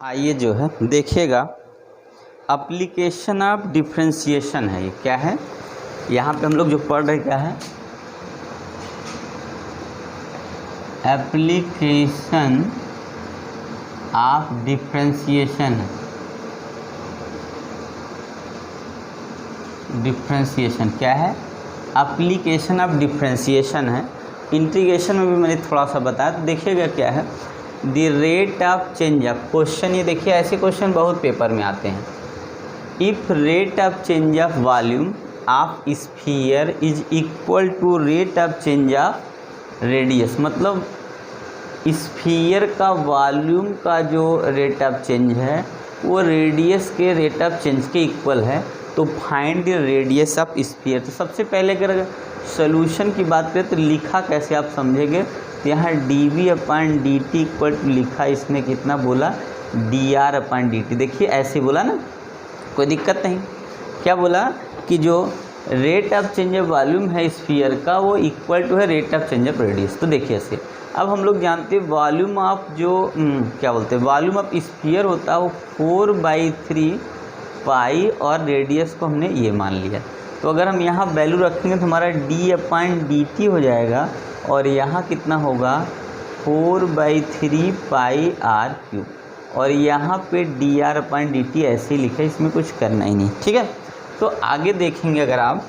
आइए जो है देखिएगा, एप्लीकेशन ऑफ डिफरेंशिएशन है। ये क्या है? यहाँ पे हम लोग जो पढ़ रहे क्या है, एप्लीकेशन ऑफ डिफरेंशिएशन है। डिफरेंशिएशन क्या है? एप्लीकेशन ऑफ डिफरेंशिएशन है। इंटीग्रेशन में भी मैंने थोड़ा सा बताया, तो देखिएगा क्या है, the rate of change of question. ये देखिए ऐसे क्वेश्चन बहुत पेपर में आते हैं। If rate of change of volume of sphere is equal to rate of change of radius, मतलब स्फीयर का वॉल्यूम का जो रेट ऑफ चेंज है वो रेडियस के रेट ऑफ चेंज के इक्वल है, तो find the radius of sphere. तो सबसे पहले अगर सोल्यूशन की बात करें तो लिखा कैसे आप समझेंगे, तो यहाँ dv/dt इक्वल टू लिखा, इसने कितना बोला, dr/dt। देखिए ऐसे बोला ना, कोई दिक्कत नहीं। क्या बोला कि जो rate of change of volume है स्फीयर का वो इक्वल टू है rate of change of radius. तो देखिए ऐसे, अब हम लोग जानते हैं वॉल्यूम ऑफ जो क्या बोलते हैं, वॉल्यूम ऑफ स्फीयर होता है वो 4/3 पाई और रेडियस को हमने ये मान लिया। तो अगर हम यहाँ वैल्यू रखेंगे तो हमारा d/dt हो जाएगा, और यहाँ कितना होगा 4/3 पाई r³, और यहाँ पे dr/dt ऐसे ही लिखा है, इसमें कुछ करना ही नहीं। ठीक है, तो आगे देखेंगे अगर आप,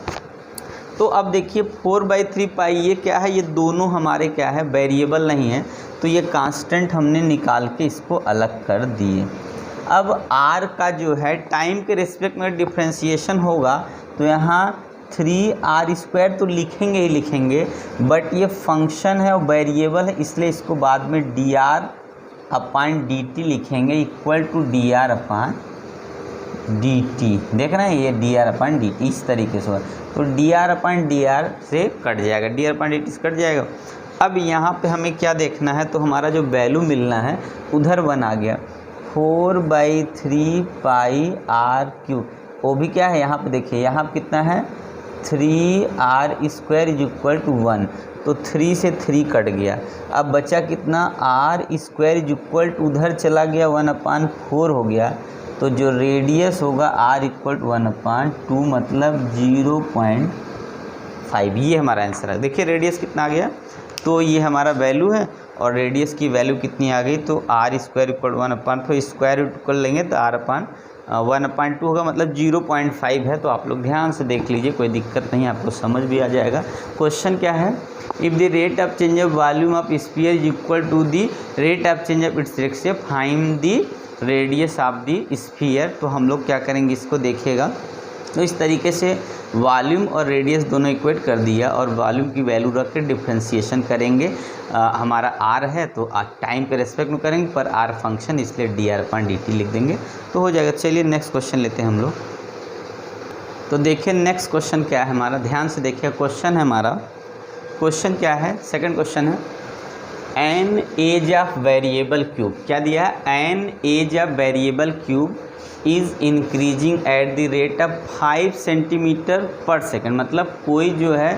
तो अब देखिए 4/3 पाई ये क्या है, ये दोनों हमारे क्या है, वेरिएबल नहीं है, तो ये कांस्टेंट हमने निकाल के इसको अलग कर दिए। अब r का जो है टाइम के रिस्पेक्ट में डिफ्रेंशिएशन होगा, तो यहाँ 3r² तो लिखेंगे ही लिखेंगे, बट ये फंक्शन है और वेरिएबल है, इसलिए इसको बाद में dr/dt लिखेंगे इक्वल टू dr/dt। देख रहे हैं ये dr/dt इस तरीके से, तो dr/dr से कट जाएगा, dr/dt से कट जाएगा। अब यहाँ पे हमें क्या देखना है, तो हमारा जो वैल्यू मिलना है उधर 1 आ गया, 4/3 पाई r³। वो भी क्या है यहाँ पे देखिए, यहाँ पे कितना है 3r² इज इक्वल टू 1, तो 3 से 3 कट गया। अब बचा कितना, r² इज इक्वल टू उधर चला गया 1/4 हो गया, तो जो रेडियस होगा r इक्वल टू 1/2, मतलब 0.5। ये हमारा आंसर है। देखिए रेडियस कितना आ गया, तो ये हमारा वैल्यू है और रेडियस की वैल्यू कितनी आ गई, तो r² इक्वल 1/4, स्क्वायर इक्वल लेंगे तो r/1/2 होगा, मतलब 0.5 है। तो आप लोग ध्यान से देख लीजिए, कोई दिक्कत नहीं, आपको समझ भी आ जाएगा। क्वेश्चन क्या है, if the rate of change of volume of sphere is equal to the rate of change of its direction, find the radius of the sphere. तो हम लोग क्या करेंगे, इसको देखिएगा, तो इस तरीके से वॉल्यूम और रेडियस दोनों इक्वेट कर दिया, और वॉल्यूम की वैल्यू रख के डिफ्रेंशिएशन करेंगे। हमारा r है तो टाइम के रेस्पेक्ट में करेंगे, पर r फंक्शन इसलिए dr/dt लिख देंगे तो हो जाएगा। चलिए नेक्स्ट क्वेश्चन लेते हैं हम लोग। तो देखिए नेक्स्ट क्वेश्चन क्या है हमारा, ध्यान से देखिए क्वेश्चन है हमारा। क्वेश्चन क्या है, सेकंड क्वेश्चन है, an edge of variable cube. क्या दिया है, an edge of variable cube is increasing at the rate of 5 centimetre per second. मतलब कोई जो है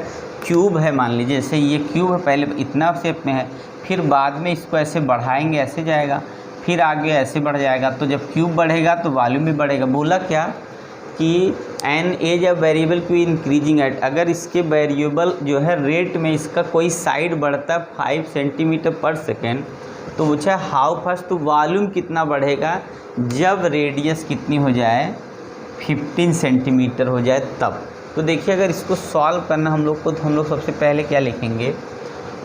क्यूब है, मान लीजिए जैसे ये क्यूब है, पहले इतना शेप में है, फिर बाद में इसको ऐसे बढ़ाएंगे, ऐसे जाएगा, फिर आगे ऐसे बढ़ जाएगा, तो जब क्यूब बढ़ेगा तो वॉल्यूम भी बढ़ेगा। बोला क्या कि an edge of variable cube increasing at, अगर इसके वेरिएबल जो है रेट में इसका कोई साइड बढ़ता है 5 सेंटीमीटर/सेकेंड, तो पूछा हाउ फास्ट, तो वॉल्यूम कितना बढ़ेगा जब रेडियस कितनी हो जाए 15 सेंटीमीटर हो जाए तब। तो देखिए अगर इसको सॉल्व करना हम लोग को, तो हम लोग सबसे पहले क्या लिखेंगे,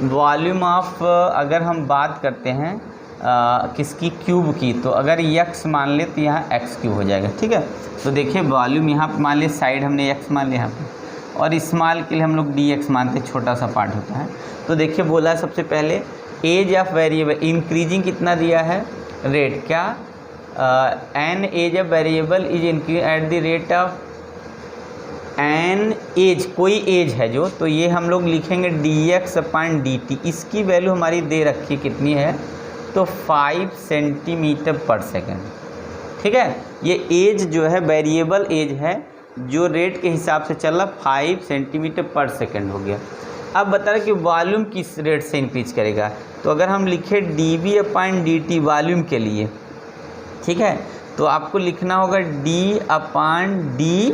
वॉल्यूम ऑफ, अगर हम बात करते हैं किसकी, क्यूब की, तो अगर x मान ले तो यहाँ x³ हो जाएगा। ठीक है, तो देखिए वॉल्यूम यहाँ पर मान ले, साइड हमने x मान लिया यहाँ पे, और स्मॉल के लिए हम लोग dx मानते हैं, छोटा सा पार्ट होता है। तो देखिए बोला सबसे पहले एज ऑफ वेरिएबल इंक्रीजिंग कितना दिया है, रेट, क्या an edge of variable is increase at the rate of an edge, कोई एज है जो, तो ये हम लोग लिखेंगे dx/dt। इसकी वैल्यू हमारी दे रखी कितनी है, तो 5 सेंटीमीटर/सेकेंड। ठीक है, ये एज जो है वेरिएबल एज है जो रेट के हिसाब से चल रहा, 5 सेंटीमीटर/सेकेंड हो गया। अब बता रहे कि वॉल्यूम किस रेट से इंक्रीज करेगा, तो अगर हम लिखे dv/dt वॉल्यूम के लिए, ठीक है। तो आपको लिखना होगा d/d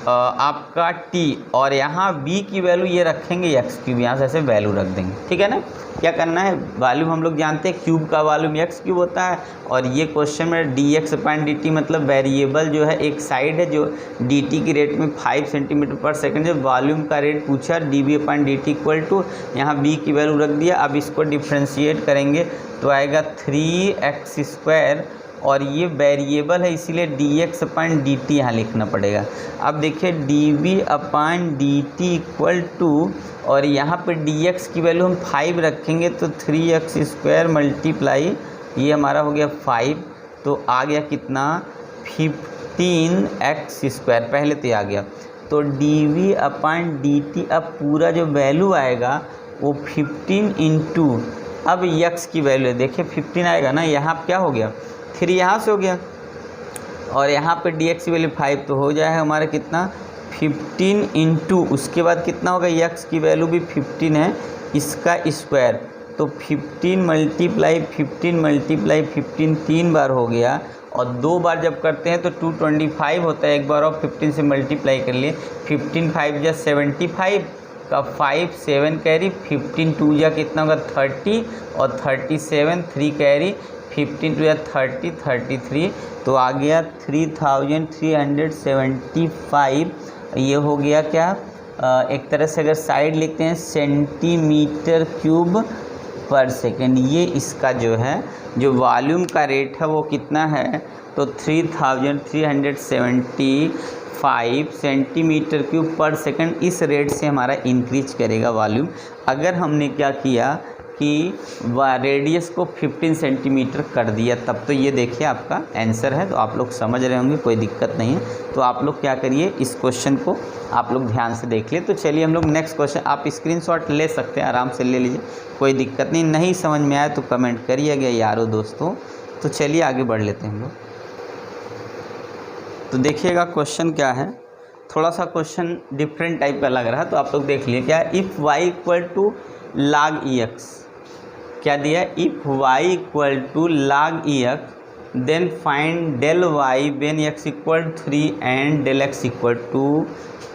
आपका t, और यहाँ b की वैल्यू ये रखेंगे x3, यहाँ से ऐसे वैल्यू रख देंगे, ठीक है ना। क्या करना है, वॉल्यूम हम लोग जानते हैं क्यूब का वॉल्यूम x3 होता है, और ये क्वेश्चन में dx/dt मतलब वेरिएबल जो है एक साइड है जो dt की रेट में 5 सेंटीमीटर पर सेकंड, जो वॉल्यूम का रेट पूछा dv/dt इक्वल टू यहाँ b की वैल्यू रख दिया। अब इसको डिफ्रेंशिएट करेंगे तो आएगा 3x², और ये वेरिएबल है इसीलिए dx/dt यहाँ लिखना पड़ेगा। अब देखिए dv/dt इक्वल टू, और यहाँ पे dx की वैल्यू हम 5 रखेंगे तो 3x² मल्टीप्लाई ये हमारा हो गया 5, तो आ गया कितना 15x², पहले तो आ गया। तो dv/dt अब पूरा जो वैल्यू आएगा वो 15 इंटू, अब x की वैल्यू है देखिए 15 आएगा ना, यहाँ क्या हो गया 3 यहाँ से हो गया, और यहाँ पे dx की वैल्यू 5, तो हो जाएगा हमारा कितना 15 इंटू, उसके बाद कितना होगा x की वैल्यू भी 15 है, इसका स्क्वायर, तो 15 मल्टीप्लाई 15 3 बार हो गया, और 2 बार जब करते हैं तो 225 होता है, एक बार और 15 से मल्टीप्लाई कर लिए, 15 5 जा 75 का 5 7 कैरी, 15 2 जा कितना होगा 30, और 37 3 कैरी, 15 2 या 30 33, तो आ गया 3375। ये हो गया क्या, एक तरह से अगर साइड लिखते हैं सेंटीमीटर क्यूब पर सेकेंड, ये इसका जो है जो वॉल्यूम का रेट है वो कितना है, तो 3375 सेंटीमीटर क्यूब पर सेकंड, इस रेट से हमारा इंक्रीज करेगा वॉल्यूम। अगर हमने क्या किया कि रेडियस को 15 सेंटीमीटर कर दिया, तब तो ये देखिए आपका आंसर है। तो आप लोग समझ रहे होंगे, कोई दिक्कत नहीं है। तो आप लोग क्या करिए, इस क्वेश्चन को आप लोग ध्यान से देख लिए। तो चलिए हम लोग नेक्स्ट क्वेश्चन, आप स्क्रीनशॉट ले सकते हैं, आराम से ले लीजिए, कोई दिक्कत नहीं। नहीं समझ में आया तो कमेंट करिएगा यारों दोस्तों। तो चलिए आगे बढ़ लेते हैं हम लोग। तो देखिएगा क्वेश्चन क्या है, थोड़ा सा क्वेश्चन डिफरेंट टाइप का लग रहा है, तो आप लोग देख लिए। क्या है, if y equal to log ex, क्या दिया, if y equal to log ex then find del y when x equal 3 and del x equal to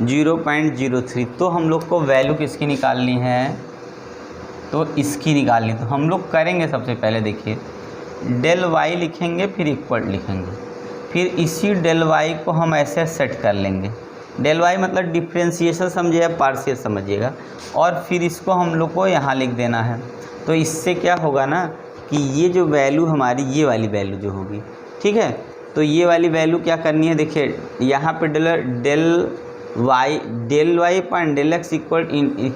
0.03। तो हम लोग को वैल्यू किसकी निकालनी है, तो इसकी निकालनी। तो हम लोग करेंगे सबसे पहले, देखिए del y लिखेंगे, फिर इक्वल लिखेंगे, फिर इसी del y को हम ऐसे सेट कर लेंगे। del y मतलब डिफ्रेंशिएशन समझिएगा, पार्शियल समझिएगा, और फिर इसको हम लोग को यहाँ लिख देना है। तो इससे क्या होगा ना कि ये जो वैल्यू हमारी, ये वाली वैल्यू जो होगी, ठीक है, तो ये वाली वैल्यू क्या करनी है, देखिए यहाँ पे del y point del x equal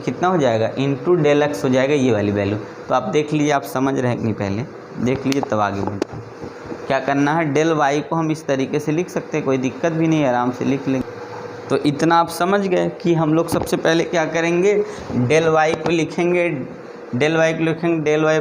कितना हो जाएगा, इंटू del x हो जाएगा ये वाली वैल्यू। तो आप देख लीजिए, आप समझ रहे हैं कि नहीं, पहले देख लीजिए तब आगे बढ़ते हैं। क्या करना है, del y को हम इस तरीके से लिख सकते हैं, कोई दिक्कत भी नहीं, आराम से लिख लेंगे। तो इतना आप समझ गए कि हम लोग सबसे पहले क्या करेंगे, del y को लिखेंगे, del y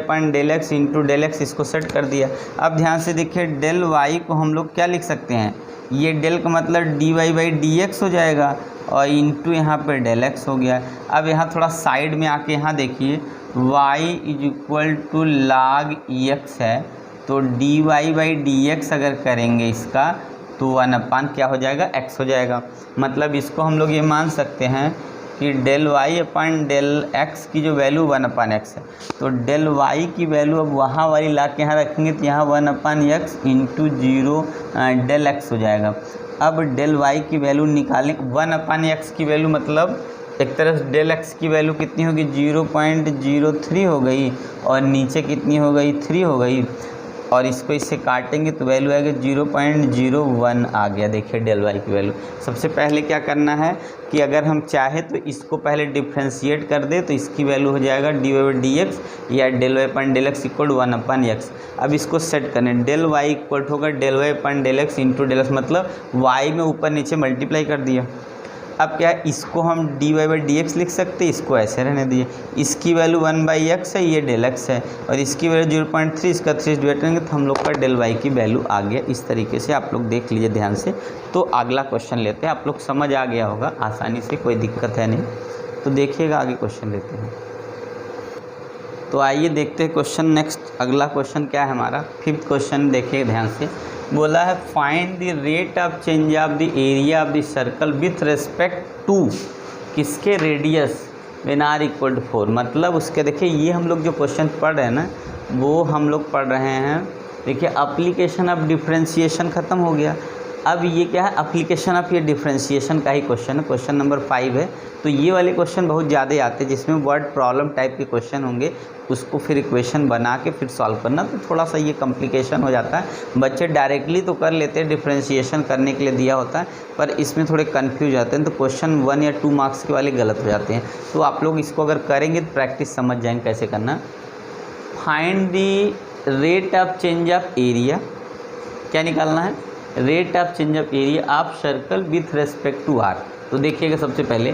point del x into del x, इसको सेट कर दिया। अब ध्यान से देखिए, del y को हम लोग क्या लिख सकते हैं, ये del का मतलब dy/dx हो जाएगा, और इंटू यहाँ पर del x हो गया। अब यहाँ थोड़ा साइड में आके यहाँ देखिए, y equal to log ex है, तो dy/dx अगर करेंगे इसका, तो 1 क्या हो जाएगा, x हो जाएगा। मतलब इसको हम लोग ये मान सकते हैं कि del y अपन del x की जो वैल्यू 1/x है, तो del y की वैल्यू अब वहाँ वाली ला के यहाँ रखेंगे, तो यहाँ 1/x इंटू 0 del x हो जाएगा। अब del y की वैल्यू निकालें, 1/x की वैल्यू मतलब एक तरह से del x की वैल्यू कितनी होगी, 0.03 हो गई, और नीचे कितनी हो गई, 3 हो गई, और इसको इससे काटेंगे तो वैल्यू आएगा 0.01 आ गया। देखिए del y की वैल्यू। सबसे पहले क्या करना है कि अगर हम चाहे तो इसको पहले डिफ्रेंशिएट कर दे, तो इसकी वैल्यू हो जाएगा dy/dx या del y/del x equal 1/x। अब इसको सेट करें, del y इक्वल होगा del y/del x into del x, मतलब y में ऊपर नीचे मल्टीप्लाई कर दिया। अब क्या है, इसको हम dy/dx लिख सकते हैं, इसको ऐसे रहने दिए। इसकी वैल्यू 1/x है, ये del x है, और इसकी वैल्यू 0.3, इसका 3 डिवाइड करेंगे तो हम लोग का del y की वैल्यू आ गया। इस तरीके से आप लोग देख लीजिए ध्यान से। तो अगला क्वेश्चन लेते हैं, आप लोग समझ आ गया होगा आसानी से, कोई दिक्कत है नहीं। तो देखिएगा आगे क्वेश्चन लेते हैं। तो आइए देखते हैं क्वेश्चन नेक्स्ट। अगला क्वेश्चन क्या है हमारा, 5th क्वेश्चन देखिए ध्यान से। बोला है find the rate of change of the area of the circle with respect to किसके radius when R equal to 4। मतलब उसके देखिए ये हम लोग जो क्वेश्चन पढ़ रहे हैं ना वो हम लोग पढ़ रहे हैं, देखिए एप्लीकेशन ऑफ डिफरेंशिएशन ख़त्म हो गया। अब ये क्या है, एप्लीकेशन ऑफ ये डिफरेंशिएशन का ही क्वेश्चन है, क्वेश्चन नंबर 5 है। तो ये वाले क्वेश्चन बहुत ज़्यादा आते हैं जिसमें वर्ड प्रॉब्लम टाइप के क्वेश्चन होंगे, उसको फिर इक्वेशन बना के फिर सॉल्व करना, तो थोड़ा सा ये कॉम्प्लिकेशन हो जाता है। बच्चे डायरेक्टली तो कर लेते हैं, डिफरेंशिएशन करने के लिए दिया होता है, पर इसमें थोड़े कन्फ्यूज जाते हैं, तो क्वेश्चन 1 या 2 मार्क्स के वाले गलत हो जाते हैं। तो आप लोग इसको अगर करेंगे तो प्रैक्टिस समझ जाएंगे कैसे करना। Find the rate of change of area, क्या निकालना है, rate of change of area of circle with respect to R. तो देखिएगा सबसे पहले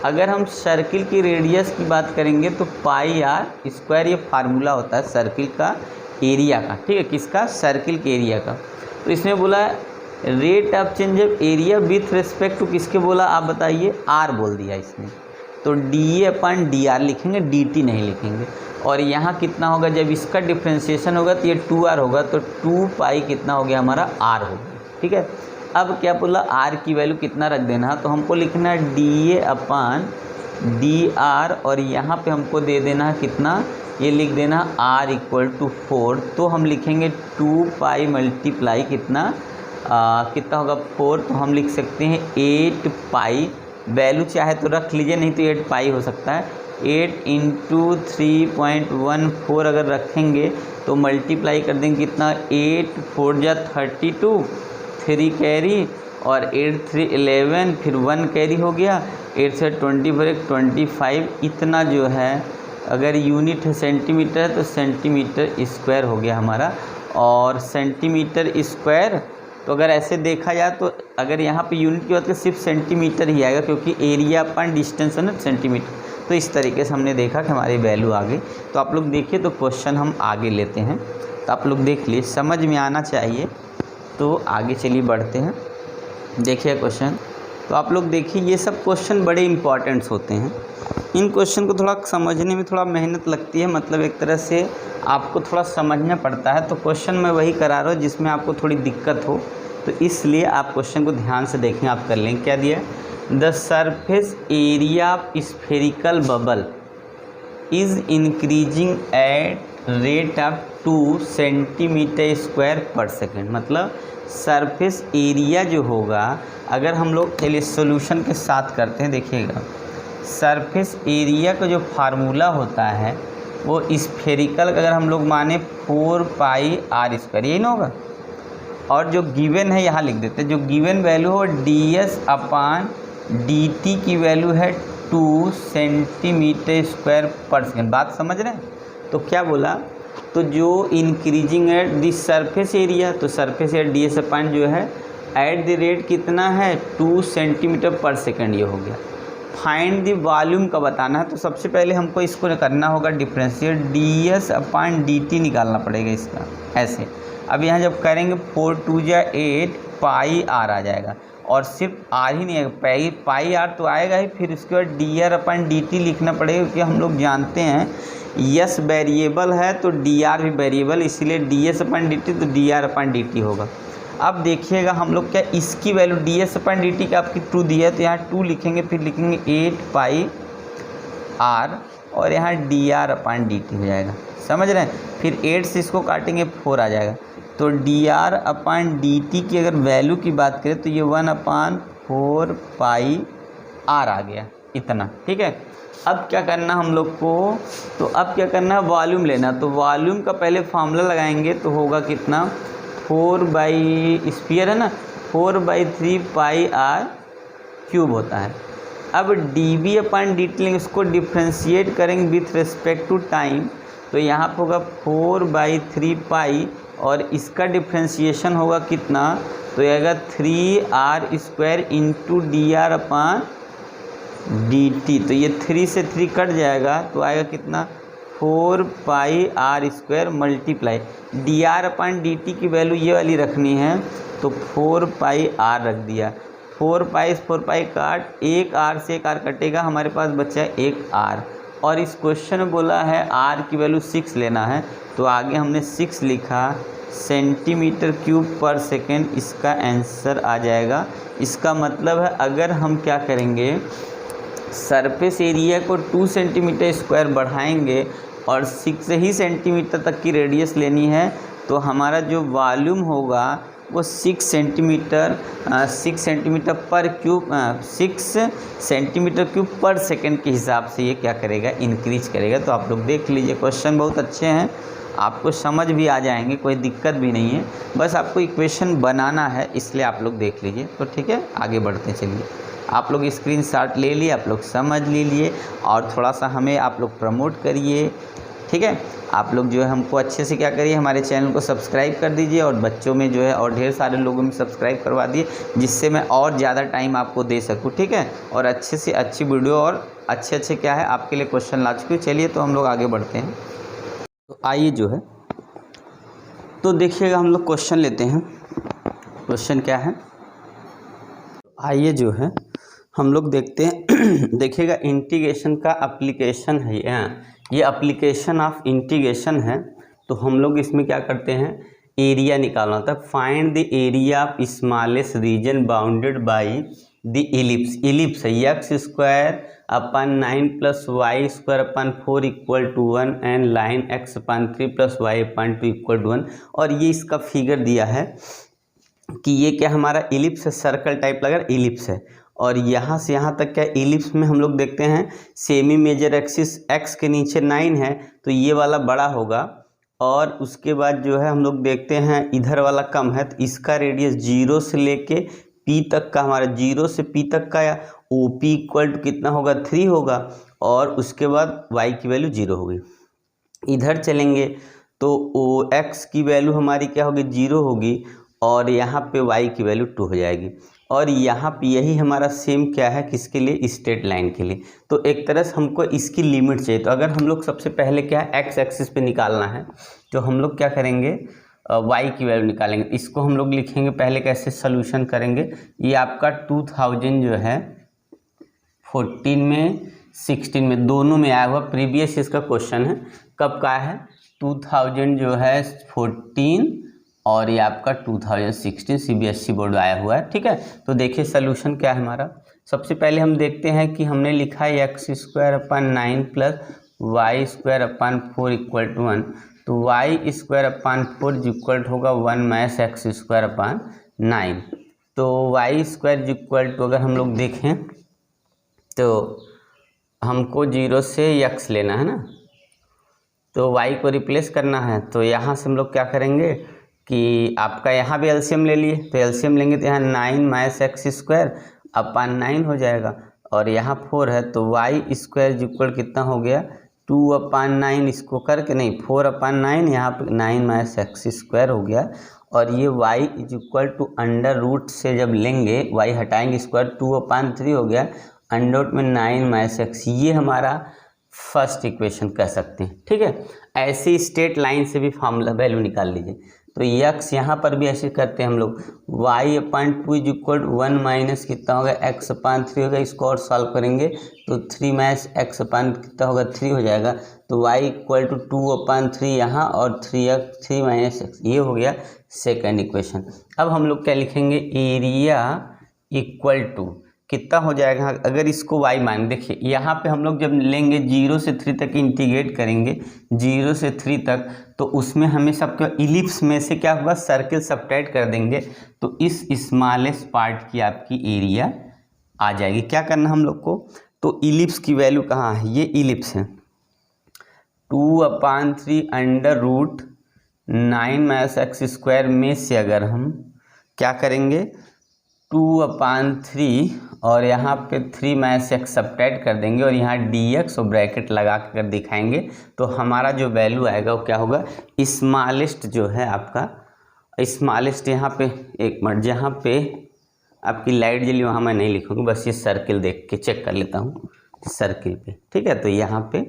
अगर हम सर्किल की रेडियस की बात करेंगे तो पाई आर स्क्वायर, ये फार्मूला होता है सर्किल का एरिया का, ठीक है, किसका, सर्किल के एरिया का। तो इसमें बोला rate of change of area with respect to किसके बोला, आप बताइए, आर बोल दिया इसने। तो डी अपन डी आर लिखेंगे, डी टी नहीं लिखेंगे। और यहाँ कितना होगा, जब इसका डिफ्रेंशिएशन होगा तो ये 2r होगा, तो 2 पाई कितना हो गया हमारा, r हो गया, ठीक है। अब क्या बोला, r की वैल्यू कितना रख देना है, तो हमको लिखना है डी अपन डी आर, और यहाँ पे हमको दे देना है कितना, ये लिख देना r इक्वल टू 4। तो हम लिखेंगे 2 पाई मल्टीप्लाई कितना कितना होगा 4, तो हम लिख सकते हैं 8 पाई, वैल्यू चाहे तो रख लीजिए, नहीं तो 8 पाई हो सकता है। 8 इंटू 3.14 अगर रखेंगे तो मल्टीप्लाई कर देंगे कितना, 8 4 जा 32, 3 कैरी और 8 3 11, फिर 1 कैरी हो गया, 8 से 24 25, इतना जो है अगर यूनिट है सेंटीमीटर है तो सेंटीमीटर स्क्वायर हो गया हमारा। और सेंटीमीटर स्क्वायर तो अगर ऐसे देखा जाए तो अगर यहाँ पे यूनिट की बात करें सिर्फ सेंटीमीटर ही आएगा, क्योंकि एरिया अपन डिस्टेंस है ना सेंटीमीटर। तो इस तरीके से हमने देखा कि हमारी वैल्यू आ गई। तो आप लोग देखिए, तो क्वेश्चन हम आगे लेते हैं, तो आप लोग देख लिए, समझ में आना चाहिए। तो आगे चलिए बढ़ते हैं, देखिए क्वेश्चन। तो आप लोग देखिए, ये सब क्वेश्चन बड़े इंपॉर्टेंट्स होते हैं। इन क्वेश्चन को थोड़ा समझने में थोड़ा मेहनत लगती है, मतलब एक तरह से आपको थोड़ा समझना पड़ता है। तो क्वेश्चन मैं वही करा रहा हूँ जिसमें आपको थोड़ी दिक्कत हो, तो इसलिए आप क्वेश्चन को ध्यान से देखें। आप कर लेंगे, क्या दिया, the surface area of spherical bubble is increasing at rate of 2 centimetre square पर सेकेंड। मतलब सरफेस एरिया जो होगा, अगर हम लोग चलिए सोल्यूशन के साथ करते हैं, देखिएगा सरफेस एरिया का जो फार्मूला होता है वो स्फेरिकल अगर हम लोग माने 4 पाई आर स्क्वायर, यही ना होगा। और जो गिवन है यहाँ लिख देते हैं, जो गिवन वैल्यू हो ds अपान dt की वैल्यू है 2 सेंटीमीटर स्क्वायर पर सेकेंड। बात समझ रहे हैं। तो क्या बोला, तो जो increasing at the surface area, तो सरफेस एरिया ds अपान जो है एट द रेट कितना है 2 सेंटीमीटर पर सेकेंड, ये हो गया। फाइंड द वॉल्यूम का बताना है, तो सबसे पहले हमको इसको करना होगा डिफरेंशिएट, ds अपान dt निकालना पड़ेगा इसका, ऐसे। अब यहाँ जब करेंगे 4 2 जा 8 पाई आर आ जाएगा, और सिर्फ आर ही नहीं आएगा, पाई आर तो आएगा ही, फिर उसके बाद डी आर अपन डी टी लिखना पड़ेगा, क्योंकि हम लोग जानते हैं यस वेरिएबल है तो डी आर भी वेरिएबल, इसीलिए डी एस अपन डी टी तो डी आर अपन डी टी होगा। अब देखिएगा हम लोग क्या, इसकी वैल्यू डी एस अपन डी टी का आपकी 2 दिया है, तो यहाँ 2 लिखेंगे, फिर लिखेंगे 8 पाई आर, और यहाँ डी आर अपन डी टी हो जाएगा, समझ रहे हैं। फिर 8 से इसको काटेंगे 4 आ जाएगा। तो D R upon D T की अगर वैल्यू की बात करें तो ये 1/4 पाई आर आ गया, इतना, ठीक है। अब क्या करना हम लोग को, तो अब क्या करना है, वॉल्यूम लेना। तो वॉल्यूम का पहले फार्मूला लगाएंगे, तो होगा कितना, 4 बाई स्फीयर है ना, 4/3 पाई आर क्यूब होता है। अब डी बी अपान डी टी लेंगे, उसको डिफ्रेंशिएट करेंगे विथ रिस्पेक्ट टू टाइम, तो यहाँ पर होगा 4/3 पाई, और इसका डिफ्रेंशिएशन होगा कितना, तो आएगा 3r square into D R upon D T. तो ये 3 से 3 कट जाएगा, तो आएगा कितना, 4 pi R square multiply D R upon D T की वैल्यू ये वाली रखनी है, तो 4 पाई आर रख दिया। 4 पाई काट, एक आर से एक आर कटेगा, हमारे पास बचा है एक आर। और इस क्वेश्चन में बोला है आर की वैल्यू 6 लेना है, तो आगे हमने 6 लिखा, सेंटीमीटर क्यूब पर सेकेंड इसका आंसर आ जाएगा। इसका मतलब है अगर हम क्या करेंगे, सरफेस एरिया को 2 सेंटीमीटर स्क्वायर बढ़ाएंगे और 6 ही सेंटीमीटर तक की रेडियस लेनी है, तो हमारा जो वॉल्यूम होगा वो 6 सेंटीमीटर पर सेकंड के हिसाब से ये क्या करेगा, इंक्रीज करेगा। तो आप लोग देख लीजिए, क्वेश्चन बहुत अच्छे हैं, आपको समझ भी आ जाएंगे, कोई दिक्कत भी नहीं है, बस आपको इक्वेशन बनाना है, इसलिए आप लोग देख लीजिए। तो ठीक है, आगे बढ़ते चलिए। आप लोग स्क्रीनशॉट ले लिए, आप लोग समझ लीजिए और थोड़ा सा हमें आप लोग प्रमोट करिए। ठीक है, आप लोग जो है हमको अच्छे से क्या करिए, हमारे चैनल को सब्सक्राइब कर दीजिए और बच्चों में जो है और ढेर सारे लोगों में सब्सक्राइब करवा दिए, जिससे मैं और ज़्यादा टाइम आपको दे सकूँ। ठीक है, और अच्छे से अच्छी वीडियो और अच्छे क्या है आपके लिए क्वेश्चन ला चुकी हूँ। चलिए तो हम लोग आगे बढ़ते हैं। तो आइए जो है, तो देखिएगा हम लोग क्वेश्चन लेते हैं। क्वेश्चन क्या है, आइए जो है हम लोग देखते हैं। देखिएगा, इंटीग्रेशन का एप्लीकेशन है ये एप्लीकेशन ऑफ इंटीग्रेशन है। तो हम लोग इसमें क्या करते हैं, एरिया निकालना होता है। Find the area of smallest region bounded by the ellipse है X square upon 9 plus Y square upon 4 equal to 1 and line X upon 3 plus Y upon 2 equal to 1। और ये इसका फिगर दिया है कि ये क्या हमारा इलिप्स है, सर्कल टाइप लगा इलिप्स है, और यहाँ से यहाँ तक क्या इलिप्स में हम लोग देखते हैं सेमी मेजर एक्सिस एक्स के नीचे 9 है, तो ये वाला बड़ा होगा। और उसके बाद जो है हम लोग देखते हैं इधर वाला कम है, तो इसका रेडियस 0 से लेके पी तक का, हमारा 0 से पी तक का या ओ पी इक्वल टू कितना होगा, 3 होगा। और उसके बाद वाई की वैल्यू 0 होगी। इधर चलेंगे तो ओ एक्स की वैल्यू हमारी क्या होगी, 0 होगी, और यहाँ पे y की वैल्यू 2 हो जाएगी। और यहाँ पे यही हमारा सेम क्या है, किसके लिए, स्ट्रेट लाइन के लिए। तो एक तरह से हमको इसकी लिमिट चाहिए। तो अगर हम लोग सबसे पहले क्या है, एक्स एक्सिस पे निकालना है, तो हम लोग क्या करेंगे, y की वैल्यू निकालेंगे। इसको हम लोग लिखेंगे पहले, कैसे सोल्यूशन करेंगे। ये आपका 2000 जो है 14 में 16 में दोनों में आया हुआ, प्रीवियस इसका क्वेश्चन है, कब का है, 2000 जो है 14 और ये आपका 2016 CBSE बोर्ड आया हुआ है। ठीक है, तो देखिए सोल्यूशन क्या है हमारा। सबसे पहले हम देखते हैं कि हमने लिखा है X square upon 9 plus Y square upon 4 equal to 1। तो वाई स्क्वायर अपन 4 इक्वल होगा 1 माइनस एक्स स्क्वायर अपन 9। तो वाई स्क्वायर इक्वल टू अगर हम लोग देखें तो हमको 0 से x लेना है ना, तो y को रिप्लेस करना है। तो यहाँ से हम लोग क्या करेंगे कि आपका यहाँ भी एलसीएम ले लिए, तो एलसीएम लेंगे तो यहाँ 9 माइनस एक्स स्क्वायर अपन 9 हो जाएगा, और यहाँ 4 है, तो वाई स्क्वायर इक्वल कितना हो गया, 2 अपन 9, इसको करके नहीं 4 अपन 9, यहाँ पे 9 माइनस एक्स स्क्वायर हो गया। और ये y is equal to under root से जब लेंगे, y हटाएंगे स्क्वायर, 2 अपन 3 हो गया, अंडर रूट में 9 माइनस एक्स, ये हमारा फर्स्ट इक्वेशन कह सकते हैं। ठीक है, ऐसे स्ट्रेट लाइन से भी फॉर्मूला वैल्यू निकाल लीजिए। तो x यहाँ पर भी ऐसे करते हैं हम लोग, y upon 2 is equal 1 minus कितना होगा, x अपन 3 होगा, इसको और सॉल्व करेंगे तो 3 माइनस x अपन कितना होगा, 3 हो जाएगा। तो y इक्वल टू 2 अपन 3 यहाँ, और 3 माइनस x, ये हो गया सेकेंड इक्वेशन। अब हम लोग क्या लिखेंगे, एरिया इक्वल टू कितना हो जाएगा, अगर इसको y मान, देखिए यहाँ पे हम लोग जब लेंगे 0 से 3 तक इंटीग्रेट करेंगे, 0 से 3 तक, तो उसमें हमें सबके इलिप्स में से क्या होगा, सर्किल सब्ट्रैक्ट कर देंगे, तो इस स्मॉलेस्ट पार्ट की आपकी एरिया आ जाएगी। क्या करना हम लोग को, तो इलिप्स की वैल्यू कहाँ है, ये इलिप्स है, 2/3 under root 9 minus X square में से अगर हम क्या करेंगे, 2/3 और यहाँ पे 3 माइनस एक्स सब्ट्रैक्ट कर देंगे, और यहाँ dx और ब्रैकेट लगा कर दिखाएंगे, तो हमारा जो वैल्यू आएगा वो क्या होगा, स्मॉलेस्ट जो है आपका, स्मॉलेस्ट यहाँ पे एक मिनट, जहाँ पे आपकी लाइट जली वहाँ मैं नहीं लिखूँगा, बस ये सर्किल देख के चेक कर लेता हूँ सर्किल पे। ठीक है, तो यहाँ पे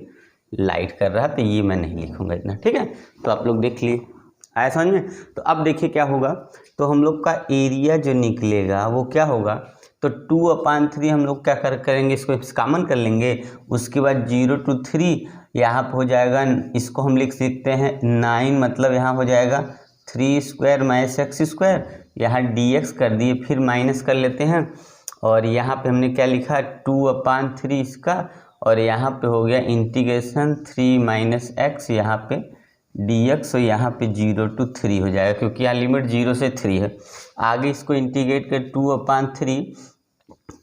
लाइट कर रहा है, तो ये मैं नहीं लिखूँगा इतना। ठीक है, तो आप लोग देख लिए, आया समझ में। तो अब देखिए क्या होगा, तो हम लोग का एरिया जो निकलेगा वो क्या होगा, तो 2/3 हम लोग क्या करेंगे, इसको कॉमन कर लेंगे, उसके बाद 0 to 3 यहाँ पर हो जाएगा, इसको हम लिख सकते हैं 9, मतलब यहाँ हो जाएगा 3 स्क्वायर माइनस एक्स स्क्वायर, यहाँ dx कर दिए, फिर माइनस कर लेते हैं और यहाँ पे हमने क्या लिखा 2/3 इसका, और यहाँ पे हो गया इंटीग्रेशन 3 माइनस एक्स यहाँ पे dx, और यहाँ पे 0 to 3 हो जाएगा क्योंकि यहाँ लिमिट 0 से 3 है। आगे इसको इंटीग्रेट कर 2/3,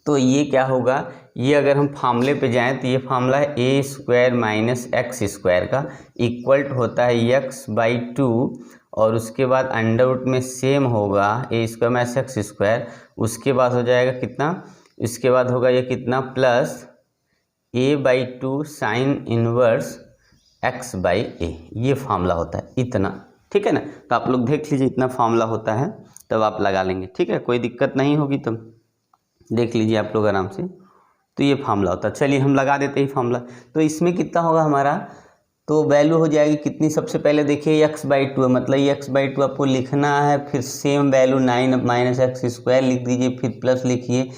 तो ये क्या होगा, ये अगर हम फार्मूले पे जाएं तो ये फार्मूला है ए स्क्वायर माइनस एक्स स्क्वायर का इक्वल होता है x/2, और उसके बाद अंडर रूट में सेम होगा ए स्क्वायर माइनस एक्स स्क्वायर, उसके बाद हो जाएगा कितना, इसके बाद होगा ये कितना plus a/2 sine inverse x/a, ये फार्मूला होता है इतना, ठीक है ना। तो आप लोग देख लीजिए इतना फार्मूला होता है, तब आप लगा लेंगे, ठीक है, कोई दिक्कत नहीं होगी, तब देख लीजिए आप लोग आराम से। तो ये फार्मूला होता है, चलिए हम लगा देते हैं फार्मूला। तो इसमें कितना होगा हमारा, तो वैल्यू हो जाएगी कितनी, सबसे पहले देखिए x/2 है, मतलब ये x/2 आपको लिखना है, फिर same value 9 minus X square लिख दीजिए, फिर प्लस लिखिए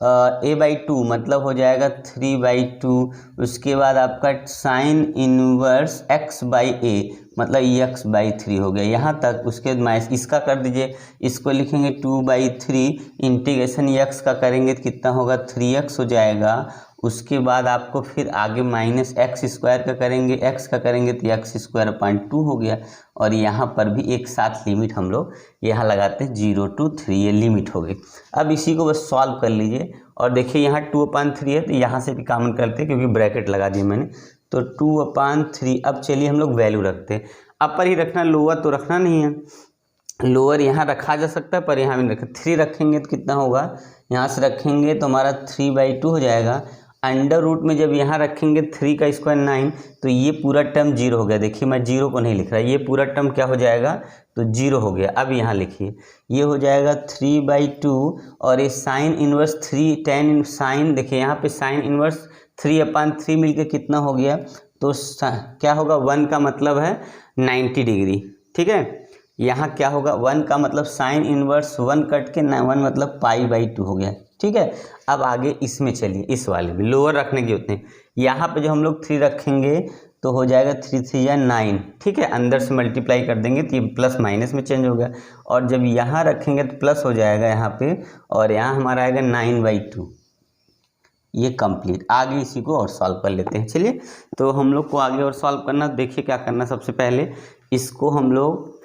a/2 मतलब हो जाएगा 3/2, उसके बाद आपका साइन इनवर्स x/a मतलब x/3 हो गया यहाँ तक। उसके बाद माइनस इसका कर दीजिए, इसको लिखेंगे 2/3 इंटीग्रेशन x का करेंगे तो कितना होगा 3x हो जाएगा। उसके बाद आपको फिर आगे माइनस एक्स स्क्वायर का करेंगे, x का करेंगे तो x²/2 हो गया, और यहाँ पर भी एक साथ लिमिट हम लोग यहाँ लगाते हैं 0 to 3, ये लिमिट हो गई। अब इसी को बस सॉल्व कर लीजिए और देखिए यहाँ 2/3 है तो यहाँ से भी कॉमन करते हैं क्योंकि ब्रैकेट लगा दिए मैंने, तो 2/3। अब चलिए हम लोग वैल्यू रखते हैं, अपर ही रखना, लोअर तो रखना नहीं है, लोअर यहाँ रखा जा सकता है पर यहाँ भी नहीं रखा। 3 रखेंगे तो कितना होगा, यहाँ से रखेंगे तो हमारा 3/2 हो जाएगा। अंडर रूट में जब यहाँ रखेंगे 3 का स्क्वायर 9, तो ये पूरा टर्म 0 हो गया। देखिए मैं 0 को नहीं लिख रहा, ये पूरा टर्म क्या हो जाएगा, तो 0 हो गया। अब यहाँ लिखिए ये हो जाएगा 3/2, और ये साइन इनवर्स 3 tan साइन, देखिए यहाँ पे साइन इनवर्स 3/3 मिलके कितना हो गया, तो क्या होगा 1 का मतलब है 90 डिग्री, ठीक है। यहाँ क्या होगा 1 का मतलब साइन इनवर्स 1 कट के 1 मतलब π/2 हो गया, ठीक है। अब आगे इसमें चलिए, इस वाले में लोअर रखने की होते हैं, यहाँ पे जो हम लोग 3 रखेंगे तो हो जाएगा 3 3 या 9, ठीक है। अंदर से मल्टीप्लाई कर देंगे तो ये प्लस माइनस में चेंज हो गया, और जब यहाँ रखेंगे तो प्लस हो जाएगा यहाँ पे, और यहाँ हमारा आएगा 9/2। ये कंप्लीट। आगे इसी को और सॉल्व कर लेते हैं। चलिए तो हम लोग को आगे और सॉल्व करना, देखिए क्या करना, सबसे पहले इसको हम लोग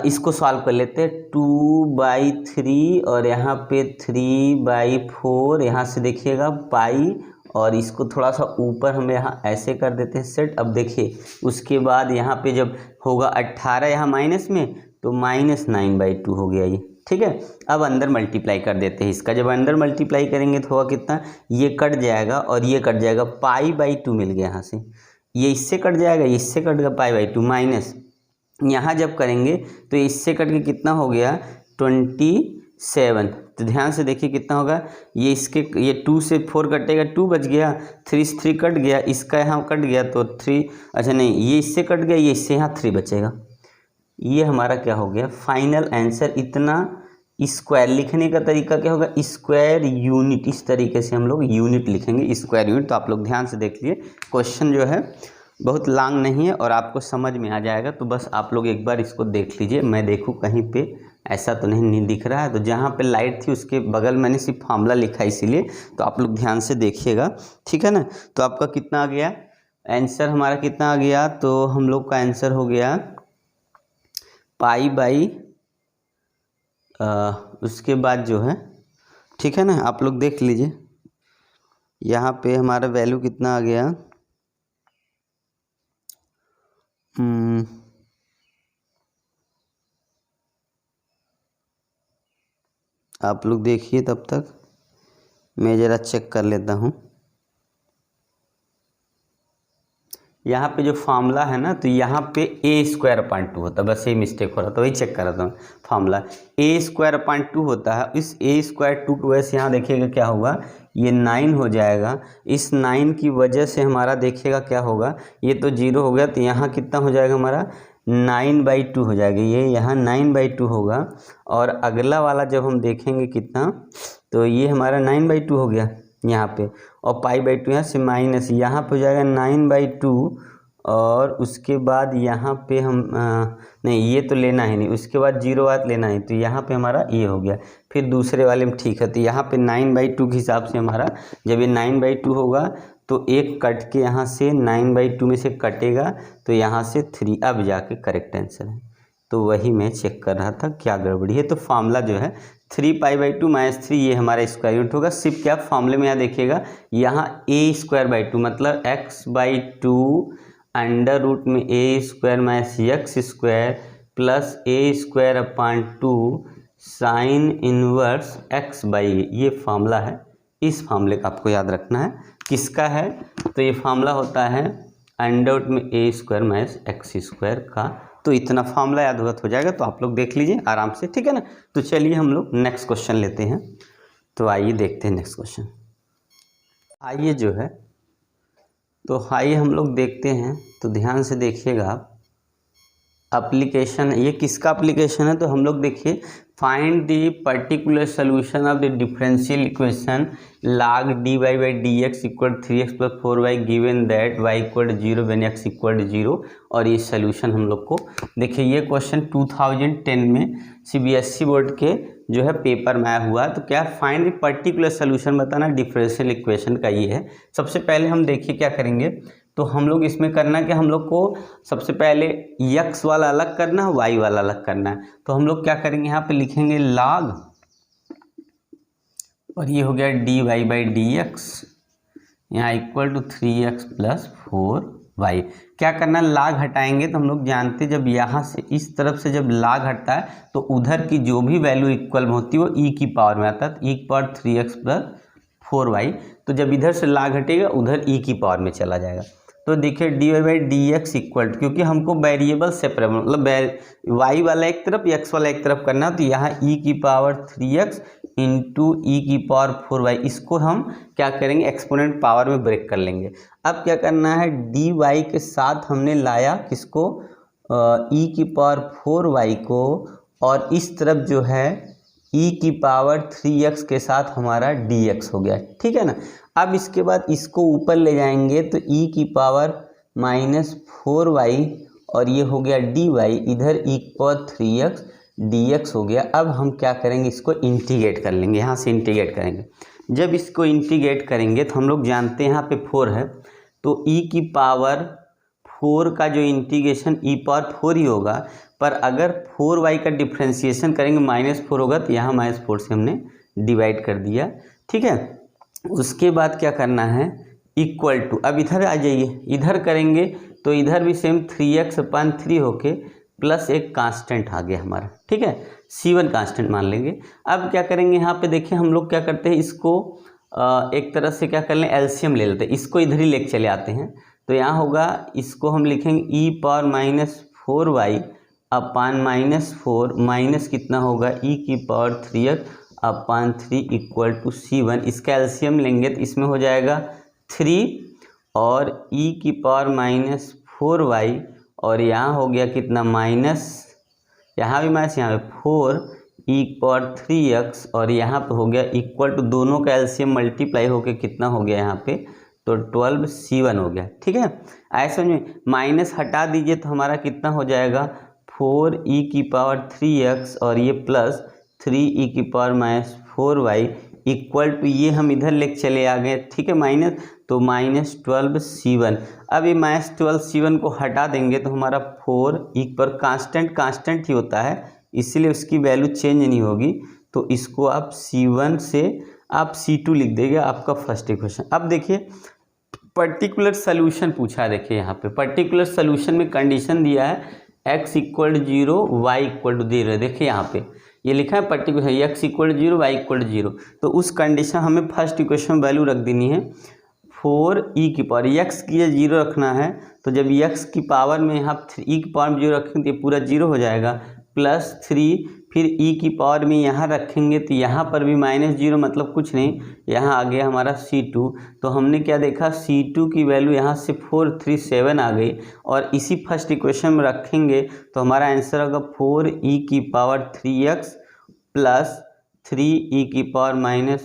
इसको सॉल्व कर लेते हैं। 2/3 और यहाँ पे 3/4, यहाँ से देखिएगा पाई, और इसको थोड़ा सा ऊपर हम यहाँ ऐसे कर देते हैं सेट। अब देखिए उसके बाद यहाँ पे जब होगा 18 यहाँ माइनस में, तो -9/2 हो गया ये, ठीक है। अब अंदर मल्टीप्लाई कर देते हैं इसका, जब अंदर मल्टीप्लाई करेंगे तो होगा कितना, ये कट जाएगा और ये कट जाएगा, π/2 मिल गया यहाँ से, ये इससे कट जाएगा, इससे कट गया π/2 माइनस, यहाँ जब करेंगे तो इससे कट के कितना हो गया 27। तो ध्यान से देखिए कितना होगा, ये इसके ये 2 से 4 कटेगा, 2 बच गया, 3 से 3 कट गया, इसका यहाँ कट गया तो 3, अच्छा नहीं ये इससे कट गया, ये इससे यहाँ 3 बचेगा। ये हमारा क्या हो गया फाइनल आंसर। इतना स्क्वायर लिखने का तरीका क्या होगा, स्क्वायर यूनिट, इस तरीके से हम लोग यूनिट लिखेंगे, स्क्वायर यूनिट। तो आप लोग ध्यान से देख लिए, क्वेश्चन जो है बहुत लॉन्ग नहीं है और आपको समझ में आ जाएगा। तो बस आप लोग एक बार इसको देख लीजिए, मैं देखूँ कहीं पे ऐसा तो नहीं दिख रहा है, तो जहाँ पे लाइट थी उसके बगल मैंने सिर्फ फार्मूला लिखा है इसीलिए, तो आप लोग ध्यान से देखिएगा, ठीक है ना। तो आपका कितना आ गया आंसर, हमारा कितना आ गया, तो हम लोग का आंसर हो गया π/, उसके बाद जो है, ठीक है ना, आप लोग देख लीजिए यहाँ पे हमारा वैल्यू कितना आ गया, आप लोग देखिए, तब तक मैं ज़रा चेक कर लेता हूँ। यहाँ पे जो फार्मूला है ना, तो यहाँ पे a²/2 होता है, बस ये मिस्टेक हो रहा था, वही चेक कर रहा था मैं। फार्मूला a²/2 होता है, इस a²/2 की वजह से यहाँ देखिएगा क्या होगा, ये 9 हो जाएगा। इस 9 की वजह से हमारा देखिएगा क्या होगा, ये तो 0 हो गया, तो यहाँ कितना हो जाएगा हमारा 9/2 हो जाएगा, ये यहाँ 9/2 होगा। और अगला वाला जब हम देखेंगे कितना, तो ये हमारा 9/2 हो गया यहाँ पे, और π/2 यहाँ से माइनस, यहाँ पे हो जाएगा 9/2, और उसके बाद यहाँ पे हम नहीं ये तो लेना ही नहीं, उसके बाद 0 लेना है, तो यहाँ पे हमारा ये हो गया। फिर दूसरे वाले में ठीक है, तो यहाँ पे 9/2 के हिसाब से हमारा जब ये 9/2 होगा तो एक कट के यहाँ से 9/2 में से कटेगा तो यहाँ से 3 अब जाके करेक्ट आंसर है। तो वही मैं चेक कर रहा था क्या गड़बड़ी है। तो फार्मूला जो है 3π/2 - 3 ये हमारा स्क्वायर रूट होगा। सिर्फ क्या फार्मूले में यहाँ देखिएगा, यहाँ a² मतलब x/2 अंडर रूट में a² - x² plus a²/2 sine inverse x/a, ये फार्मूला है। इस फार्मूले का आपको याद रखना है। किसका है? तो ये फार्मूला होता है अंडर रूट में a² - x² का। तो इतना फार्मूला याद होगा तो हो जाएगा, तो आप लोग देख लीजिए आराम से, ठीक है ना। तो चलिए हम लोग नेक्स्ट क्वेश्चन लेते हैं। तो आइए देखते हैं नेक्स्ट क्वेश्चन। आइए जो है तो आइए हम लोग देखते हैं। तो ध्यान से देखिएगा आप, एप्लीकेशन, ये किसका एप्लीकेशन है? तो हम लोग देखिए, find the particular solution of the differential equation log dy/dx = 3x + 4y given that y = 0 when x = 0। और ये सोल्यूशन हम लोग को देखिए, ये क्वेश्चन 2010 में CBSE बोर्ड के जो है पेपर में आया हुआ। तो क्या फाइंड द पर्टिकुलर सोल्यूशन बताना डिफरेंशियल इक्वेशन का ये है। सबसे पहले हम देखिए क्या करेंगे, तो हम लोग इसमें करना कि हम लोग को सबसे पहले x वाला अलग करना है, y वाला अलग करना है। तो हम लोग क्या करेंगे, यहाँ पे लिखेंगे log, और ये हो गया dy/dx यहाँ = 3x + 4y। क्या करना, लाग हटाएंगे। तो हम लोग जानते हैं जब यहाँ से इस तरफ से जब लाग हटता है तो उधर की जो भी वैल्यू इक्वल में होती है वो e की पावर में आता है, तो e 3x + 4y। तो जब इधर से लाग हटेगा उधर e की पावर में चला जाएगा। तो देखिए dy/dx इक्वल, क्योंकि हमको वेरिएबल सेपरेट मतलब y वाला एक तरफ x वाला एक तरफ करना, तो यहाँ e की पावर 3x इंटू e की पावर 4y, इसको हम क्या करेंगे, एक्सपोनेंट पावर में ब्रेक कर लेंगे। अब क्या करना है, dy के साथ हमने लाया किसको, e की पावर 4y को, और इस तरफ जो है e की पावर 3x के साथ हमारा dx हो गया, ठीक है ना। अब इसके बाद इसको ऊपर ले जाएंगे तो e की पावर -4y और ये हो गया dy, इधर e की पावर 3x dx हो गया। अब हम क्या करेंगे, इसको इंटीग्रेट कर लेंगे, यहाँ से इंटीग्रेट करेंगे। जब इसको इंटीग्रेट करेंगे तो हम लोग जानते हैं यहाँ पे 4 है, तो e की पावर 4 का जो इंटीग्रेशन e पावर 4 ही होगा, पर अगर 4y का डिफ्रेंसिएशन करेंगे -4 होगा, तो यहाँ -4 से हमने डिवाइड कर दिया, ठीक है। उसके बाद क्या करना है, इक्वल टू, अब इधर आ जाइए, इधर करेंगे तो इधर भी सेम 3x/3 होके प्लस एक कांस्टेंट आ गया हमारा, ठीक है, C1 कांस्टेंट मान लेंगे। अब क्या करेंगे, यहाँ पे देखिए हम लोग क्या करते हैं, इसको एक तरह से क्या कर लें, एलसीएम ले लेते हैं, इसको इधर ही लेके चले आते हैं। तो यहाँ होगा, इसको हम लिखेंगे e पावर -4y अपान -4 माइनस कितना होगा, e की power 3x/3 equal to C1। इसका एलसीएम लेंगे तो इसमें हो जाएगा 3 और e की पावर -4y, और यहाँ हो गया कितना माइनस, यहाँ भी माइनस, यहाँ पे 4 e की पावर 3x, और यहाँ पे हो गया इक्वल टू, दोनों का एलसीएम मल्टीप्लाई होके कितना हो गया यहाँ पे, तो 12 C1 हो गया, ठीक है। ऐसे में माइनस हटा दीजिए तो हमारा कितना हो जाएगा, 4 e की पावर 3x और ये प्लस 3 e की पावर -4y इक्वल टू, ये हम इधर लेके चले आ गए, ठीक है, माइनस, तो -12 C1। अब ये -12 C1 को हटा देंगे तो हमारा 4 e पर कांस्टेंट ही होता है, इसीलिए उसकी वैल्यू चेंज नहीं होगी। तो इसको आप C1 से आप C2 लिख देंगे, आपका फर्स्ट इक्वेशन। अब देखिए पर्टिकुलर सोल्यूशन पूछा है, देखिए यहाँ पे पर्टिकुलर सोल्यूशन में कंडीशन दिया है x = 0 y = 0। देखिए यहाँ पे ये लिखा है पर्टिकुलर x = 0 y = 0, तो उस कंडीशन हमें फर्स्ट इक्वेशन में वैल्यू रख देनी है 4 e की पावर, x की 0 रखना है, तो जब x की पावर में यहाँ e की पावर में 0 रखेंगे तो ये पूरा 0 हो जाएगा, प्लस 3, फिर e की पावर में यहाँ रखेंगे तो यहाँ पर भी -0 मतलब कुछ नहीं, यहाँ आ गया हमारा C2। तो हमने क्या देखा, C2 की वैल्यू यहाँ से 437 आ गई, और इसी फर्स्ट इक्वेशन में रखेंगे तो हमारा आंसर होगा 4 e की पावर 3x प्लस 3e⁻⁴y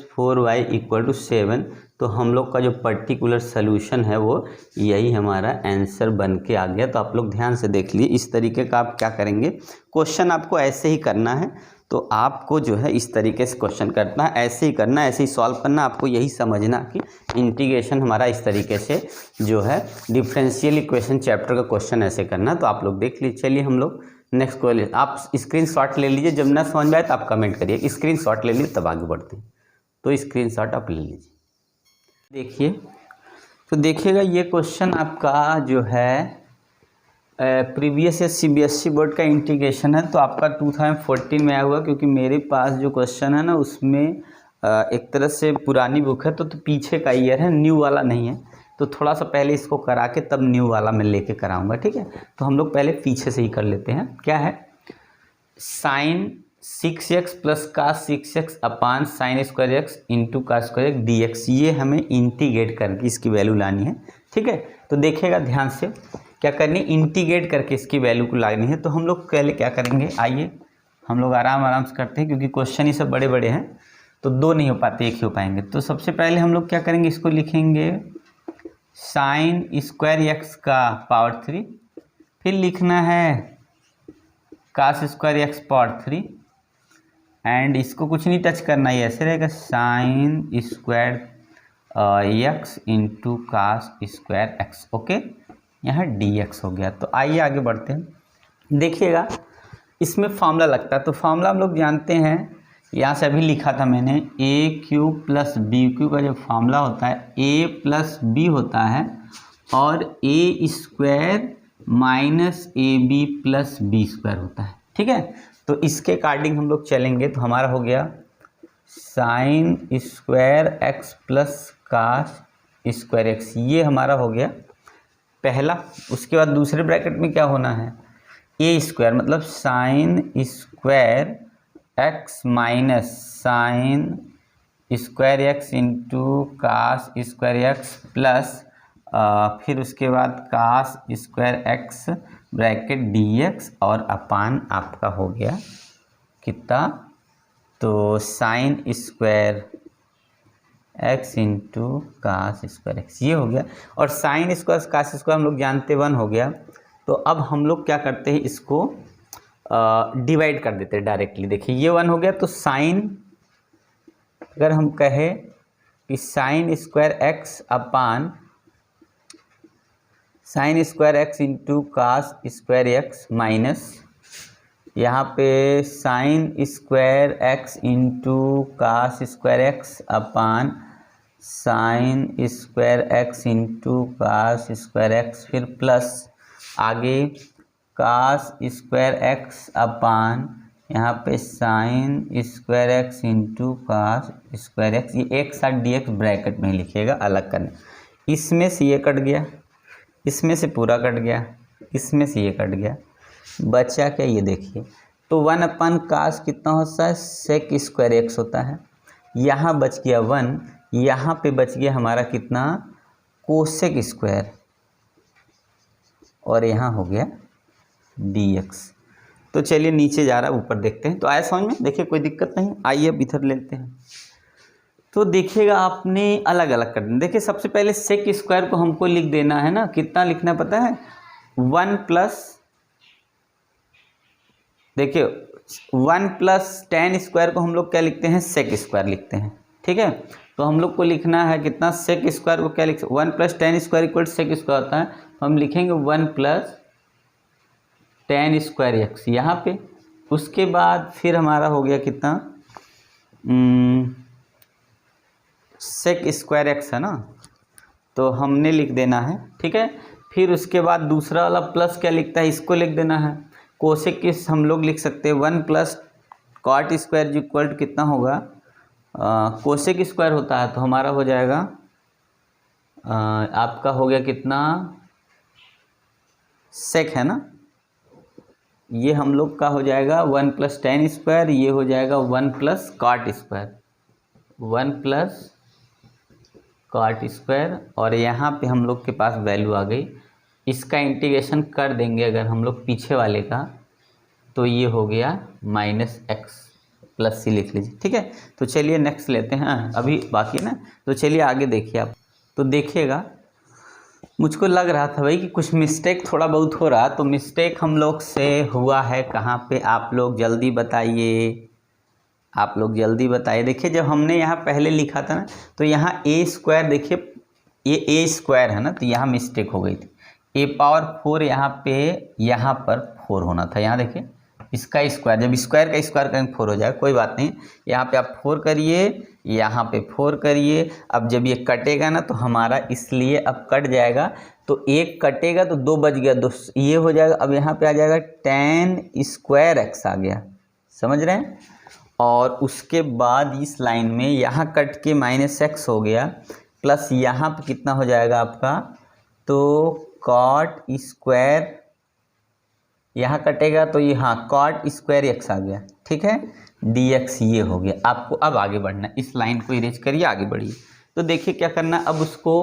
= 7। तो हम लोग का जो पर्टिकुलर सलूशन है वो यही हमारा आंसर बन के आ गया। तो आप लोग ध्यान से देख लिए, इस तरीके का आप क्या करेंगे, क्वेश्चन आपको ऐसे ही करना है। तो आपको जो है इस तरीके से क्वेश्चन करना है, ऐसे ही करना है, ऐसे ही सॉल्व करना। आपको यही समझना कि इंटीग्रेशन हमारा इस तरीके से जो है डिफरेंशियल इक्वेशन चैप्टर का क्वेश्चन ऐसे करना। तो आप लोग देख लीजिए। चलिए हम लोग नेक्स्ट क्वेश्चन, आप स्क्रीनशॉट ले लीजिए, जब ना समझ में आए तो आप कमेंट करिए। स्क्रीनशॉट ले लीजिए तब आगे बढ़ते हैं। तो स्क्रीनशॉट आप ले लीजिए। देखिए, तो देखिएगा ये क्वेश्चन आपका जो है प्रीवियस या CBSE बोर्ड का इंटीग्रेशन है। तो आपका 2014 में आया हुआ, क्योंकि मेरे पास जो क्वेश्चन है ना उसमें एक तरह से पुरानी बुक है, तो पीछे का ईयर है, न्यू वाला नहीं है। तो थोड़ा सा पहले इसको करा के तब न्यू वाला मैं लेके कराऊंगा, ठीक है। तो हम लोग पहले पीछे से ही कर लेते हैं। क्या है, sin 6x + cos 6x अपान sin² x × cos² x dx, ये हमें इंटीग्रेट करके इसकी वैल्यू लानी है, ठीक है। तो देखिएगा ध्यान से, क्या करनी, इंटीग्रेट करके इसकी वैल्यू को लानी है। तो हम लोग पहले क्या करेंगे, आइए हम लोग आराम से करते हैं, क्योंकि क्वेश्चन ही सब बड़े बड़े हैं, तो दो नहीं हो पाते, एक ही हो पाएंगे। तो सबसे पहले हम लोग क्या करेंगे, इसको लिखेंगे sin² x का पावर 3, फिर लिखना है cos² x पावर 3, एंड इसको कुछ नहीं टच करना, ये ऐसे रहेगा sin² x × cos² x, okay. यहाँ dx हो गया। तो आइए आगे बढ़ते हैं। देखिएगा इसमें फार्मूला लगता है, तो फार्मूला हम लोग जानते हैं, यहाँ से अभी लिखा था मैंने, AQ + BQ का जो फार्मूला होता है A + B होता है, और A² - AB + B² होता है, ठीक है। तो इसके अकॉर्डिंग हम लोग चलेंगे। तो हमारा हो गया sin² x + cos² x, ये हमारा हो गया पहला। उसके बाद दूसरे ब्रैकेट में क्या होना है, A², मतलब sin² x - sin² x × cos² x plus फिर उसके बाद cos² x ब्रैकेट dx, और अपान आपका हो गया कितना, तो sin² x × cos² x, ये हो गया। और sin² cos² हम लोग जानते 1 हो गया। तो अब हम लोग क्या करते हैं, इसको डिवाइड कर देते हैं डायरेक्टली। देखिए ये 1 हो गया, तो साइन, अगर हम कहें कि sin² x अपान sin² x × cos² x minus यहाँ पे sin² x × cos² x अपान sin² x × cos² x, फिर प्लस आगे cos² x अपान यहाँ पे sin² x × cos² x, ये एक साथ dx ब्रैकेट में ही लिखिएगा, अलग करना। इसमें से ये कट गया, इसमें से पूरा कट गया, इसमें से ये कट गया, बचा क्या, ये देखिए। तो 1/cos कितना होता है, sec² x होता है। यहाँ बच गया 1, यहाँ पे बच गया हमारा कितना, cosec², और यहाँ हो गया dx। तो चलिए नीचे जा रहा है, ऊपर देखते हैं। तो आया समझ में, देखिए कोई दिक्कत नहीं। आइए अब इधर लेते हैं। तो देखिएगा आपने अलग अलग कर देना। देखिए सबसे पहले sec² को हमको लिख देना है ना, कितना लिखना पता है, 1 प्लस, देखिए 1 + tan² को हम लोग क्या लिखते हैं, sec² लिखते हैं, ठीक है। तो हम लोग को लिखना है कितना, sec² को क्या लिख, 1 + tan² = sec² होता है, तो हम लिखेंगे 1 + tan² x यहाँ पे। उसके बाद फिर हमारा हो गया कितना, sec² x है ना, तो हमने लिख देना है, ठीक है। फिर उसके बाद दूसरा वाला प्लस क्या लिखता है, इसको लिख देना है। कोसेक किस हम लोग लिख सकते हैं, 1 + cot² इक्वल कितना होगा, cosec² होता है, तो हमारा हो जाएगा आपका हो गया कितना, sec है ना, ये हम लोग का हो जाएगा 1 + tan², ये हो जाएगा 1 + cot², 1 + cot², और यहाँ पे हम लोग के पास वैल्यू आ गई। इसका इंटीग्रेशन कर देंगे अगर हम लोग पीछे वाले का, तो ये हो गया -x, प्लस सी लिख लीजिए, ठीक है। तो चलिए नेक्स्ट लेते हैं, अभी बाकी है ना, तो चलिए आगे देखिए आप। तो देखिएगा, मुझको लग रहा था भाई कि कुछ मिस्टेक थोड़ा बहुत हो रहा, तो मिस्टेक हम लोग से हुआ है कहाँ पे, आप लोग जल्दी बताइए, आप लोग जल्दी बताइए। देखिए जब हमने यहाँ पहले लिखा था ना, तो यहाँ ए स्क्वायर, देखिए ये ए स्क्वायर है ना, तो यहाँ मिस्टेक हो गई थी, ए पावर 4 यहाँ पर 4 होना था। यहाँ देखिए इसका स्क्वायर, जब स्क्वायर का स्क्वायर करेंगे 4 हो जाएगा, कोई बात नहीं। यहाँ पे आप 4 करिए, यहाँ पे 4 करिए। अब जब ये कटेगा ना तो हमारा, इसलिए अब कट जाएगा, तो एक कटेगा तो 2 बच गया, 2 ये हो जाएगा। अब यहाँ पे आ जाएगा tan स्क्वायर एक्स आ गया, समझ रहे हैं। और उसके बाद इस लाइन में यहाँ कट के -x हो गया, प्लस यहाँ पे कितना हो जाएगा आपका, तो cot स्क्वायर, यहाँ कटेगा तो ये हाँ cot स्क्वायर x आ गया, ठीक है, dx ये हो गया। आपको अब आगे बढ़ना है, इस लाइन को इरेज करिए, आगे बढ़िए। तो देखिए क्या करना, अब उसको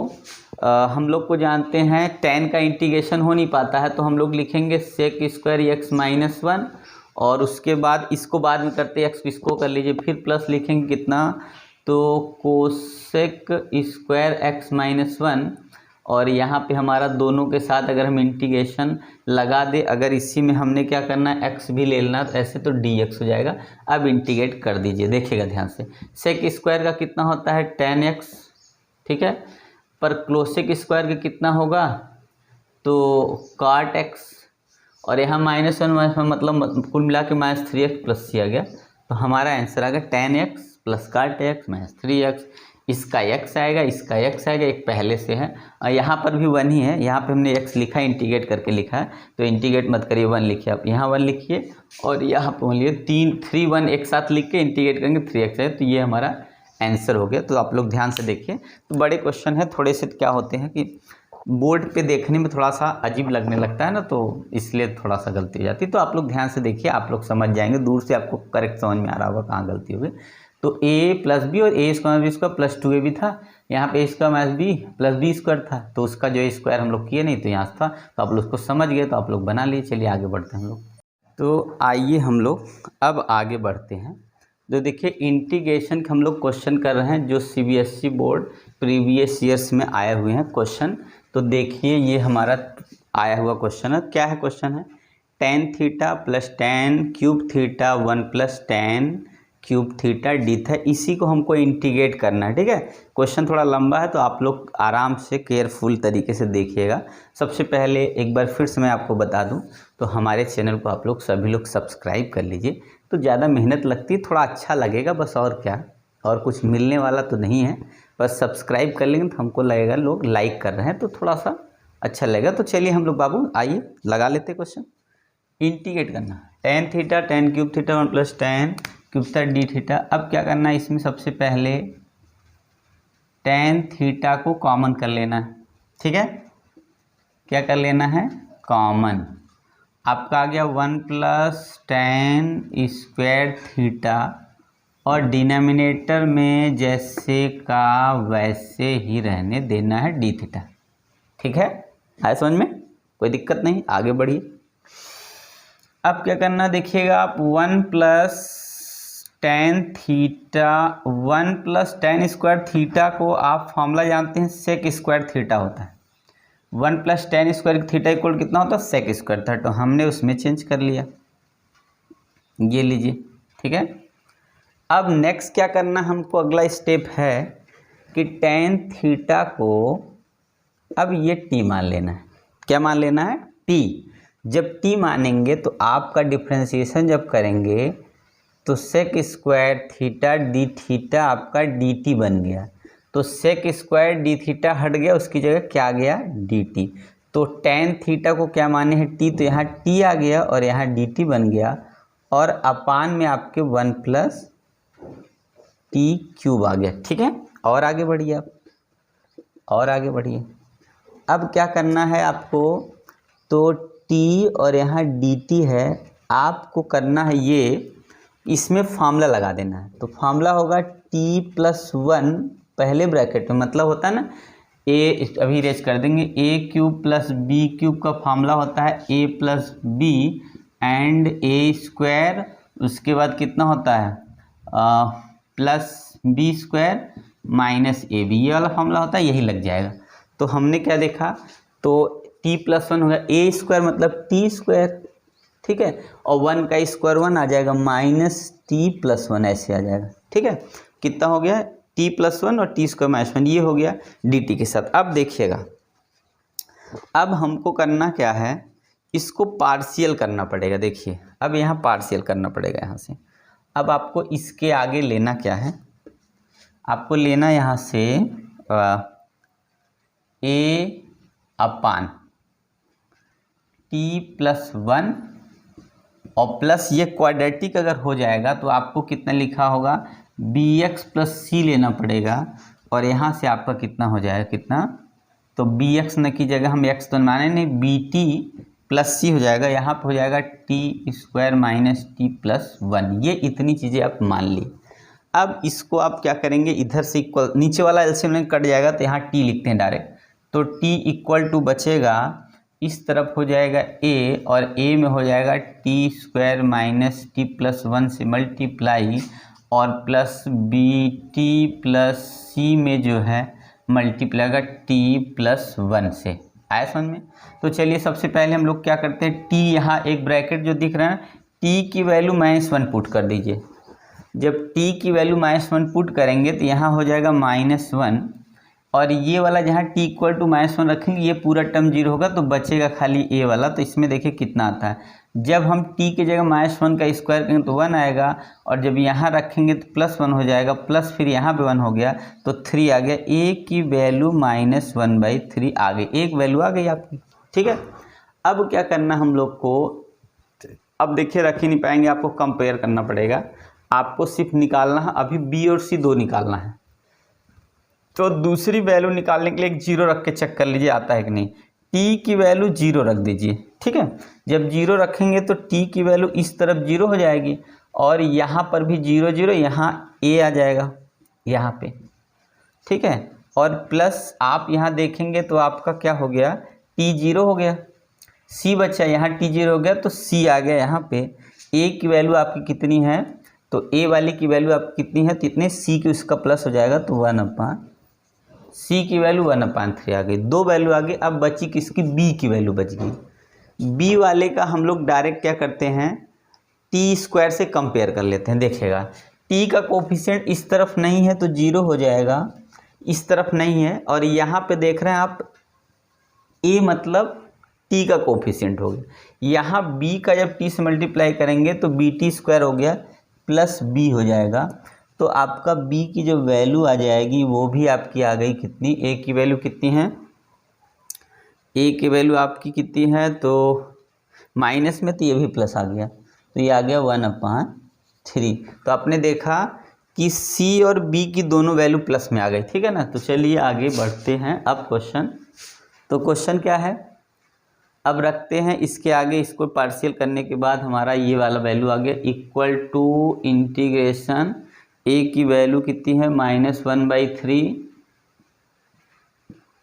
हम लोग को जानते हैं tan का इंटीग्रेशन हो नहीं पाता है, तो हम लोग लिखेंगे sec स्क्वायर x माइनस 1, और उसके बाद इसको बाद में करते हैं, x इसको कर लीजिए, फिर प्लस लिखेंगे कितना, तो कोसेक स्क्वायर x माइनस 1, और यहाँ पे हमारा दोनों के साथ अगर हम इंटीग्रेशन लगा दे, अगर इसी में हमने क्या करना है x भी ले लेना, तो ऐसे तो dx हो जाएगा। अब इंटीग्रेट कर दीजिए, देखिएगा ध्यान से, सेक स्क्वायर का कितना होता है tan x, ठीक है, पर क्लोसेक स्क्वायर का कितना होगा, तो cot x, और यहाँ -1 मतलब कुल मिला के -3x प्लस सी आ गया, तो हमारा आंसर आ गया tan x plus cot x -3x। इसका x आएगा, इसका x आएगा, एक पहले से है, और यहाँ पर भी 1 ही है, यहाँ पे हमने x लिखा है, इंटीग्रेट करके लिखा है, तो इंटीग्रेट मत करिए, 1 लिखिए आप, यहाँ 1 लिखिए, और यहाँ पर बोलिए 3 1 एक साथ लिख के इंटीग्रेट करेंगे 3x है, तो ये हमारा आंसर हो गया। तो आप लोग ध्यान से देखिए, तो बड़े क्वेश्चन है, थोड़े से क्या होते हैं कि बोर्ड पे देखने में थोड़ा सा अजीब लगने लगता है ना, तो इसलिए थोड़ा सा गलती हो जाती है। तो आप लोग ध्यान से देखिए, आप लोग समझ जाएंगे, दूर से आपको करेक्ट समझ में आ रहा होगा कहाँ गलती होगी। तो a प्लस बी, और a square B square plus 2a भी था, यहाँ पे a square minus B plus B square था, तो उसका जो स्क्वायर हम लोग किए नहीं, तो यहाँ था, तो आप लोग उसको समझ गए, तो आप लोग बना लिए। चलिए आगे बढ़ते हैं हम लोग। तो आइए हम लोग अब आगे बढ़ते हैं। तो देखिए इंटीग्रेशन के हम लोग क्वेश्चन कर रहे हैं, जो CBSE बोर्ड प्रीवियस ईयर्स में आए हुए हैं क्वेश्चन। तो देखिए ये हमारा आया हुआ क्वेश्चन है, क्या है क्वेश्चन है, tan theta plus tan cube theta 1 plus tan cube theta D था, इसी को हमको इंटीग्रेट करना है, ठीक है। क्वेश्चन थोड़ा लंबा है, तो आप लोग आराम से केयरफुल तरीके से देखिएगा। सबसे पहले एक बार फिर से मैं आपको बता दूं, तो हमारे चैनल को आप लोग सभी लोग सब्सक्राइब कर लीजिए, तो ज़्यादा मेहनत लगती है, थोड़ा अच्छा लगेगा बस, और क्या, और कुछ मिलने वाला तो नहीं है, बस सब्सक्राइब कर लेंगे तो हमको लगेगा लोग लाइक कर रहे हैं, तो थोड़ा सा अच्छा लगेगा। तो चलिए हम लोग बाबू आइए लगा लेते क्वेश्चन। इंटीग्रेट करना, tan theta tan cube theta 1 plus tan cube theta D theta. अब क्या करना है, इसमें सबसे पहले tan थीटा को कॉमन कर लेना है, ठीक है, क्या कर लेना है, कॉमन। आपका आ गया 1 प्लस tan स्क्वायर थीटा, और डिनोमिनेटर में जैसे का वैसे ही रहने देना है डी थीटा, ठीक है, आया समझ में, कोई दिक्कत नहीं, आगे बढ़िए। अब क्या करना देखिएगा आप, 1 plus tan theta, 1 plus tan square theta को आप फॉर्मूला जानते हैं, सेक स्क्वायर थीटा होता है, 1 plus tan square theta equal कितना होता है, सेक स्क्वायर था, तो हमने उसमें चेंज कर लिया, ये लीजिए, ठीक है। अब नेक्स्ट क्या करना हमको, अगला स्टेप है कि tan थीटा को अब ये t मान लेना है, क्या मान लेना है, t। जब t मानेंगे तो आपका डिफ्रेंशिएशन जब करेंगे तो sec square theta D theta आपका डी टी बन गया, तो सेक स्क्वायर डी थीटा हट गया, उसकी जगह क्या आ गया, डी टी। तो tan थीटा को क्या माने हैं, t, तो यहाँ t आ गया और यहाँ डी टी बन गया, और अपान में आपके 1 प्लस टी क्यूब आ गया, ठीक है। और आगे बढ़िए आप, और आगे बढ़िए। अब क्या करना है आपको, तो t और यहाँ dt है, आपको करना है ये, इसमें फार्मूला लगा देना है, तो फार्मूला होगा t प्लस 1 पहले ब्रैकेट में, मतलब होता है ना a, अभी रेज कर देंगे, a cube plus B cube का फार्मूला होता है a plus B and a square, उसके बाद कितना होता है plus B square minus A B, ये वाला फॉर्मूला होता है, यही लग जाएगा। तो हमने क्या देखा, तो t प्लस 1 होगा, ए स्क्वायर मतलब टी स्क्वायर, ठीक है, और 1 का स्क्वायर 1 आ जाएगा, माइनस टी प्लस 1 ऐसे आ जाएगा, ठीक है। कितना हो गया, t प्लस 1 और टी स्क्वायर माइनस 1, ये हो गया dt के साथ। अब देखिएगा, अब हमको करना क्या है, इसको पार्शियल करना पड़ेगा। देखिए अब यहाँ पार्शियल करना पड़ेगा यहाँ से। अब आपको इसके आगे लेना क्या है, आपको लेना यहाँ से a अपान टी प्लस 1 और प्लस ये क्वाड्रेटिक अगर हो जाएगा तो आपको कितना लिखा होगा, बी एक्स प्लस सी लेना पड़ेगा, और यहाँ से आपका कितना हो जाएगा, कितना, तो बी एक्स न की जगह हम एक्स तो माने नहीं, बी टी प्लस सी हो जाएगा, यहाँ पे हो जाएगा T square minus T plus 1। ये इतनी चीज़ें आप मान ली। अब इसको आप क्या करेंगे, इधर से इक्वल, नीचे वाला एलसीएम कट जाएगा तो यहाँ टी लिखते हैं डायरेक्ट, तो टी इक्वल टू बचेगा, इस तरफ हो जाएगा a, और a में हो जाएगा T square minus T plus 1 से मल्टीप्लाई, और प्लस बी टी प्लस सी में जो है मल्टीप्लाई होगा टी प्लस 1 से। आया समझ में। तो चलिए सबसे पहले हम लोग क्या करते हैं, t यहाँ एक ब्रैकेट जो दिख रहा है, t की वैल्यू -1 पुट कर दीजिए। जब t की वैल्यू -1 पुट करेंगे तो यहाँ हो जाएगा -1, और ये वाला जहाँ t इक्वल टू -1 रखेंगे ये पूरा टर्म 0 होगा, तो बचेगा खाली a वाला। तो इसमें देखिए कितना आता है, जब हम t की जगह -1 का स्क्वायर करेंगे तो 1 आएगा, और जब यहाँ रखेंगे तो +1 हो जाएगा, प्लस फिर यहाँ पे 1 हो गया तो 3 आ गया। a की वैल्यू -1/3 आ गई, एक वैल्यू आ गई आपकी, ठीक है। अब क्या करना हम लोग को, अब देखिए रख ही नहीं पाएंगे, आपको कंपेयर करना पड़ेगा, आपको सिर्फ निकालना है, अभी b और c दो निकालना है। तो दूसरी वैल्यू निकालने के लिए एक 0 रख के चेक कर लीजिए आता है कि नहीं। t की वैल्यू 0 रख दीजिए, ठीक है। जब 0 रखेंगे तो t की वैल्यू इस तरफ 0 हो जाएगी, और यहाँ पर भी 0 0, यहाँ a आ जाएगा यहाँ पे, ठीक है। और प्लस आप यहाँ देखेंगे तो आपका क्या हो गया, t 0 हो गया, c बचा, यहाँ t 0 हो गया तो c आ गया यहाँ पे। a की वैल्यू आपकी कितनी है, तो a वाले की वैल्यू आपकी कितनी है, कितने, c की उसका प्लस हो जाएगा, तो 1/, c की वैल्यू 1/3 आ गई, दो वैल्यू आ गई। अब बची किसकी, b की वैल्यू बच गई। b वाले का हम लोग डायरेक्ट क्या करते हैं, टी स्क्वायर से कंपेयर कर लेते हैं। देखिएगा t का कोफिशिएंट इस तरफ नहीं है तो 0 हो जाएगा, इस तरफ नहीं है, और यहाँ पे देख रहे हैं आप a मतलब t का कोफिशिएंट हो गया। यहाँ b का जब t से मल्टीप्लाई करेंगे तो बी टी स्क्वायर हो गया प्लस b हो जाएगा, तो आपका b की जो वैल्यू आ जाएगी वो भी आपकी आ गई कितनी, a की वैल्यू कितनी है, a की वैल्यू आपकी कितनी है, तो माइनस में तो ये भी प्लस आ गया, तो ये आ गया 1/3। तो आपने देखा कि c और b की दोनों वैल्यू प्लस में आ गई, ठीक है ना। तो चलिए आगे बढ़ते हैं। अब क्वेश्चन, तो क्वेश्चन क्या है, अब रखते हैं इसके आगे, इसको पार्शियल करने के बाद हमारा ये वाला वैल्यू आ गया, इक्वल टू इंटीग्रेशन a की वैल्यू कितनी है, -1/3,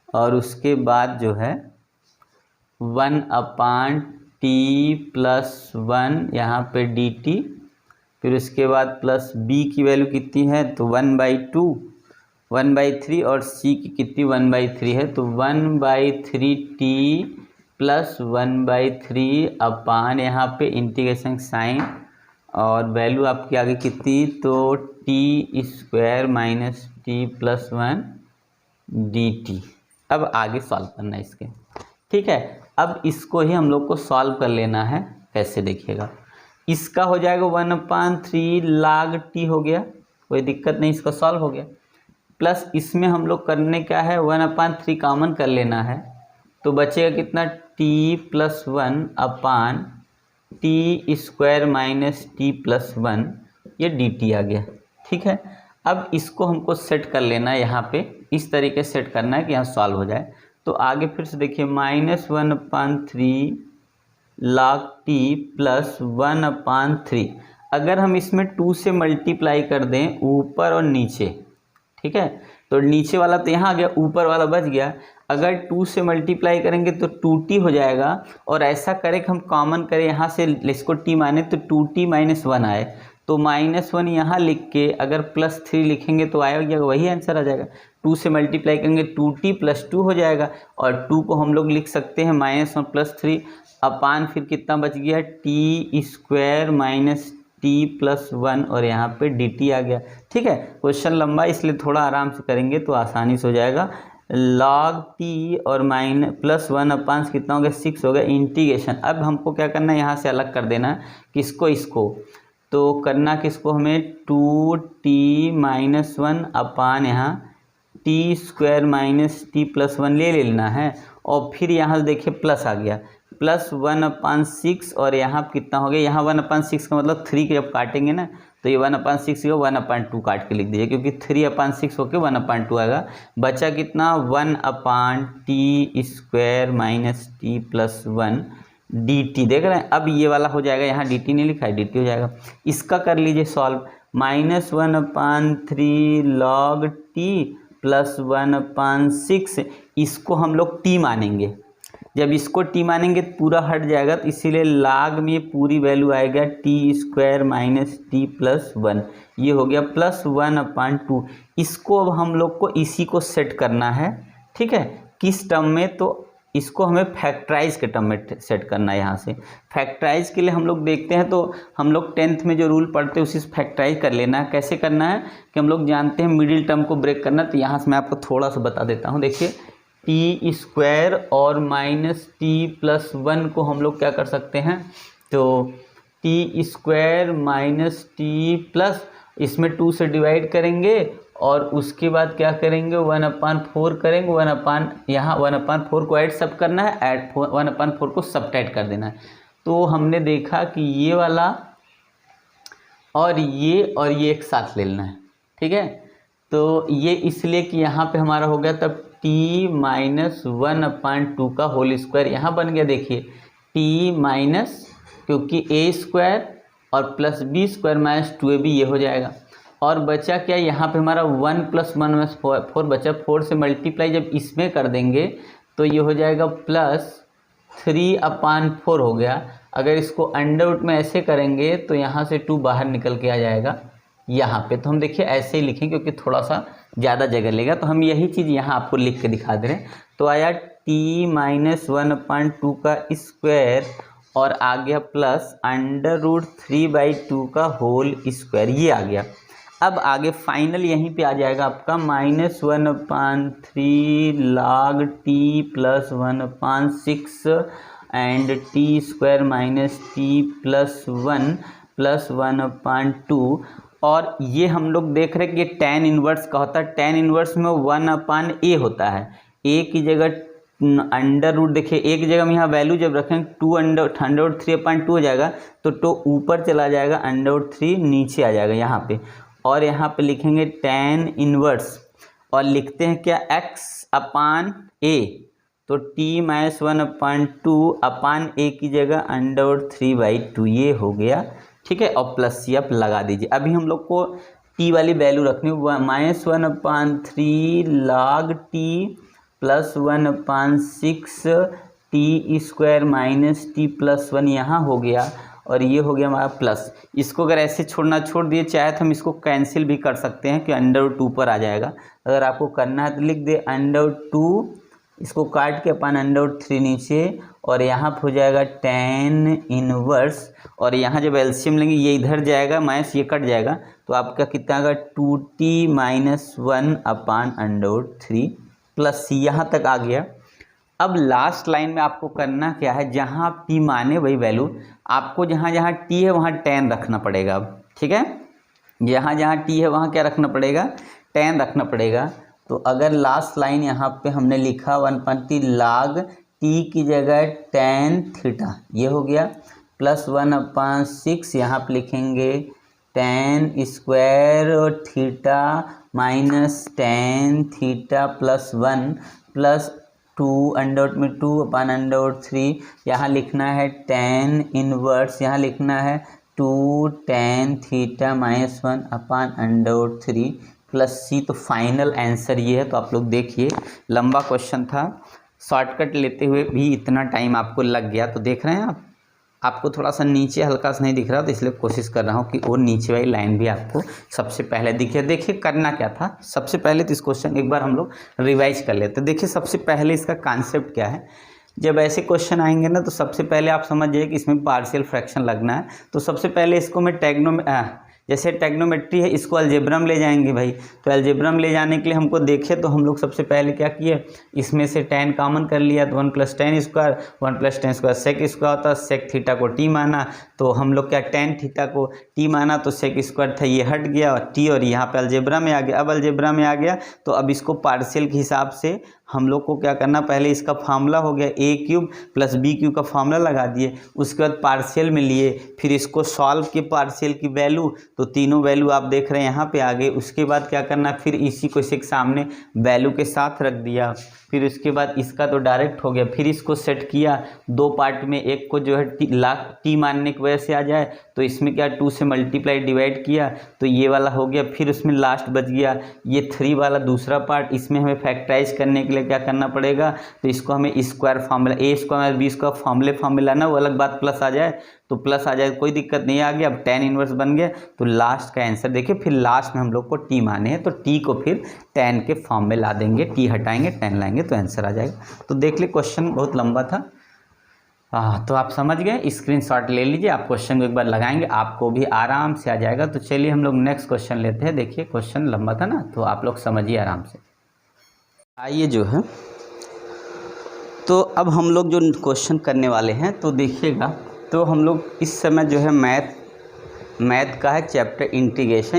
और उसके बाद जो है 1/t प्लस 1 यहाँ पे dt, फिर उसके बाद प्लस b की वैल्यू कितनी है, तो 1/3, और c की कितनी 1/3 है, तो 1/3t प्लस 1/3 अपान यहाँ पे इंटीग्रेशन साइन, और वैल्यू आपकी आगे कितनी, तो T square minus T plus 1 dt। अब आगे सॉल्व करना है इसके, ठीक है। अब इसको ही हम लोग को सॉल्व कर लेना है, कैसे देखिएगा, इसका हो जाएगा 1/3 log t हो गया, कोई दिक्कत नहीं, इसका सॉल्व हो गया। प्लस इसमें हम लोग करने क्या है, 1/3 कॉमन कर लेना है, तो बचेगा कितना, t plus 1 upon T square minus T plus 1, ये dt आ गया, ठीक है। अब इसको हमको सेट कर लेना है, यहाँ पे इस तरीके से सेट करना है कि यहाँ सॉल्व हो जाए। तो आगे फिर से देखिए, -1/3 log t प्लस 1/3, अगर हम इसमें 2 से मल्टीप्लाई कर दें ऊपर और नीचे, ठीक है, तो नीचे वाला तो यहाँ आ गया, ऊपर वाला बच गया। अगर 2 से मल्टीप्लाई करेंगे तो 2t हो जाएगा, और ऐसा करें कि हम कॉमन करें यहाँ से, इसको t माने तो 2t - 1 आए, तो -1 यहाँ लिख के अगर +3 लिखेंगे तो आएगा, वही आंसर आ जाएगा। 2 से मल्टीप्लाई करेंगे 2t + 2 हो जाएगा, और 2 को हम लोग लिख सकते हैं -1 + 3 अपान फिर कितना बच गया t² - t + 1 और यहाँ पे dt आ गया। ठीक है, क्वेश्चन लंबा इसलिए थोड़ा आराम से करेंगे तो आसानी से हो जाएगा। log t और +1 अपान कितना हो गया 6 हो गया, इंटीग्रेशन। अब हमको क्या करना है, यहाँ से अलग कर देना है किसको, इसको। तो करना किसको हमें, 2t - 1 अपान यहाँ t² - t + 1 ले लेना है, और फिर यहाँ देखिए प्लस आ गया, +1/6 और यहाँ कितना हो गया, यहाँ 1/6 का मतलब 3 के जब काटेंगे ना तो ये 1/6 को 1/2 काट के लिख दीजिए, क्योंकि 3/6 होके 1/2 आएगा। बचा कितना 1/t² - t + 1 dt। देख रहे हैं, अब ये वाला हो जाएगा, यहाँ dt नहीं लिखा है, dt हो जाएगा। इसका कर लीजिए सॉल्व, -1/3 log t + 1/6, इसको हम लोग t मानेंगे। जब इसको t मानेंगे तो पूरा हट जाएगा, तो इसीलिए log में पूरी वैल्यू आएगा t² - t + 1, ये हो गया +1/2। इसको अब हम लोग को इसी को सेट करना है। ठीक है, किस टर्म में, तो इसको हमें फैक्टराइज के टर्म में सेट करना है। यहाँ से फैक्टराइज के लिए हम लोग देखते हैं, तो हम लोग 10th में जो रूल पढ़ते हैं उसी से फैक्टराइज कर लेना है। कैसे करना है कि हम लोग जानते हैं मिडिल टर्म को ब्रेक करना, तो यहाँ से मैं आपको थोड़ा सा बता देता हूँ। देखिए t² और -t + 1 को हम लोग क्या कर सकते हैं, तो t² - t इसमें 2 से डिवाइड करेंगे, और उसके बाद क्या करेंगे 1/4 करेंगे, 1/4 को ऐड सब करना है, ऐड 1/4 को सब्ट्रैक्ट कर देना है। तो हमने देखा कि ये वाला और ये एक साथ ले लेना है। ठीक है, तो ये इसलिए कि यहाँ पे हमारा हो गया तब t - 1/2 का होल स्क्वायर यहाँ बन गया। देखिए t क्योंकि a² और +b² - 2ab ये हो जाएगा, और बचा क्या, यहाँ पे हमारा 1 + 1 - 4 बचा, 4 से मल्टीप्लाई जब इसमें कर देंगे तो ये हो जाएगा +3/4 हो गया। अगर इसको अंडर में ऐसे करेंगे तो यहाँ से 2 बाहर निकल के आ जाएगा यहाँ पे। तो हम देखिए ऐसे ही लिखें क्योंकि थोड़ा सा ज़्यादा जगह लेगा, तो हम यही चीज़ यहाँ आपको लिख के दिखा दे रहे हैं। तो आया t - 1/2 का स्क्वायर और आ गया +√3/2 का होल स्क्वायर, ये आ गया। अब आगे फाइनल यहीं पे आ जाएगा आपका -1/3 log t + 1/6 and t² - t + 1 + 1/2। और ये हम लोग देख रहे हैं कि tan इनवर्स का होता है। tan इनवर्स में 1/a होता है। a की जगह √ देखिए एक जगह में यहाँ वैल्यू जब रखें 2√3/2 हो जाएगा, तो ऊपर चला जाएगा, √3 नीचे आ जाएगा यहाँ पे, और यहाँ पे लिखेंगे tan इनवर्स और लिखते हैं क्या x/a, तो t - 1/2 अपान a की जगह √3/2 ये हो गया। ठीक है, और प्लस सी आप लगा दीजिए। अभी हम लोग को t वाली वैल्यू रखनी है, -1/3 log t + 1/6 t² - t + 1 यहाँ हो गया, और ये हो गया हमारा प्लस। इसको अगर ऐसे छोड़ दिए, चाहे तो हम इसको कैंसिल भी कर सकते हैं कि √2 पर आ जाएगा। अगर आपको करना है तो लिख दे √2, इसको काट के अपन √3 नीचे, और यहाँ पर हो जाएगा tan इनवर्स, और यहाँ जब एलसीएम लेंगे ये इधर जाएगा, माइनस ये कट जाएगा, तो आपका कितना आएगा 2t - 1/√3 प्लस यहाँ तक आ गया। अब लास्ट लाइन में आपको करना क्या है, जहाँ आप t माने वही वैल्यू, आपको जहाँ जहाँ t है वहाँ tan रखना पड़ेगा। अब ठीक है, जहाँ जहाँ t है वहाँ क्या रखना पड़ेगा, tan रखना पड़ेगा। तो अगर लास्ट लाइन यहाँ पे हमने लिखा 1/3 log t की जगह tan थीटा, ये हो गया, +1/6 यहाँ पे लिखेंगे tan square theta minus tan theta + 1 + 2/2/3 यहाँ लिखना है tan इनवर्स, यहाँ लिखना है 2 tan थीटा - 1/√3 प्लस सी। तो फाइनल आंसर ये है। तो आप लोग देखिए, लंबा क्वेश्चन था, शॉर्टकट लेते हुए भी इतना टाइम आपको लग गया। तो देख रहे हैं आपको थोड़ा सा नीचे हल्का सा नहीं दिख रहा, तो इसलिए कोशिश कर रहा हूँ कि वो नीचे वाली लाइन भी आपको सबसे पहले दिखे। देखिए करना क्या था, सबसे पहले तो इस क्वेश्चन एक बार हम लोग रिवाइज कर लेते हैं। देखिए सबसे पहले इसका कॉन्सेप्ट क्या है, जब ऐसे क्वेश्चन आएंगे ना तो सबसे पहले आप समझ जाइए कि इसमें पार्शियल फ्रैक्शन लगना है। तो सबसे पहले इसको मैं जैसे टेक्नोमेट्री है, इसको अलजेब्रा में ले जाएंगे भाई। तो अलजेब्रा में ले जाने के लिए हमको देखे तो हम लोग सबसे पहले क्या किए, इसमें से tan कॉमन कर लिया, तो 1 + tan square, 1 + tan square sec square होता है, सेक थीटा को t माना, तो हम लोग क्या tan थीटा को t माना, तो सेक स्क्वायर था ये हट गया और t, और यहाँ पे अलजेब्रा में आ गया। अब अलजेब्रा में आ गया तो अब इसको पार्शियल के हिसाब से हम लोग को क्या करना, पहले इसका फार्मूला हो गया a³ + b³ का फार्मूला लगा दिए, उसके बाद पार्शियल में लिए, फिर इसको सॉल्व किए पार्शियल की वैल्यू, तो तीनों वैल्यू आप देख रहे हैं यहाँ पे आ गए। उसके बाद क्या करना, फिर इसी को इसे सामने वैल्यू के साथ रख दिया, फिर उसके बाद इसका तो डायरेक्ट हो गया, फिर इसको सेट किया दो पार्ट में, एक को जो है t मानने की वजह से आ जाए, तो इसमें क्या 2 से मल्टीप्लाई डिवाइड किया तो ये वाला हो गया, फिर उसमें लास्ट बच गया ये 3 वाला दूसरा पार्ट। इसमें हमें फैक्टराइज करने के लिए क्या करना पड़ेगा, तो इसको हमें स्क्वायर फार्मूला a² - b² फार्मूले ना, वो अलग बात, प्लस आ जाए तो प्लस आ जाए, कोई दिक्कत नहीं आ गया। अब tan इनवर्स बन गया, तो लास्ट का आंसर देखिए, फिर लास्ट में हम लोग को t माने हैं तो t को फिर tan के फॉर्म में ला देंगे, t हटाएंगे tan लाएंगे तो आंसर आ जाएगा। तो देख ली क्वेश्चन बहुत लंबा था, तो आप समझ गए, स्क्रीनशॉट ले लीजिए, आप क्वेश्चन को एक बार लगाएंगे आपको भी आराम से आ जाएगा। तो चलिए हम लोग नेक्स्ट क्वेश्चन लेते हैं। देखिए क्वेश्चन लंबा था ना, तो आप लोग समझिए आराम से। आइए जो है, तो अब हम लोग जो क्वेश्चन करने वाले हैं, तो देखिएगा, तो हम लोग इस समय जो है मैथ का है चैप्टर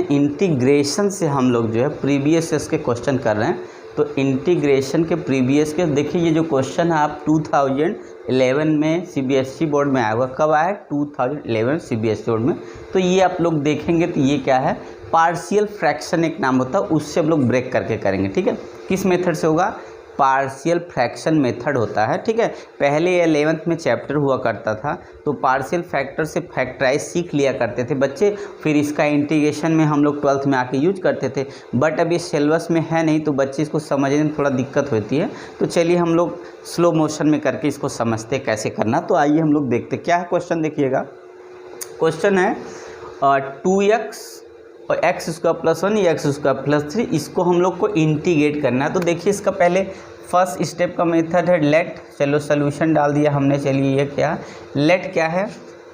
इंटीग्रेशन से हम लोग जो है प्रीवियस ईयर्स के क्वेश्चन कर रहे हैं। तो इंटीग्रेशन के प्रीवियस के देखिए, ये जो क्वेश्चन है आप 2011 में सीबीएसई बोर्ड में आया हुआ, कब आया, 2011 सीबीएसई बोर्ड में। तो ये आप लोग देखेंगे तो ये क्या है, पार्शियल फ्रैक्शन एक नाम होता है, उससे हम लोग ब्रेक करके करेंगे। ठीक है, किस मेथड से होगा, पार्शियल फ्रैक्शन मेथड होता है। ठीक है, पहले 11th में चैप्टर हुआ करता था, तो पार्शियल फैक्टर से फैक्टराइज सीख लिया करते थे बच्चे, फिर इसका इंटीग्रेशन में हम लोग 12th में आके यूज करते थे। बट अब ये सिलेबस में है नहीं, तो बच्चे इसको समझने में थोड़ा दिक्कत होती है। तो चलिए हम लोग स्लो मोशन में करके इसको समझते कैसे करना। तो आइए हम लोग देखते क्या है क्वेश्चन। देखिएगा, क्वेश्चन है 2x और x² + 1 x² + 3, इसको हम लोग को इंटीग्रेट करना है। तो देखिए इसका पहले फर्स्ट स्टेप का मेथड है लेट, चलो सोल्यूशन डाल दिया हमने। चलिए ये क्या, लेट क्या है,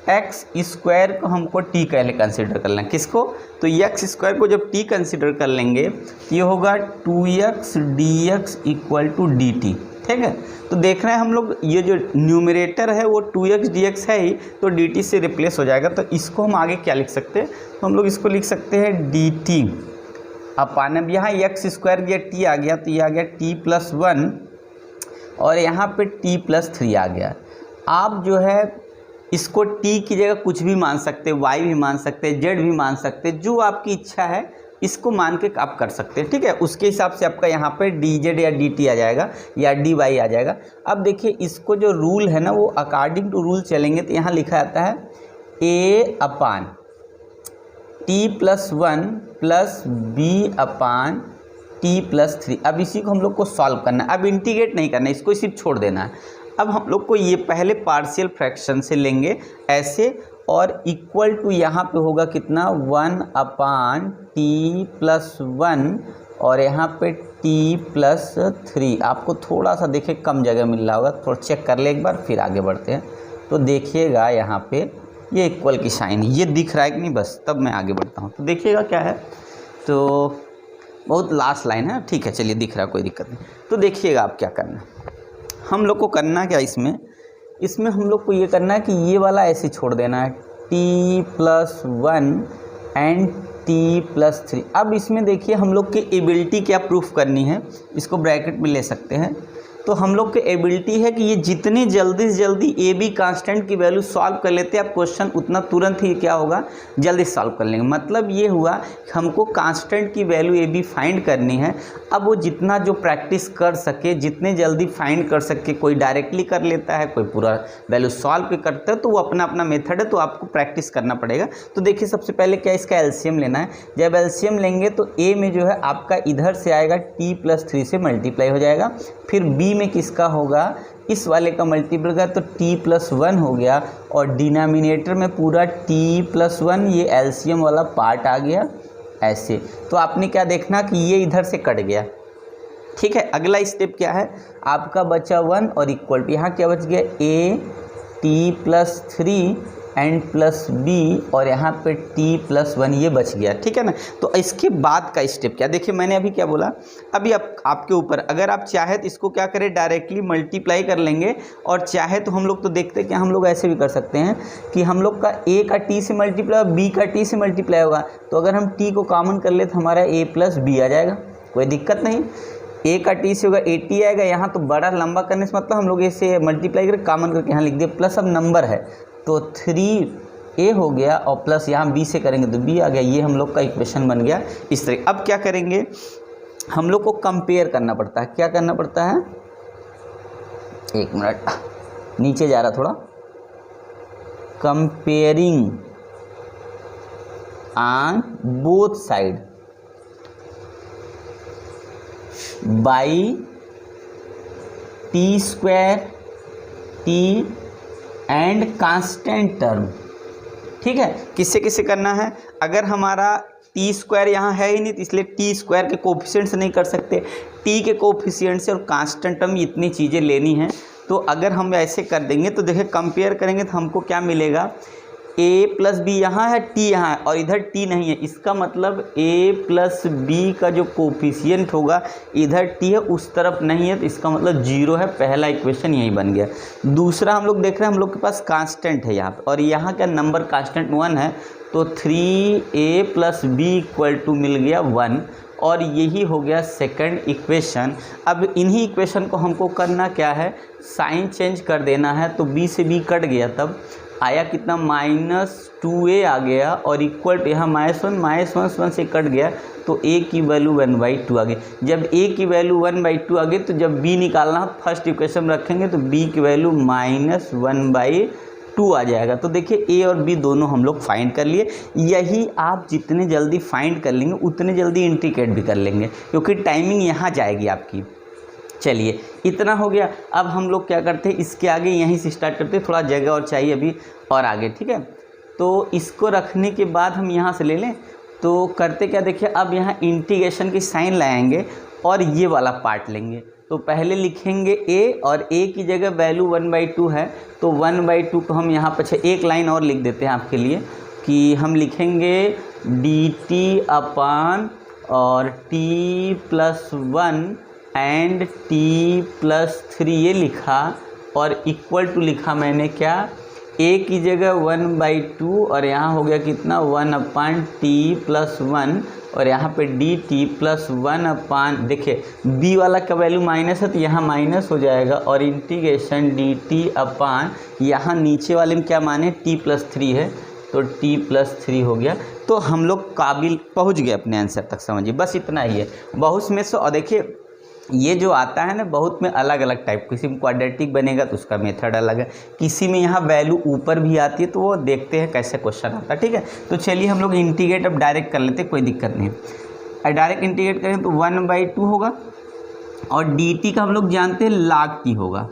x² को हमको t पहले कंसिडर कर लें, किसको, तो x² को जब t कंसिडर कर लेंगे तो ये होगा 2x dx = dt। ठीक है, तो देख रहे हैं हम लोग ये जो न्यूमरेटर है वो 2x dx है ही, तो dt से रिप्लेस हो जाएगा। तो इसको हम आगे क्या लिख सकते हैं, तो हम लोग इसको लिख सकते हैं dt अपान, अब यहाँ x² या t आ गया, तो ये आ गया t + 1 और यहाँ पे t + 3 आ गया। आप जो है इसको t की जगह कुछ भी मान सकते हैं, y भी मान सकते हैं, z भी मान सकते हैं, जो आपकी इच्छा है इसको मान के आप कर सकते हैं। ठीक है, उसके हिसाब से आपका यहाँ पे dz या dt आ जाएगा या dy आ जाएगा। अब देखिए इसको जो रूल है ना, वो अकॉर्डिंग टू रूल चलेंगे, तो यहाँ लिखा जाता है a upon t + 1 + b upon t + 3। अब इसी को हम लोग को सॉल्व करना है, अब इंटीग्रेट नहीं करना है, इसको सिर्फ छोड़ देना है। अब हम लोग को ये पहले पार्शियल फ्रैक्शन से लेंगे ऐसे, और इक्वल टू यहाँ पे होगा कितना, 1 अपान t + 1 और यहाँ पे t + 3। आपको थोड़ा सा देखिए कम जगह मिल रहा होगा, थोड़ा चेक कर ले एक बार, फिर आगे बढ़ते हैं। तो देखिएगा यहाँ पे ये इक्वल की साइन ये दिख रहा है कि नहीं, बस तब मैं आगे बढ़ता हूँ। तो देखिएगा क्या है, तो बहुत लास्ट लाइन है, ठीक है, चलिए दिख रहा है, कोई दिक्कत नहीं। तो देखिएगा आप क्या करना है, हम लोग को करना क्या, इसमें हम लोग को ये करना है कि ये वाला ऐसे छोड़ देना है, t + 1 एंड t + 3। अब इसमें देखिए हम लोग की एबिलिटी क्या प्रूफ करनी है, इसको ब्रैकेट में ले सकते हैं। तो हम लोग की एबिलिटी है कि ये जितनी जल्दी से जल्दी ए बी कांस्टेंट की वैल्यू सॉल्व कर लेते हैं आप क्वेश्चन, उतना तुरंत ही क्या होगा, जल्दी सॉल्व कर लेंगे। मतलब ये हुआ कि हमको कांस्टेंट की वैल्यू ए बी फाइंड करनी है। अब वो जितना जो प्रैक्टिस कर सके, जितने जल्दी फाइंड कर सके, कोई डायरेक्टली कर लेता है, कोई पूरा वैल्यू सॉल्व भी करता है, तो वो अपना अपना मेथड है, तो आपको प्रैक्टिस करना पड़ेगा। तो देखिए सबसे पहले क्या, इसका एलसीएम लेना है। जब एलसीएम लेंगे तो ए में जो है आपका इधर से आएगा t + 3 से मल्टीप्लाई हो जाएगा, फिर बी b में किसका होगा, इस वाले का मल्टीपल का, तो t+1 हो गया और डिनोमिनेटर में पूरा t+1, ये एलसीएम वाला पार्ट आ गया ऐसे। तो आपने क्या देखना कि ये इधर से कट गया, ठीक है। अगला स्टेप क्या है आपका, बचा 1 और इक्वल टू, यहाँ क्या बच गया a t+3 and plus b और यहाँ पे t+1 ये बच गया, ठीक है ना। तो इसके बाद का स्टेप क्या, देखिए मैंने अभी क्या बोला, अभी आपके ऊपर, अगर आप चाहे तो इसको क्या करें डायरेक्टली मल्टीप्लाई कर लेंगे, और चाहे तो हम लोग तो देखते हैं कि हम लोग ऐसे भी कर सकते हैं कि हम लोग का a का t से मल्टीप्लाई b का t से मल्टीप्लाई होगा, तो अगर हम t को कॉमन कर ले तो हमारा a+b आ जाएगा, कोई दिक्कत नहीं। a का t से होगा 80 आएगा, यहाँ तो बड़ा लंबा करने से मतलब हम लोग ऐसे मल्टीप्लाई करके कॉमन करके यहाँ लिख दिए, प्लस अब नंबर है तो 3a हो गया और प्लस यहाँ b से करेंगे तो b आ गया। ये हम लोग का इक्वेशन बन गया इस तरह। अब क्या करेंगे, हम लोग को कंपेयर करना पड़ता है, क्या करना पड़ता है, एक मिनट नीचे जा रहा थोड़ा, comparing on both side by t² t and constant term, ठीक है। किससे किससे करना है, अगर हमारा t² यहाँ है ही नहीं तो इसलिए t² के कोफिशिएंट से नहीं कर सकते, t के कोफिशिएंट से और कांस्टेंट टर्म इतनी चीज़ें लेनी है। तो अगर हम ऐसे कर देंगे तो देखिए कंपेयर करेंगे तो हमको क्या मिलेगा, a+b यहाँ है, t यहाँ है और इधर t नहीं है, इसका मतलब a+b का जो कोफिशिएंट होगा इधर t है उस तरफ नहीं है, तो इसका मतलब 0 है। पहला इक्वेशन यही बन गया। दूसरा हम लोग देख रहे हैं हम लोग के पास कांस्टेंट है यहाँ पे, और यहाँ का नंबर कांस्टेंट 1 है, तो 3a+b मिल गया 1, और यही हो गया सेकंड इक्वेशन। अब इन्हीं इक्वेशन को हमको करना क्या है, साइन चेंज कर देना है, तो b से b कट गया, तब आया कितना, -2a आ गया और इक्वल टू यहाँ -1 से कट गया तो a की वैल्यू 1/2 आ गई। जब a की वैल्यू 1/2 आ गई तो जब b निकालना फर्स्ट इक्वेशन रखेंगे तो b की वैल्यू -1/2 आ जाएगा। तो देखिए a और b दोनों हम लोग फाइंड कर लिए। यही आप जितने जल्दी फाइंड कर लेंगे उतने जल्दी इंटीग्रेट भी कर लेंगे, क्योंकि टाइमिंग यहाँ जाएगी आपकी। चलिए इतना हो गया। अब हम लोग क्या करते हैं, इसके आगे यहीं से स्टार्ट करते हैं, थोड़ा जगह और चाहिए अभी और आगे, ठीक है। तो इसको रखने के बाद हम यहाँ से ले लें, तो करते क्या देखिए, अब यहाँ इंटीग्रेशन की साइन लाएंगे और ये वाला पार्ट लेंगे। तो पहले लिखेंगे a और a की जगह वैल्यू 1/2 है, तो 1/2 को हम यहाँ पर एक लाइन और लिख देते हैं आपके लिए, कि हम लिखेंगे dt अपान और t+1 एंड t+3 ये लिखा, और इक्वल टू लिखा मैंने क्या, a की जगह 1/2 और यहाँ हो गया कितना 1/t+1 और यहाँ पे dt+1 देखिए b वाला का वैल्यू माइनस है तो यहाँ माइनस हो जाएगा, और इंटीग्रेशन dt अपान यहाँ नीचे वाले में क्या माने t+3 है तो t+3 हो गया। तो हम लोग काबिल पहुँच गए अपने आंसर तक, समझिए बस इतना ही है। बहुत में से, और देखिए ये जो आता है ना बहुत में अलग अलग टाइप, किसी में क्वाड्रेटिक बनेगा तो उसका मेथड अलग है, किसी में यहाँ वैल्यू ऊपर भी आती है, तो वो देखते हैं कैसे क्वेश्चन आता है, ठीक है। तो चलिए हम लोग इंटीग्रेट अब डायरेक्ट कर लेते हैं, कोई दिक्कत नहीं। डायरेक्ट इंटीग्रेट करें तो 1/2 होगा, और dt का हम लोग जानते हैं log t होगा,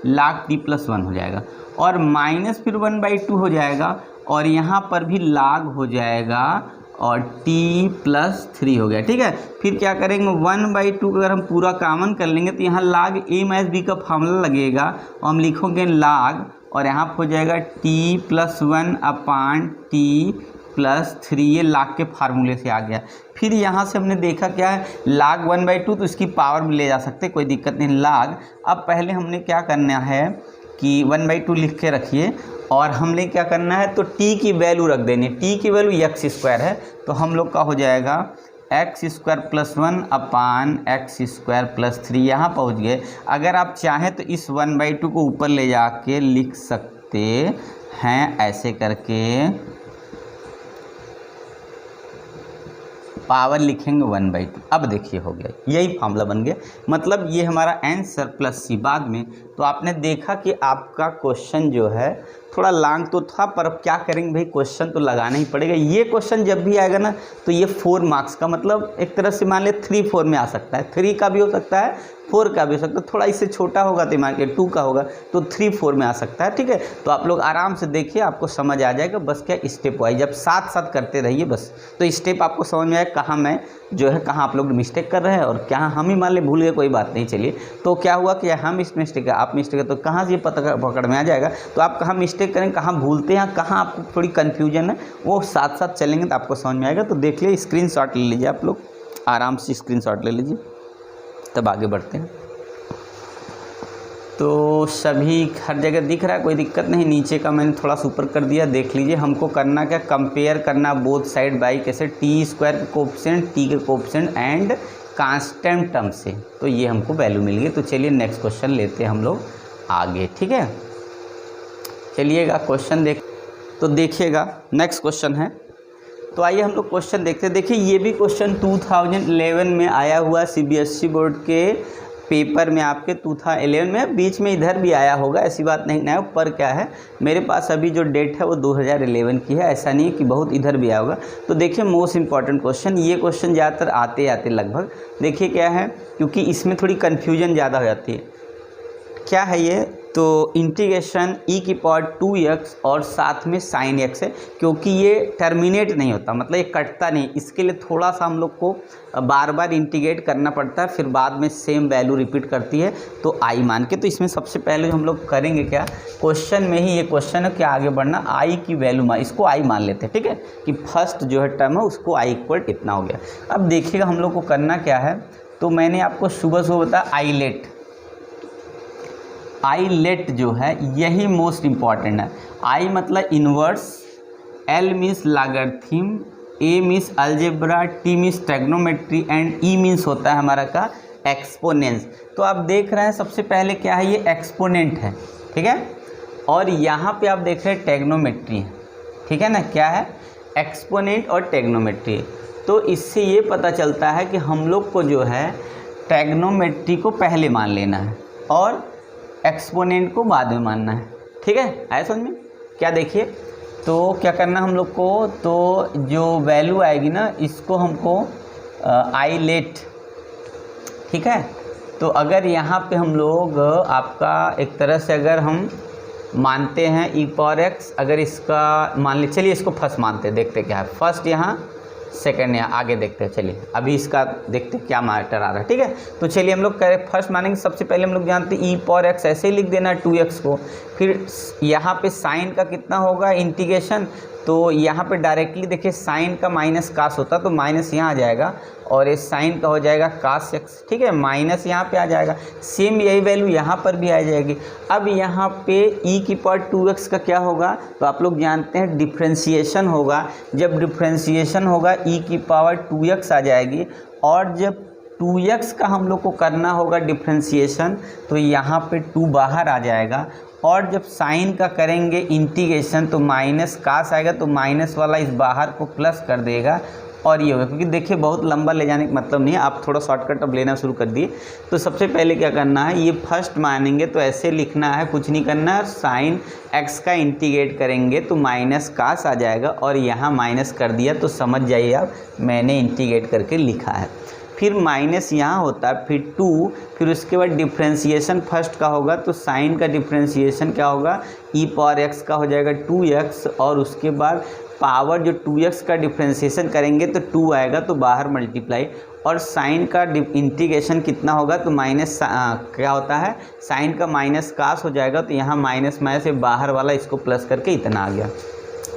log t+1 हो जाएगा, और माइनस फिर 1/2 हो जाएगा, और यहाँ पर भी log हो जाएगा और t+3 हो गया, ठीक है। फिर क्या करेंगे 1/2 अगर हम पूरा कॉमन कर लेंगे तो यहाँ log a-b का फार्मूला लगेगा, और हम लिखोगे log और यहाँ पर हो जाएगा t+1 अपान t+3, ये log के फार्मूले से आ गया। फिर यहाँ से हमने देखा क्या है log 1/2, तो इसकी पावर में ले जा सकते, कोई दिक्कत नहीं log। अब पहले हमने क्या करना है कि 1/2 लिख के रखिए, और हमने क्या करना है तो t की वैल्यू रख देनी, t की वैल्यू x² है, तो हम लोग का हो जाएगा x² + 1 अपान x² + 3, यहाँ पहुँच गए। अगर आप चाहें तो इस 1/2 को ऊपर ले जाके लिख सकते हैं ऐसे करके, पावर लिखेंगे 1/2। अब देखिए हो गया, यही फार्मूला बन गया, मतलब ये हमारा आंसर प्लस c बाद में। तो आपने देखा कि आपका क्वेश्चन जो है थोड़ा लॉन्ग तो था, पर अब क्या करेंगे भाई, क्वेश्चन तो लगाना ही पड़ेगा। ये क्वेश्चन जब भी आएगा ना तो ये 4 मार्क्स का, मतलब एक तरह से मान ले 3-4 में आ सकता है, 3 का भी हो सकता है 4 का भी हो सकता है, थोड़ा इससे छोटा होगा तो मान के 2 का होगा तो 3 4 में आ सकता है। ठीक है, तो आप लोग आराम से देखिए, आपको समझ आ जाएगा। बस क्या स्टेप वाइज जब साथ साथ करते रहिए बस, तो स्टेप आपको समझ में आएगा कहाँ मैं जो है कहाँ आप लोग मिस्टेक कर रहे हैं और क्या हम ही मान ले भूल गए, कोई बात नहीं। चलिए, तो क्या हुआ कि हम इस मिस्टेक है, आप मिस्टेक है, तो कहाँ से ये पकड़ में आ जाएगा। तो आप कहाँ मिस्टेक करें, कहाँ भूलते हैं, कहाँ आपको थोड़ी कन्फ्यूजन है, वो साथ साथ चलेंगे तो आपको समझ में आएगा। तो देख लीजिए, स्क्रीनशॉट ले लीजिए, आप लोग आराम से स्क्रीनशॉट ले लीजिए, तब आगे बढ़ते हैं। तो सभी हर जगह दिख रहा है, कोई दिक्कत नहीं। नीचे का मैंने थोड़ा सा ऊपर कर दिया। देख लीजिए, हमको करना क्या, कंपेयर करना बोथ साइड बाई कैसे, टी स्क्वायर के कोएफिशिएंट, टी के कोएफिशिएंट एंड कांस्टेंट टर्म से, तो ये हमको वैल्यू मिल गई। तो चलिए नेक्स्ट क्वेश्चन लेते हैं हम लोग आगे। ठीक है, चलिएगा क्वेश्चन तो देखिएगा नेक्स्ट क्वेश्चन है। तो आइए हम लोग क्वेश्चन देखते हैं। देखिए, ये भी क्वेश्चन 2011 में आया हुआ CBSE बोर्ड के पेपर में, आपके 2011 में, बीच में इधर भी आया होगा, ऐसी बात नहीं ना है। पर क्या है, मेरे पास अभी जो डेट है वो 2011 की है, ऐसा नहीं है कि बहुत इधर भी आया होगा। तो देखिए, मोस्ट इंपॉर्टेंट क्वेश्चन, ये क्वेश्चन ज़्यादातर आते लगभग। देखिए क्या है, क्योंकि इसमें थोड़ी कन्फ्यूजन ज़्यादा हो जाती है। क्या है ये, तो इंटीग्रेशन e⁻2x और साथ में sin x है, क्योंकि ये टर्मिनेट नहीं होता, मतलब ये कटता नहीं। इसके लिए थोड़ा सा हम लोग को बार बार इंटीग्रेट करना पड़ता है, फिर बाद में सेम वैल्यू रिपीट करती है तो i मान के। तो इसमें सबसे पहले हम लोग करेंगे क्या, क्वेश्चन में ही ये क्वेश्चन है, क्या आगे बढ़ना, i की वैल्यू इसको i मान लेते हैं। ठीक है, कि फर्स्ट जो है टर्म है उसको i इक्वल इतना हो गया। अब देखिएगा हम लोग को करना क्या है, तो मैंने आपको सुबह बताया आईलेट जो है यही मोस्ट इम्पॉर्टेंट है। आई मतलब inverse, L means logarithm, A means algebra, T means trigonometry and E means होता है हमारा का एक्सपोनेंस। तो आप देख रहे हैं सबसे पहले क्या है, ये एक्सपोनेंट है। ठीक है, और यहाँ पे आप देख रहे हैं ट्रिग्नोमेट्री है। ठीक है ना, क्या है, एक्सपोनेंट और ट्रिग्नोमेट्री। तो इससे ये पता चलता है कि हम लोग को जो है ट्रिग्नोमेट्री को पहले मान लेना है और एक्सपोनेंट को बाद में मानना है। ठीक है, आया समझ में। क्या देखिए, तो क्या करना हम लोग को, तो जो वैल्यू आएगी ना इसको हमको आईलेट, ठीक है। तो अगर यहाँ पे हम लोग आपका एक तरह से अगर हम मानते हैं e⁻x, अगर इसका मान ले, चलिए इसको फर्स्ट मानते हैं, देखते क्या है, फर्स्ट यहाँ, सेकंड यहाँ, आगे देखते हैं। चलिए अभी इसका देखते हैं क्या मैटर आ रहा है। ठीक है, तो चलिए हम लोग करें फर्स्ट मानेंगे। सबसे पहले हम लोग जानते हैं e⁻x ऐसे ही लिख देना 2x को, फिर यहाँ पे साइन का कितना होगा इंटीग्रेशन, तो यहाँ पे डायरेक्टली देखिए साइन का माइनस कास होता तो माइनस यहाँ आ जाएगा और ये साइन का हो जाएगा कास x। ठीक है, माइनस यहाँ पे आ जाएगा, सेम यही वैल्यू यहाँ पर भी आ जाएगी। अब यहाँ पे e⁻2x का क्या होगा, तो आप लोग जानते हैं डिफ्रेंशिएशन होगा। जब डिफ्रेंशिएशन होगा e⁻2x आ जाएगी, और जब 2x का हम लोग को करना होगा डिफ्रेंशिएशन तो यहाँ पे 2 बाहर आ जाएगा, और जब साइन का करेंगे इंटीग्रेशन तो माइनस कास आएगा, तो माइनस वाला इस बाहर को प्लस कर देगा और ये होगा। क्योंकि देखिए बहुत लंबा ले जाने का मतलब नहीं है, आप थोड़ा शॉर्टकट अब लेना शुरू कर दिए। तो सबसे पहले क्या करना है, ये फर्स्ट मानेंगे तो ऐसे लिखना है, कुछ नहीं करना है। साइन एक्स का इंटीग्रेट करेंगे तो माइनस कास आ जाएगा, और यहाँ माइनस कर दिया तो समझ जाइए आप मैंने इंटीग्रेट करके लिखा है। फिर माइनस यहाँ होता है, फिर 2, फिर उसके बाद डिफ्रेंशिएशन फर्स्ट का होगा तो साइन का डिफ्रेंशिएशन क्या होगा, e⁻x का हो जाएगा 2x, और उसके बाद पावर जो 2x का डिफ्रेंशिएशन करेंगे तो 2 आएगा तो बाहर मल्टीप्लाई, और साइन का इंटीग्रेशन कितना होगा तो माइनस क्या होता है, साइन का माइनस कास हो जाएगा, तो यहाँ माइनस में से बाहर वाला इसको प्लस करके इतना आ गया।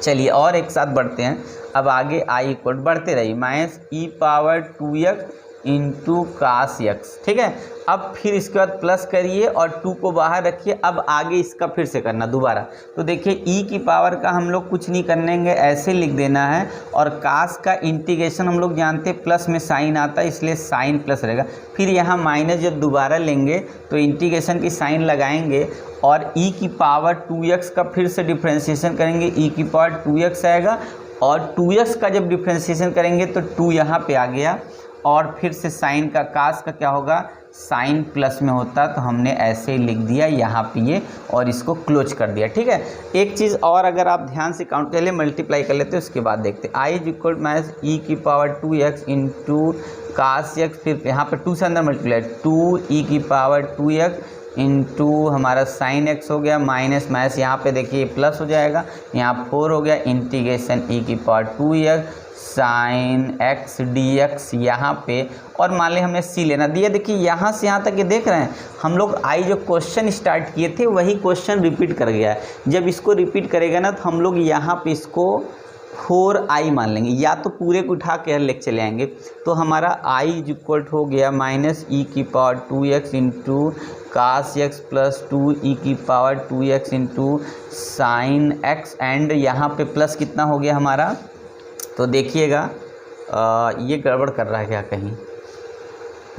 चलिए और एक साथ बढ़ते हैं। अब आगे i इक्वल बढ़ते रहिए, minus e⁻2x into cos x। ठीक है, अब फिर इसके बाद प्लस करिए और 2 को बाहर रखिए। अब आगे इसका फिर से करना दोबारा, तो देखिए e की पावर का हम लोग कुछ नहीं करेंगे, ऐसे लिख देना है, और कास का इंटीग्रेशन हम लोग जानते हैं प्लस में साइन आता है इसलिए साइन प्लस रहेगा। फिर यहाँ माइनस जब दोबारा लेंगे तो इंटीग्रेशन की साइन लगाएंगे, और e⁻2x का फिर से डिफ्रेंशिएशन करेंगे, e⁻2x आएगा, और 2x का जब डिफ्रेंशिएशन करेंगे तो 2 यहाँ पे आ गया, और फिर से साइन का कास का क्या होगा, साइन प्लस में होता तो हमने ऐसे ही लिख दिया यहाँ पे ये और इसको क्लोज कर दिया। ठीक है, एक चीज़ और अगर आप ध्यान से काउंट कर ले, मल्टीप्लाई कर लेते उसके बाद देखते I is equal minus E की power 2x into cos x, फिर यहाँ पे 2 से अंदर मल्टीप्लाई 2 ई की पावर 2x इंटू हमारा साइन एक्स हो गया माइनस माइनस यहाँ पे देखिए प्लस हो जाएगा, यहाँ 4 हो गया इंटीग्रेशन ई की power 2x sine x D x यहाँ पे, और मान लें हमें सी लेना दिया। देखिए यहाँ से यहाँ तक ये देख रहे हैं हम लोग आई जो क्वेश्चन स्टार्ट किए थे वही क्वेश्चन रिपीट कर गया है। जब इसको रिपीट करेगा ना तो हम लोग यहाँ पे इसको 4i मान लेंगे, या तो पूरे को उठा के लेके चले आएंगे। तो हमारा i इज इक्वल हो गया माइनस ई की power 2x into cos X plus 2 E की power 2x into sine X, and यहाँ पे प्लस कितना हो गया हमारा, तो देखिएगा ये गड़बड़ कर रहा है क्या कहीं,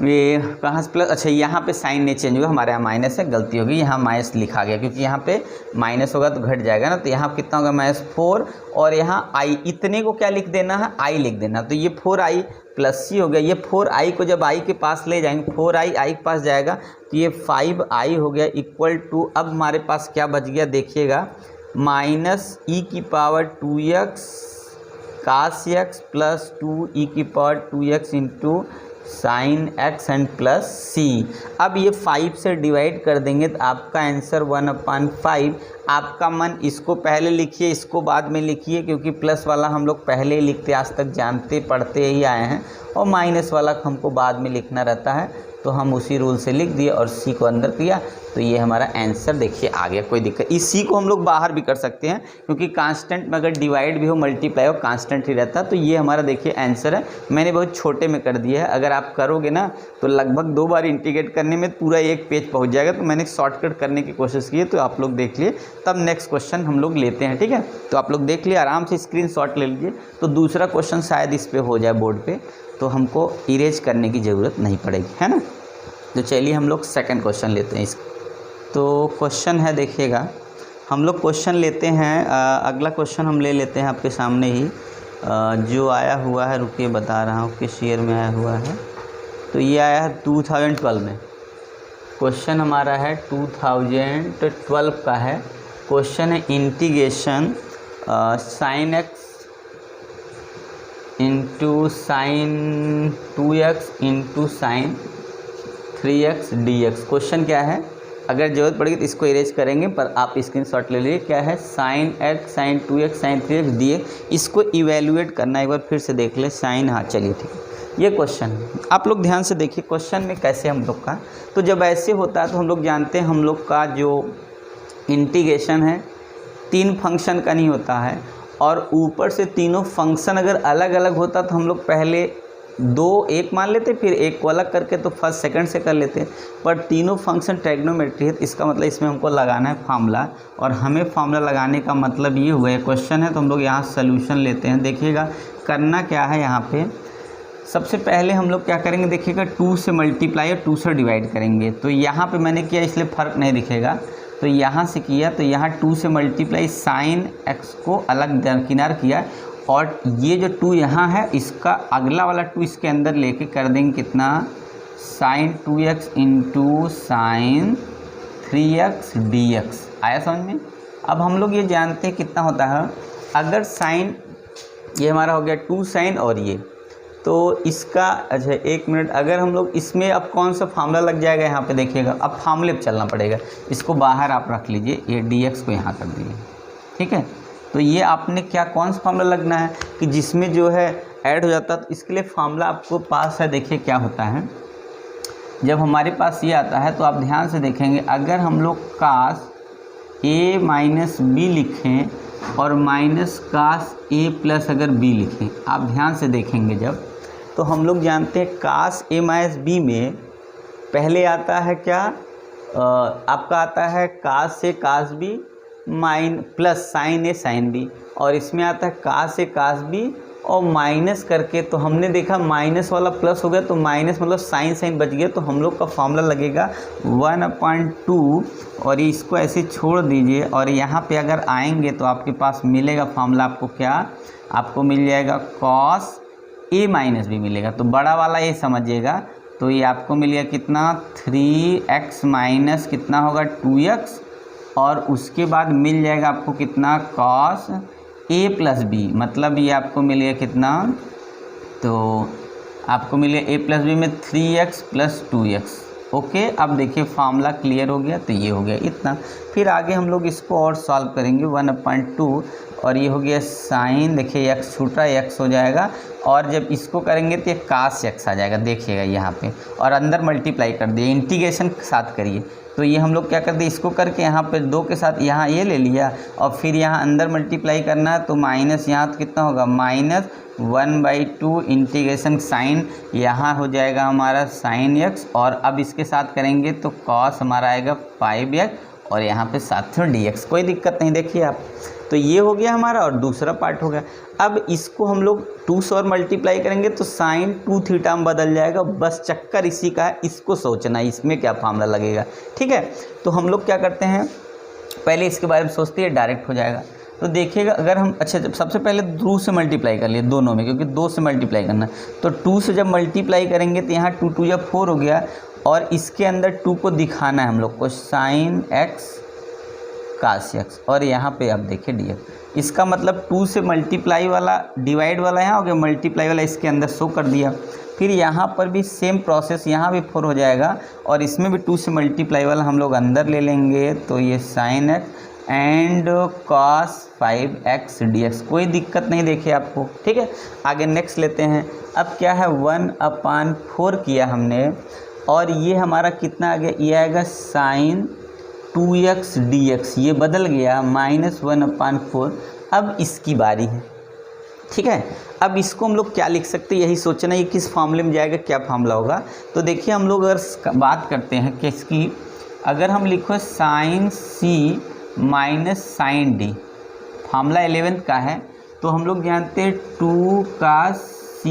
ये कहाँ से प्लस, अच्छा यहाँ पे साइन नहीं चेंज होगा, हमारे यहाँ माइनस है, गलती होगी, यहाँ माइनस लिखा गया क्योंकि यहाँ पे माइनस होगा तो घट जाएगा ना, तो यहाँ कितना होगा -4 और यहाँ आई, इतने को क्या लिख देना है, आई लिख देना, तो ये 4i प्लस सी हो गया। ये 4i को जब i के पास ले जाएंगे 4i आई के पास जाएगा तो ये 5i हो गया इक्वल टू, अब हमारे पास क्या बच गया देखिएगा, माइनस ई की power 2x cos X plus 2 E की power 2x into sine X and plus C. अब ये 5 से डिवाइड कर देंगे तो आपका आंसर 1/5। आपका मन इसको पहले लिखिए इसको बाद में लिखिए, क्योंकि प्लस वाला हम लोग पहले ही लिखते आज तक जानते पढ़ते ही आए हैं, और माइनस वाला हमको बाद में लिखना रहता है, तो हम उसी रूल से लिख दिए और सी को अंदर किया, तो ये हमारा आंसर देखिए आ गया। कोई दिक्कत, इस सी को हम लोग बाहर भी कर सकते हैं क्योंकि कांस्टेंट में अगर डिवाइड भी हो मल्टीप्लाई हो कांस्टेंट ही रहता है, तो ये हमारा देखिए आंसर है। मैंने बहुत छोटे में कर दिया है, अगर आप करोगे ना तो लगभग 2 बार इंटीग्रेट करने में पूरा 1 पेज पहुंच जाएगा, तो मैंने शॉर्टकट करने की कोशिश की है, तो आप लोग देख लिए। तब नेक्स्ट क्वेश्चन हम लोग लेते हैं, ठीक है, तो आप लोग देख लिए, आराम से स्क्रीनशॉट ले लीजिए। तो दूसरा क्वेश्चन शायद इस पर हो जाए बोर्ड पर, तो हमको इरेज करने की ज़रूरत नहीं पड़ेगी, है ना। तो चलिए हम लोग सेकंड क्वेश्चन लेते हैं। तो क्वेश्चन है देखिएगा, हम लोग क्वेश्चन लेते हैं, अगला क्वेश्चन हम ले लेते हैं आपके सामने ही जो आया हुआ है, रुकिए बता रहा हूँ किस ईयर में आया हुआ है। तो ये आया है 2012 में, क्वेश्चन हमारा है 2012 का है। क्वेश्चन है integration sine x into sine 2x into sign 3x dx। Question क्या है, अगर ज़रूरत पड़ेगी तो इसको इरेज करेंगे, पर आप स्क्रीनशॉट ले लीजिए। क्या है, sine x sine 2x sine 3x dx, इसको इवेल्युएट करना, एक बार फिर से देख ले साइन, हाँ चलिए ठीक है। ये क्वेश्चन है, आप लोग ध्यान से देखिए क्वेश्चन में कैसे हम लोग का, तो जब ऐसे होता है तो हम लोग जानते हैं हम लोग का जो इंटीग्रेशन है 3 फंक्शन का नहीं होता है, और ऊपर से तीनों फंक्शन अगर अलग अलग होता तो हम लोग पहले 2 एक मान लेते, फिर एक को अलग करके तो फर्स्ट सेकंड से कर लेते, पर तीनों फंक्शन ट्रिग्नोमेट्री है, तो इसका मतलब इसमें हमको लगाना है फार्मूला, और हमें फार्मूला लगाने का मतलब ये हुआ है, क्वेश्चन है तो हम लोग यहाँ सोल्यूशन लेते हैं। देखिएगा करना क्या है, यहाँ पे सबसे पहले हम लोग क्या करेंगे, देखिएगा 2 से मल्टीप्लाई और 2 से डिवाइड करेंगे। तो यहाँ पे मैंने किया इसलिए फ़र्क नहीं दिखेगा, तो यहाँ से किया तो यहाँ 2 से मल्टीप्लाई साइन एक्स को अलग दरकिनार किया, और ये जो 2 यहाँ है इसका अगला वाला 2 इसके अंदर लेके कर देंगे कितना, sign 2x into sign 3x dx। आया समझ में। अब हम लोग ये जानते हैं कितना होता है, अगर साइन ये हमारा हो गया 2 साइन और ये, तो इसका अच्छा 1 मिनट, अगर हम लोग इसमें अब कौन सा फार्मूला लग जाएगा यहाँ पे देखिएगा, अब फार्मूले पे चलना पड़ेगा, इसको बाहर आप रख लीजिए, ये dx को यहाँ कर दीजिए, ठीक है। तो ये आपने क्या कौन सा फार्मूला लगना है कि जिसमें जो है ऐड हो जाता है, तो इसके लिए फार्मूला आपको पास है। देखिए क्या होता है, जब हमारे पास ये आता है तो आप ध्यान से देखेंगे, अगर हम लोग कास a माइनस बी लिखें और माइनस कास a प्लस अगर b लिखें, आप ध्यान से देखेंगे जब, तो हम लोग जानते हैं कास a माइनस b में पहले आता है क्या, आपका आता है कास से कास b माइन प्लस साइन ए साइन बी, और इसमें आता है कास ए कास बी और माइनस करके, तो हमने देखा माइनस वाला प्लस हो गया, तो माइनस मतलब साइन साइन बच गया, तो हम लोग का फार्मूला लगेगा 1/2, और इसको ऐसे छोड़ दीजिए, और यहाँ पे अगर आएंगे तो आपके पास मिलेगा फार्मूला आपको क्या, आपको मिल जाएगा कॉस ए माइनस बी मिलेगा, तो बड़ा वाला ये समझिएगा तो ये आपको मिल गया कितना 3x माइनस कितना होगा 2x, और उसके बाद मिल जाएगा आपको कितना cos a प्लस बी, मतलब ये आपको मिल गया कितना, तो आपको मिल गया a प्लस बी में 3x प्लस 2x। ओके, अब देखिए फार्मूला क्लियर हो गया, तो ये हो गया इतना। फिर आगे हम लोग इसको और सॉल्व करेंगे 1/2, और ये हो गया साइन, देखिए x छूटा x हो जाएगा, और जब इसको करेंगे तो ये कास x आ जाएगा, देखिएगा यहाँ पे, और अंदर मल्टीप्लाई कर दिए, इंटीग्रेशन के साथ करिए। तो ये हम लोग क्या करते हैं, इसको करके यहाँ पे 2 के साथ यहाँ ये ले लिया, और फिर यहाँ अंदर मल्टीप्लाई करना है, तो माइनस यहाँ तो कितना होगा -1/2 इंटीग्रेशन साइन, यहाँ हो जाएगा हमारा साइन x, और अब इसके साथ करेंगे तो कॉस हमारा आएगा 5x, और यहाँ पे साथ में dx, कोई दिक्कत नहीं। देखिए आप, तो ये हो गया हमारा, और दूसरा पार्ट हो गया। अब इसको हम लोग 2 से और मल्टीप्लाई करेंगे तो साइन 2 थीटा में बदल जाएगा, बस चक्कर इसी का है, इसको सोचना है इसमें क्या फार्मूला लगेगा, ठीक है। तो हम लोग क्या करते हैं, पहले इसके बारे में सोचते हैं, डायरेक्ट हो जाएगा। तो देखिएगा अगर हम, अच्छा जब सबसे पहले 2 से मल्टीप्लाई कर लिए दोनों में, क्योंकि 2 से मल्टीप्लाई करना, तो 2 से जब मल्टीप्लाई करेंगे तो यहाँ 2 2 जब 4 हो गया, और इसके अंदर 2 को दिखाना है हम लोग को, साइन x कास x, और यहाँ पे आप देखिए dx, इसका मतलब 2 से मल्टीप्लाई वाला डिवाइड वाला यहाँ हो गया, मल्टीप्लाई वाला इसके अंदर शो कर दिया। फिर यहाँ पर भी सेम प्रोसेस, यहाँ भी 4 हो जाएगा, और इसमें भी 2 से मल्टीप्लाई वाला हम लोग अंदर ले लेंगे, तो ये sine x and cos 5x dx, कोई दिक्कत नहीं देखिए आपको, ठीक है। आगे नेक्स्ट लेते हैं। अब क्या है 1/4 किया हमने, और ये हमारा कितना आ गया, ये आएगा साइन 2x dx, ये बदल गया -1/4। अब इसकी बारी है, ठीक है। अब इसको हम लोग क्या लिख सकते हैं, यही सोचना ये किस फार्मूले में जाएगा, क्या फार्मूला होगा। तो देखिए हम लोग अगर बात करते हैं कि इसकी, अगर हम लिखो sine c minus sine d, formula 11th का है, तो हम लोग जानते हैं 2 का c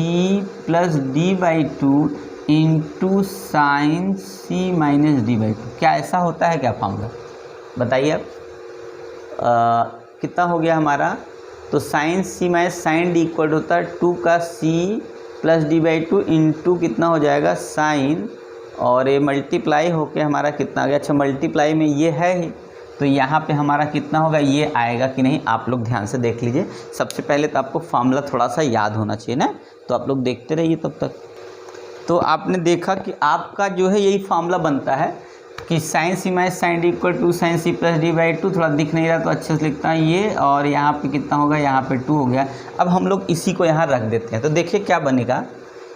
plus d/2 into sine c minus d/2, क्या ऐसा होता है क्या फार्मूला, बताइए आप। कितना हो गया हमारा, तो sine c minus sine d equal होता है 2 का c प्लस d/2 इंटू कितना हो जाएगा साइन, और ये मल्टीप्लाई होके हमारा कितना आ गया, अच्छा मल्टीप्लाई में ये है ही, तो यहाँ पे हमारा कितना होगा, ये आएगा कि नहीं आप लोग ध्यान से देख लीजिए। सबसे पहले तो आपको फार्मूला थोड़ा सा याद होना चाहिए ना, तो आप लोग देखते रहिए तब तक। तो आपने देखा कि आपका जो है यही फार्मूला बनता है कि sine c minus sine d equal to sine c plus d/2, थोड़ा दिख नहीं रहा तो अच्छे से लिखता है ये, और यहाँ पे कितना होगा, यहाँ पे 2 हो गया। अब हम लोग इसी को यहाँ रख देते हैं, तो देखिए क्या बनेगा,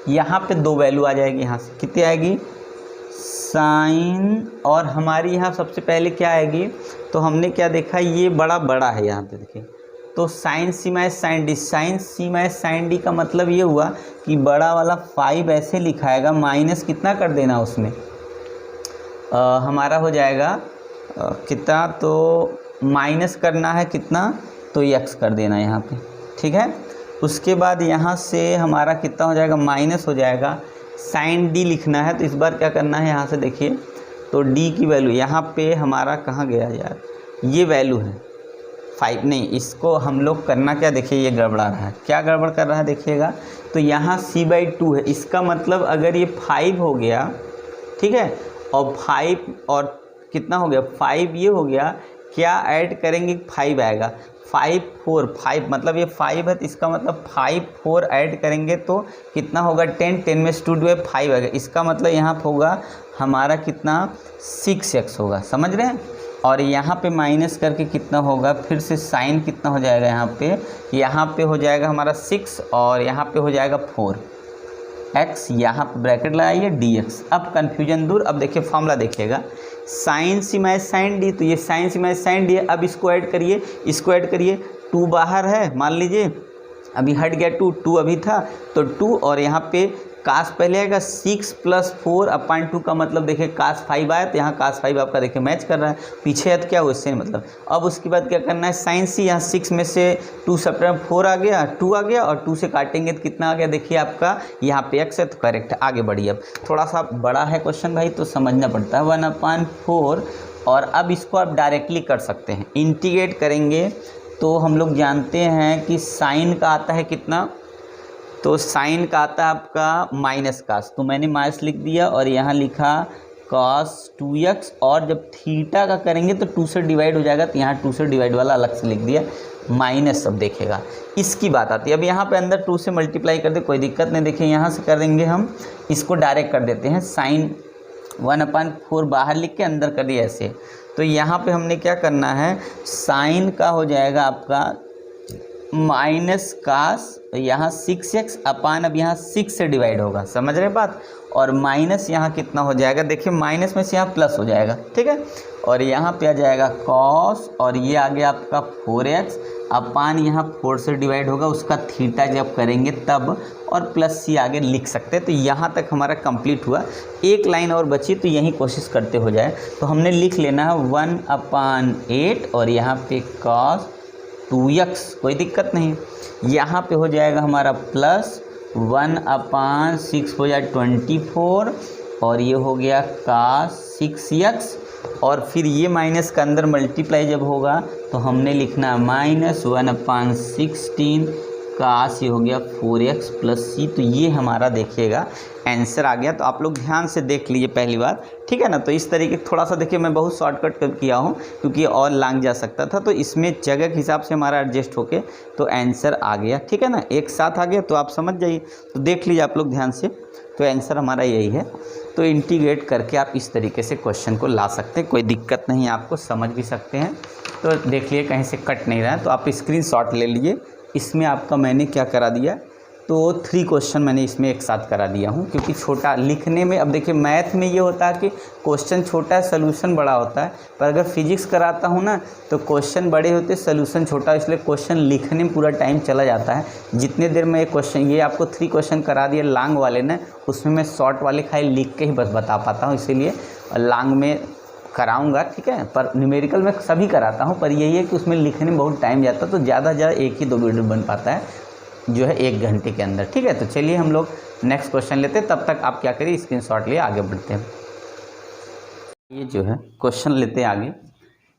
यहाँ पे 2 वैल्यू आ जाएगी, यहाँ से कितनी आएगी साइन, और हमारी यहाँ सबसे पहले क्या आएगी, तो हमने क्या देखा, ये बड़ा है यहाँ पे देखिए, तो sine c minus sine d, sine c minus sine d का मतलब ये हुआ कि बड़ा वाला 5 ऐसे लिखाएगा, माइनस कितना कर देना उसमें, हमारा हो जाएगा कितना, तो माइनस करना है कितना, तो x कर देना यहाँ पे, ठीक है। उसके बाद यहाँ से हमारा कितना हो जाएगा, माइनस हो जाएगा, साइन d लिखना है, तो इस बार क्या करना है, यहाँ से देखिए, तो d की वैल्यू यहाँ पे हमारा कहाँ गया यार, ये वैल्यू है 5, नहीं इसको हम लोग करना क्या, देखिए ये गड़बड़ा रहा है, क्या गड़बड़ कर रहा है देखिएगा, तो यहाँ c/2 है, इसका मतलब अगर ये 5 हो गया, ठीक है, और 5 और कितना हो गया 5, ये हो गया, क्या ऐड करेंगे 5 आएगा, 5 4 5 मतलब ये 5 है, तो इसका मतलब 5 4 ऐड करेंगे तो कितना होगा 10, 10 में से 2 5 आएगा, इसका मतलब यहाँ पे होगा हमारा कितना 6x होगा, समझ रहे हैं। और यहाँ पे माइनस करके कितना होगा, फिर से साइन कितना हो जाएगा, यहाँ पे हो जाएगा हमारा 6, और यहाँ पे हो जाएगा 4x, यहाँ पे ब्रैकेट लगाइए dx। अब कन्फ्यूजन दूर। अब देखिए फार्मूला देखिएगा, sine c minus sine d, तो ये sine c minus sine d है, अब इसको ऐड करिए, 2 बाहर है मान लीजिए, अभी हट गया 2 अभी था, तो 2, और यहाँ पे कास पहले आएगा 6 प्लस 4/2 का मतलब देखिए कास 5 आया, तो यहाँ कास 5 आपका देखिए मैच कर रहा है, पीछे है तो क्या हुआ इससे मतलब। अब उसके बाद क्या करना है, साइन c, यहाँ 6 में से 2 सप्ताह 4 आ गया, 2 आ गया, और 2 से काटेंगे तो कितना आ गया, देखिए आपका यहाँ पे x है, तो करेक्ट है। आगे बढ़िए, अब थोड़ा सा बड़ा है क्वेश्चन भाई, तो समझना पड़ता है 1/4, और अब इसको आप डायरेक्टली कर सकते हैं, इंटीग्रेट करेंगे तो हम लोग जानते हैं कि साइन का आता है कितना, तो साइन का आता है आपका माइनस कास, तो मैंने माइनस लिख दिया और यहाँ लिखा cos 2x, और जब थीटा का करेंगे तो 2 से डिवाइड हो जाएगा, तो यहाँ 2 से डिवाइड वाला अलग से लिख दिया, माइनस सब देखेगा। इसकी बात आती है। अब यहाँ पे अंदर 2 से मल्टीप्लाई कर दे, कोई दिक्कत नहीं। देखिए यहाँ से कर देंगे हम, इसको डायरेक्ट कर देते हैं, साइन 1/4 बाहर लिख के अंदर कर दिया ऐसे। तो यहाँ पे हमने क्या करना है, साइन का हो जाएगा आपका माइनस कास, यहाँ 6x अपान, अब यहाँ 6 से डिवाइड होगा, समझ रहे बात। और माइनस यहाँ कितना हो जाएगा, देखिए माइनस में से यहाँ प्लस हो जाएगा, ठीक है। और यहाँ पे आ जाएगा कॉस, और ये आ गया आपका 4x अपान, यहाँ 4 से डिवाइड होगा, उसका थीटा जब करेंगे तब, और प्लस सी आगे लिख सकते हैं। तो यहाँ तक हमारा कंप्लीट हुआ। एक लाइन और बची, तो यही कोशिश करते हो जाए। तो हमने लिख लेना है 1/8 और यहाँ पे cos 2x, कोई दिक्कत नहीं। यहाँ पे हो जाएगा हमारा प्लस 1/6 हो जाए 24, और ये हो गया cos 6x, और फिर ये माइनस का अंदर मल्टीप्लाई जब होगा तो हमने लिखना माइनस 1/16 काश, ये हो गया 4x प्लस सी। तो ये हमारा देखिएगा आंसर आ गया। तो आप लोग ध्यान से देख लीजिए पहली बार, ठीक है ना। तो इस तरीके थोड़ा सा देखिए, मैं बहुत शॉर्टकट कर किया हूँ क्योंकि और लांग जा सकता था, तो इसमें जगह के हिसाब से हमारा एडजस्ट होके तो आंसर आ गया, ठीक है ना। एक साथ आ गया तो आप समझ जाइए। तो देख लीजिए आप लोग ध्यान से, तो आंसर हमारा यही है। तो इंटीग्रेट करके आप इस तरीके से क्वेश्चन को ला सकते हैं, कोई दिक्कत नहीं, आपको समझ भी सकते हैं। तो देख लिए कहीं से कट नहीं रहा है, तो आप स्क्रीनशॉट ले लीजिए। इसमें आपका मैंने क्या करा दिया, तो 3 क्वेश्चन मैंने इसमें एक साथ करा दिया हूँ, क्योंकि छोटा लिखने में, अब देखिए मैथ में ये होता है कि क्वेश्चन छोटा है सोल्यूशन बड़ा होता है, पर अगर फिजिक्स कराता हूँ ना तो क्वेश्चन बड़े होते सोल्यूशन छोटा, इसलिए क्वेश्चन लिखने में पूरा टाइम चला जाता है। जितने देर में ये आपको 3 क्वेश्चन करा दिए लॉन्ग वाले ने, उसमें मैं शॉर्ट वाले खाली लिख के ही बस बता पाता हूँ, इसीलिए लॉन्ग में कराऊंगा, ठीक है। पर न्यूमेरिकल में सभी कराता हूँ, पर यही है कि उसमें लिखने में बहुत टाइम जाता है, तो ज़्यादा से ज़्यादा 1 ही 2 वीडियो बन पाता है जो है 1 घंटे के अंदर, ठीक है। तो चलिए हम लोग नेक्स्ट क्वेश्चन लेते हैं, तब तक आप क्या करिए, स्क्रीनशॉट लिए आगे बढ़ते हैं। ये जो है क्वेश्चन लेते हैं आगे।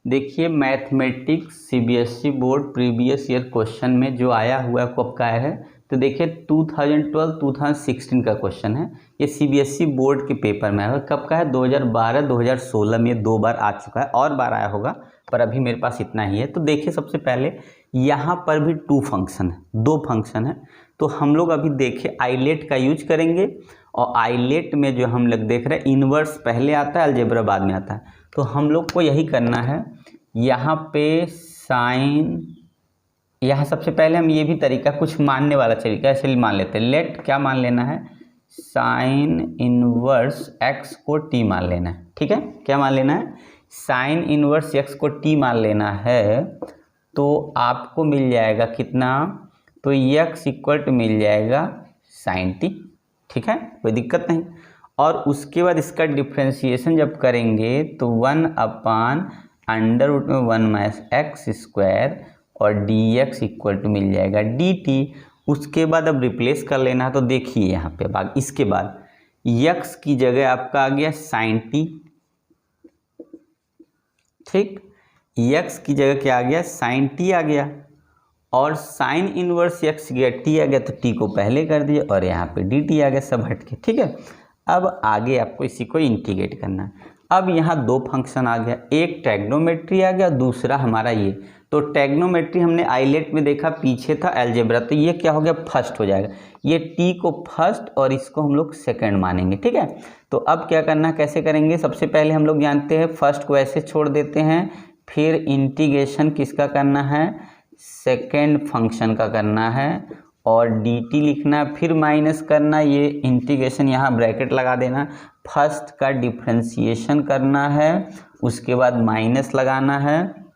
देखिए mathematics CBSE board previous year question में जो आया हुआ है कब का है, तो देखिए 2012-2016 का क्वेश्चन है। ये सीबीएसई बोर्ड के पेपर में है, कब का है, 2012-2016 में 2 बार आ चुका है, और बार आया होगा, पर अभी मेरे पास इतना ही है। तो देखिए सबसे पहले यहाँ पर भी 2 फंक्शन है, 2 फंक्शन है। तो हम लोग अभी देखें आइलेट का यूज करेंगे, और आइलेट में जो हम लोग देख रहे हैं इन्वर्स पहले आता है, अलजेब्रा बाद में आता है। तो हम लोग को यही करना है, यहाँ पे साइन, यहाँ सबसे पहले हम ये भी तरीका कुछ मानने वाला तरीका ऐसे मान लेते हैं। लेट क्या मान लेना है, साइन इनवर्स एक्स को टी मान लेना है, ठीक है। क्या मान लेना है, साइन इनवर्स एक्स को टी मान लेना है। तो आपको मिल जाएगा कितना, तो एक्स इक्वल टू मिल जाएगा साइन टी, ठीक है, कोई दिक्कत नहीं। और उसके बाद इसका डिफ्रेंशिएशन जब करेंगे तो 1/√1 - x², और dx इक्वल टू मिल जाएगा dt। उसके बाद अब रिप्लेस कर लेना है। तो देखिए यहाँ पे बात, इसके बाद x की जगह आपका आ गया साइन टी, ठीक, x की जगह क्या आ गया, साइन टी आ गया, और साइन इनवर्स x गया टी आ गया, तो t को पहले कर दिया, और यहाँ पे dt आ गया, सब हट के, ठीक है। अब आगे आपको इसी को इंटीग्रेट करना है। अब यहाँ 2 फंक्शन आ गया, एक ट्रिग्नोमेट्री आ गया, दूसरा हमारा ये। तो ट्रिग्नोमेट्री हमने आइलेट में देखा, पीछे था अलजेब्रा, तो ये क्या हो गया, फर्स्ट हो जाएगा। ये टी को फर्स्ट और इसको हम लोग सेकंड मानेंगे, ठीक है। तो अब क्या करना, कैसे करेंगे, सबसे पहले हम लोग जानते हैं फर्स्ट को ऐसे छोड़ देते हैं, फिर इंटीग्रेशन किसका करना है, सेकेंड फंक्शन का करना है, और dt लिखना, फिर माइनस करना, ये इंटीग्रेशन यहाँ ब्रैकेट लगा देना, फर्स्ट का डिफ्रेंशिएशन करना है, उसके बाद माइनस लगाना है,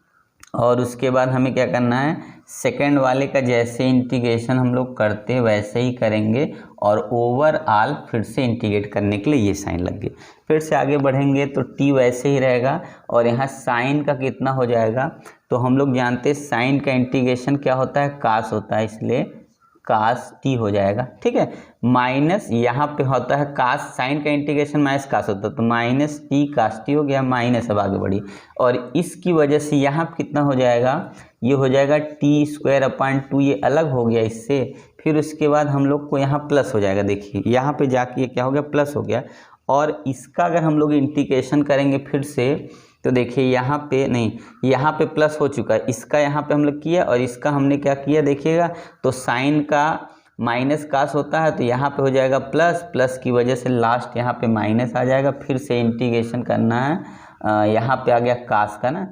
और उसके बाद हमें क्या करना है, सेकंड वाले का जैसे इंटीग्रेशन हम लोग करते हैं वैसे ही करेंगे, और ओवरऑल फिर से इंटीग्रेट करने के लिए ये साइन लग गए। फिर से आगे बढ़ेंगे तो टी वैसे ही रहेगा, और यहाँ साइन का कितना हो जाएगा, तो हम लोग जानते हैं साइन का इंटीग्रेशन क्या होता है, कास होता है, इसलिए कास टी हो जाएगा, ठीक है। माइनस यहाँ पे होता है कास, साइन का इंटीग्रेशन माइनस कास होता है, तो माइनस टी कास टी हो गया, माइनस अब आगे बढ़ी, और इसकी वजह से यहाँ कितना हो जाएगा, ये हो जाएगा t² / 2, ये अलग हो गया इससे, फिर उसके बाद हम लोग को यहाँ प्लस हो जाएगा। देखिए यहाँ पे जाके क्या हो गया, प्लस हो गया। और इसका अगर हम लोग इंटीग्रेशन करेंगे फिर से तो देखिए यहाँ पे नहीं, यहाँ पे प्लस हो चुका है, इसका यहाँ पे हम लोग किया और इसका हमने क्या किया देखिएगा, तो साइन का माइनस कास होता है तो यहाँ पे हो जाएगा प्लस, प्लस की वजह से लास्ट यहाँ पे माइनस आ जाएगा। फिर से इंटीग्रेशन करना है, यहाँ पे आ गया कास का ना,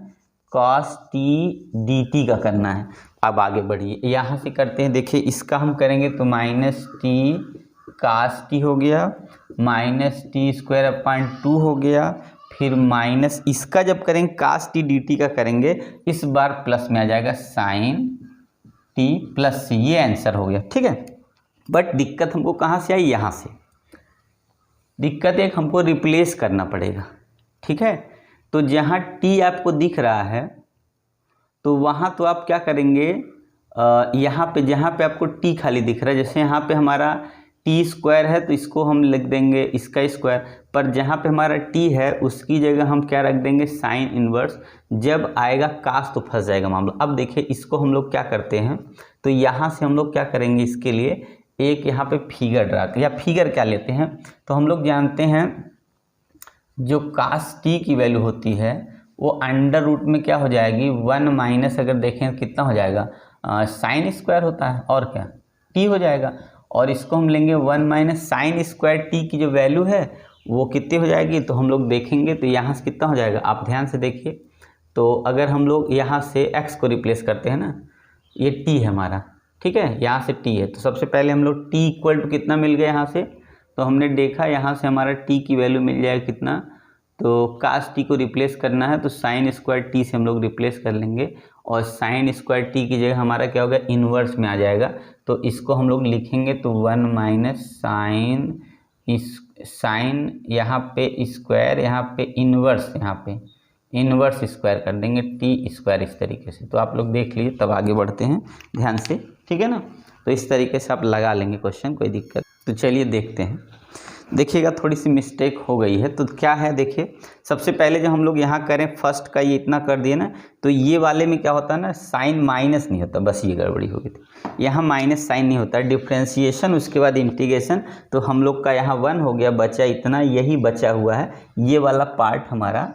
कॉस टी डी टी का करना है। अब आगे बढ़िए, यहाँ से करते हैं। देखिए इसका हम करेंगे तो माइनस टी कास टी हो गया, माइनस टी स्क्वायर अपॉन 2 हो गया। फिर माइनस इसका जब करेंगे कास टी डी टी का करेंगे, इस बार प्लस में आ जाएगा साइन टी प्लस सी, ये आंसर हो गया। ठीक है, बट दिक्कत हमको कहाँ से आई, यहाँ से दिक्कत एक हमको रिप्लेस करना पड़ेगा। ठीक है, तो जहाँ टी आपको दिख रहा है तो वहाँ तो आप क्या करेंगे, यहाँ पे जहाँ पे आपको टी खाली दिख रहा है, जैसे यहाँ पे हमारा टी स्क्वायर है तो इसको हम लिख देंगे इसका स्क्वायर, पर जहाँ पे हमारा टी है उसकी जगह हम क्या रख देंगे, साइन इनवर्स। जब आएगा कास तो फंस जाएगा मामला। अब देखिए इसको हम लोग क्या करते हैं, तो यहाँ से हम लोग क्या करेंगे, इसके लिए एक यहाँ पे फिगर ड्रा, या फिगर क्या लेते हैं, तो हम लोग जानते हैं जो कास टी की वैल्यू होती है वो अंडर रूट में क्या हो जाएगी, 1 माइनस, अगर देखें कितना हो जाएगा, साइन स्क्वायर होता है और क्या टी हो जाएगा। और इसको हम लेंगे 1 माइनस साइन स्क्वायर टी की जो वैल्यू है वो कितनी हो जाएगी, तो हम लोग देखेंगे तो यहाँ से कितना हो जाएगा, आप ध्यान से देखिए। तो अगर हम लोग यहाँ से x को रिप्लेस करते हैं ना, ये t है हमारा, ठीक है, यहाँ से t है, तो सबसे पहले हम लोग t इक्वल टू कितना मिल गया यहाँ से, तो हमने देखा यहाँ से हमारा t की वैल्यू मिल जाएगा कितना, तो कास टी को रिप्लेस करना है तो साइन स्क्वायर टी से हम लोग रिप्लेस कर लेंगे और साइन स्क्वायर टी की जगह हमारा क्या होगा, इन्वर्स में आ जाएगा। तो इसको हम लोग लिखेंगे तो 1 माइनस साइन साइन यहाँ पे स्क्वायर, यहाँ पे इन्वर्स, यहाँ पे इन्वर्स स्क्वायर कर देंगे टी स्क्वायर, इस तरीके से। तो आप लोग देख लीजिए, तब आगे बढ़ते हैं ध्यान से, ठीक है ना। तो इस तरीके से आप लगा लेंगे क्वेश्चन, कोई दिक्कत। तो चलिए देखते हैं, देखिएगा थोड़ी सी मिस्टेक हो गई है। तो क्या है, देखिए सबसे पहले जब हम लोग यहाँ करें फर्स्ट का ये इतना कर दिए ना, तो ये वाले में क्या होता है ना, साइन माइनस नहीं होता, बस ये गड़बड़ी हो गई थी। यहाँ माइनस साइन नहीं होता, डिफ्रेंशिएशन उसके बाद इंटीग्रेशन, तो हम लोग का यहाँ 1 हो गया, बचा इतना, यही बचा हुआ है, ये वाला पार्ट हमारा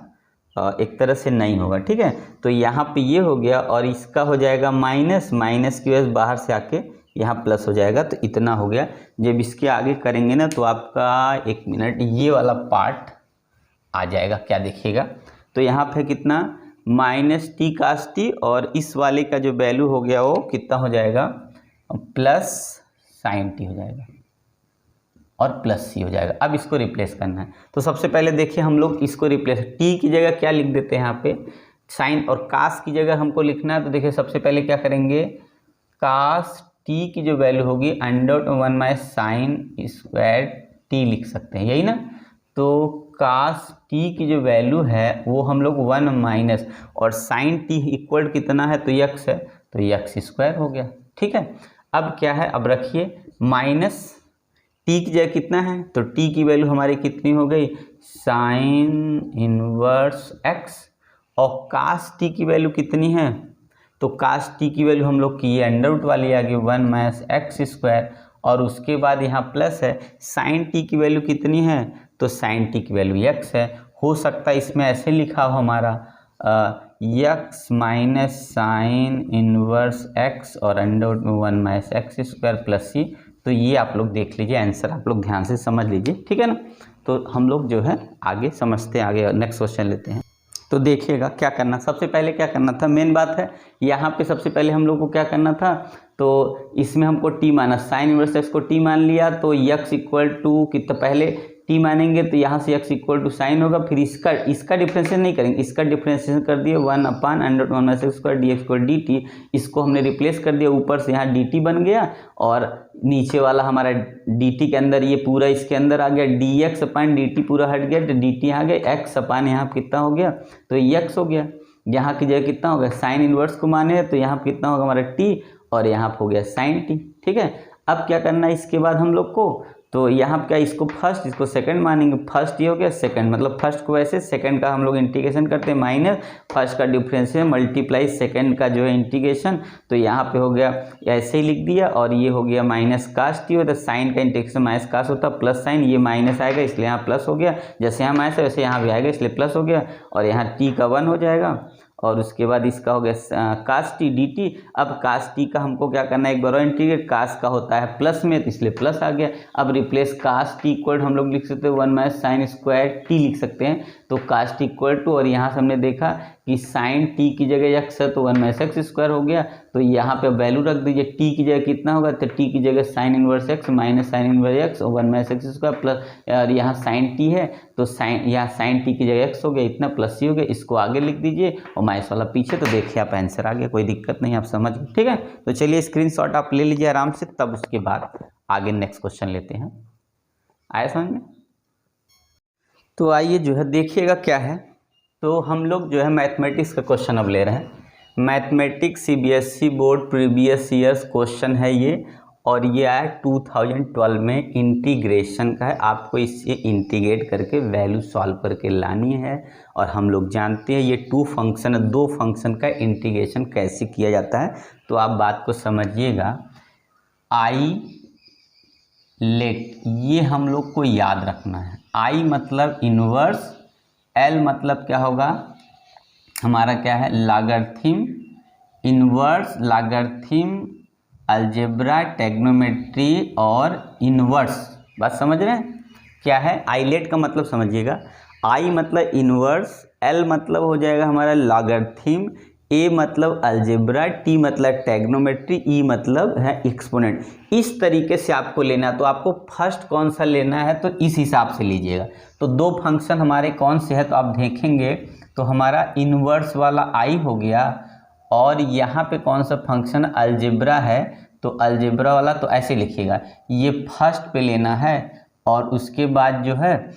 एक तरह से नहीं होगा, ठीक है। तो यहाँ पे ये हो गया और इसका हो जाएगा माइनस, माइनस की वजह से बाहर से आके यहाँ प्लस हो जाएगा, तो इतना हो गया। जब इसके आगे करेंगे ना तो आपका 1 मिनट ये वाला पार्ट आ जाएगा, क्या देखिएगा, तो यहाँ पे कितना माइनस टी कास टी, और इस वाले का जो वैल्यू हो गया वो कितना हो जाएगा, प्लस साइन टी हो जाएगा और प्लस सी हो जाएगा। अब इसको रिप्लेस करना है, तो सबसे पहले देखिए हम लोग इसको रिप्लेस, टी की जगह क्या लिख देते हैं यहाँ पे साइन, और कास की जगह हमको लिखना है। तो देखिए सबसे पहले क्या करेंगे, कास टी की जो वैल्यू होगी under 1 minus sine square T लिख सकते हैं, यही ना। तो कास टी की जो वैल्यू है वो हम लोग 1 माइनस, और साइन टी इक्वल कितना है, तो यक्स है, तो यक्स स्क्वायर हो गया, ठीक है। अब क्या है, अब रखिए माइनस टी की जगह कितना है, तो टी की वैल्यू हमारी कितनी हो गई, साइन इनवर्स एक्स, और कास टी की वैल्यू कितनी है, तो कास टी की वैल्यू हम लोग की ये अंडर रूट वाली आ गई 1 माइनस एक्स स्क्वायर, और उसके बाद यहाँ प्लस है, साइन टी की वैल्यू कितनी है, तो साइन टी की वैल्यू एक्स है। हो सकता है इसमें ऐसे लिखा हो हमारा x minus sine inverse x और अंडर रूट में 1 माइनस एक्स स्क्वायर प्लस सी। तो ये आप लोग देख लीजिए, आंसर आप लोग ध्यान से समझ लीजिए, ठीक है ना। तो हम लोग जो है आगे समझते हैं, आगे नेक्स्ट क्वेश्चन लेते हैं। तो देखिएगा क्या करना, सबसे पहले क्या करना था, मेन बात है यहाँ पे सबसे पहले हम लोग को क्या करना था, तो इसमें हमको टी माना, साइन इनवर्स एक्स को टी मान लिया, तो यक्स इक्वल टू कितना, पहले टी मानेंगे तो यहाँ से यक्स इक्वल टू साइन होगा, फिर इसका डिफ्रेंशिएशन नहीं करेंगे, इसका डिफ्रेंशिएशन कर दिए 1 upon under 1 minus X square D x square D T, इसको हमने रिप्लेस कर दिया, ऊपर से यहाँ डी टी बन गया, और नीचे वाला हमारा डी टी के अंदर ये पूरा इसके अंदर आ गया, डी एक्स अपान डी टी पूरा हट गया, तो डी टी आ गया, एक्स अपान यहाँ कितना हो गया, तो यक्स हो गया, यहाँ की जगह कितना होगा, साइन इनवर्स को माने तो यहाँ पर कितना होगा हमारा टी, और यहाँ पर हो गया साइन टी, ठीक है। अब क्या करना है इसके बाद हम लोग को, तो यहाँ क्या इसको फर्स्ट इसको सेकंड मानेंगे, फर्स्ट ये हो गया सेकंड, मतलब फर्स्ट को वैसे सेकंड का हम लोग इंटीग्रेशन करते हैं माइनस फर्स्ट का डिफरेंशियल मल्टीप्लाई सेकंड का जो है इंटीग्रेशन। तो यहाँ पे हो गया ऐसे ही लिख दिया और ये हो गया माइनस कास्ट टी, तो साइन का इंटीग्रेशन माइनस कास्ट होता है प्लस साइन, ये माइनस आएगा इसलिए यहाँ प्लस हो गया, जैसे यहाँ माइनस है वैसे यहाँ भी आएगा इसलिए प्लस हो गया, और यहाँ टी का 1 हो जाएगा और उसके बाद इसका हो गया कास टी डी टी। अब कास टी का हमको क्या करना है, एक बार इंटीग्रेट, कास का होता है प्लस में तो इसलिए प्लस आ गया। अब रिप्लेस कास टी इक्वल हम लोग लिख सकते हैं 1 माइनस साइन स्क्वायर टी लिख सकते हैं, तो कास टी इक्वल टू, और यहाँ से हमने देखा कि साइन टी की जगह एक्स है तो 1 माइनस एक्स स्क्वायर हो गया, तो यहाँ पे वैल्यू रख दीजिए, टी की जगह कितना होगा, तो टी की जगह sine inverse x minus sine inverse x और 1 माइनस एक्स स्क्वायर प्लस, और यहाँ साइन टी है तो साइन, यहाँ साइन टी की जगह एक्स हो गया, इतना प्लस ही हो गया, इसको आगे लिख दीजिए और माइनस वाला पीछे, तो देखिए आप आंसर आ गया, कोई दिक्कत नहीं, आप समझ गए। ठीक है, तो चलिए स्क्रीनशॉट आप ले लीजिए आराम से, तब उसके बाद आगे नेक्स्ट क्वेश्चन लेते हैं। आया समझ में? तो आइए जो है देखिएगा क्या है, तो हम लोग जो है मैथमेटिक्स का क्वेश्चन अब ले रहे हैं। Mathematics CBSE board previous years question है ये, और ये आया 2012 में, इंटीग्रेशन का है, आपको इसे इंटीग्रेट करके वैल्यू सॉल्व करके लानी है। और हम लोग जानते हैं ये दो फंक्शन का इंटीग्रेशन कैसे किया जाता है, तो आप बात को समझिएगा। आई लेट, ये हम लोग को याद रखना है, आई मतलब इनवर्स, एल मतलब क्या होगा हमारा, क्या है logarithm, inverse logarithm algebra trigonometry और इनवर्स, बात समझ रहे हैं क्या है। आईलेट का मतलब समझिएगा, आई मतलब इनवर्स, एल मतलब हो जाएगा हमारा लॉगरिथम, ए मतलब अलजेब्रा, टी मतलब ट्रिग्नोमेट्री, ई मतलब है एक्सपोनेंट। इस तरीके से आपको लेना, तो आपको फर्स्ट कौन सा लेना है तो इस हिसाब से लीजिएगा। तो दो फंक्शन हमारे कौन से हैं तो आप देखेंगे, तो हमारा इनवर्स वाला आई हो गया, और यहाँ पे कौन सा फंक्शन अलजेब्रा है, तो अलजेब्रा वाला तो ऐसे लिखिएगा, ये फर्स्ट पे लेना है, और उसके बाद जो है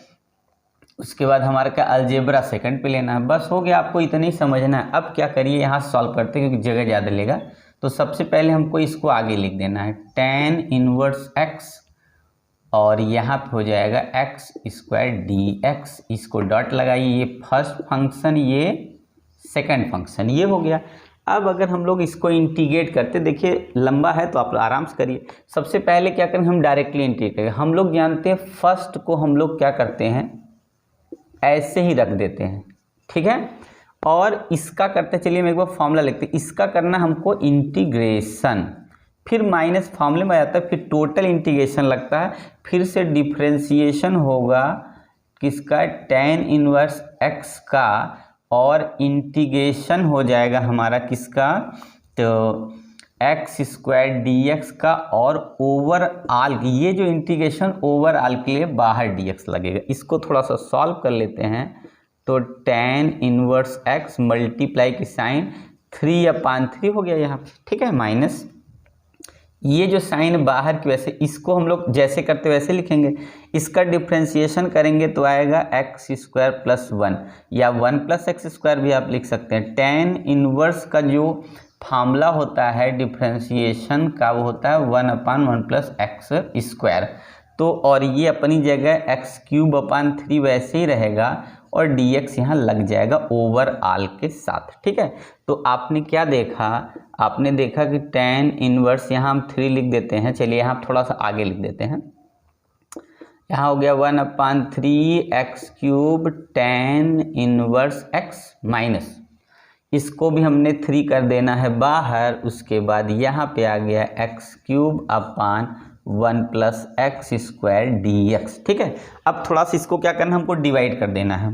उसके बाद हमारा क्या अलजेब्रा सेकंड पे लेना है, बस हो गया, आपको इतना ही समझना है। अब क्या करिए, यहाँ सॉल्व करते हैं क्योंकि जगह ज़्यादा लेगा, तो सबसे पहले हमको इसको आगे लिख देना है tan इनवर्स x, और यहाँ पे हो जाएगा एक्स स्क्वायर डी एक्स, इसको डॉट लगाइए, ये फर्स्ट फंक्शन ये सेकंड फंक्शन, ये हो गया। अब अगर हम लोग इसको इंटीग्रेट करते, देखिए लंबा है तो आप आराम से करिए। सबसे पहले क्या करें, हम डायरेक्टली इंटीग्रेट करें। हम लोग जानते हैं फर्स्ट को हम लोग क्या करते हैं, ऐसे ही रख देते हैं, ठीक है। और इसका करते, चलिए मैं एक बार फॉर्मूला लिखते हैं, इसका करना हमको इंटीग्रेशन, फिर माइनस फॉर्मूले में आ जाता है, फिर टोटल इंटीग्रेशन लगता है, फिर से डिफ्रेंशिएशन होगा किसका, tan इनवर्स x का, और इंटीग्रेशन हो जाएगा हमारा किसका, तो एक्स स्क्वायर डी एक्स का, और ओवरऑल ये जो इंटीग्रेशन ओवरऑल के लिए बाहर dx लगेगा। इसको थोड़ा सा सॉल्व कर लेते हैं, तो tan इनवर्स x मल्टीप्लाई की साइन 3/3 हो गया यहाँ, ठीक है, माइनस ये जो साइन बाहर की, वैसे इसको हम लोग जैसे करते वैसे लिखेंगे, इसका डिफ्रेंशिएशन करेंगे तो आएगा एक्स स्क्वायर प्लस 1, या 1 प्लस एक्स स्क्वायर भी आप लिख सकते हैं। tan इनवर्स का जो फार्मूला होता है डिफ्रेंशिएशन का, वो होता है 1/1 प्लस एक्स स्क्वायर, तो और ये अपनी जगह x³ वैसे ही रहेगा, और dx यहाँ लग जाएगा ओवरऑल के साथ, ठीक है। तो आपने क्या देखा, आपने देखा कि tan इनवर्स, यहाँ हम 3 लिख देते हैं, चलिए यहाँ थोड़ा सा आगे लिख देते हैं, यहाँ हो गया 1/3 x³ tan inverse x minus, इसको भी हमने 3 कर देना है बाहर, उसके बाद यहाँ पे आ गया x³/1 plus x square D x, ठीक है। अब थोड़ा सा इसको क्या करना, हमको डिवाइड कर देना है,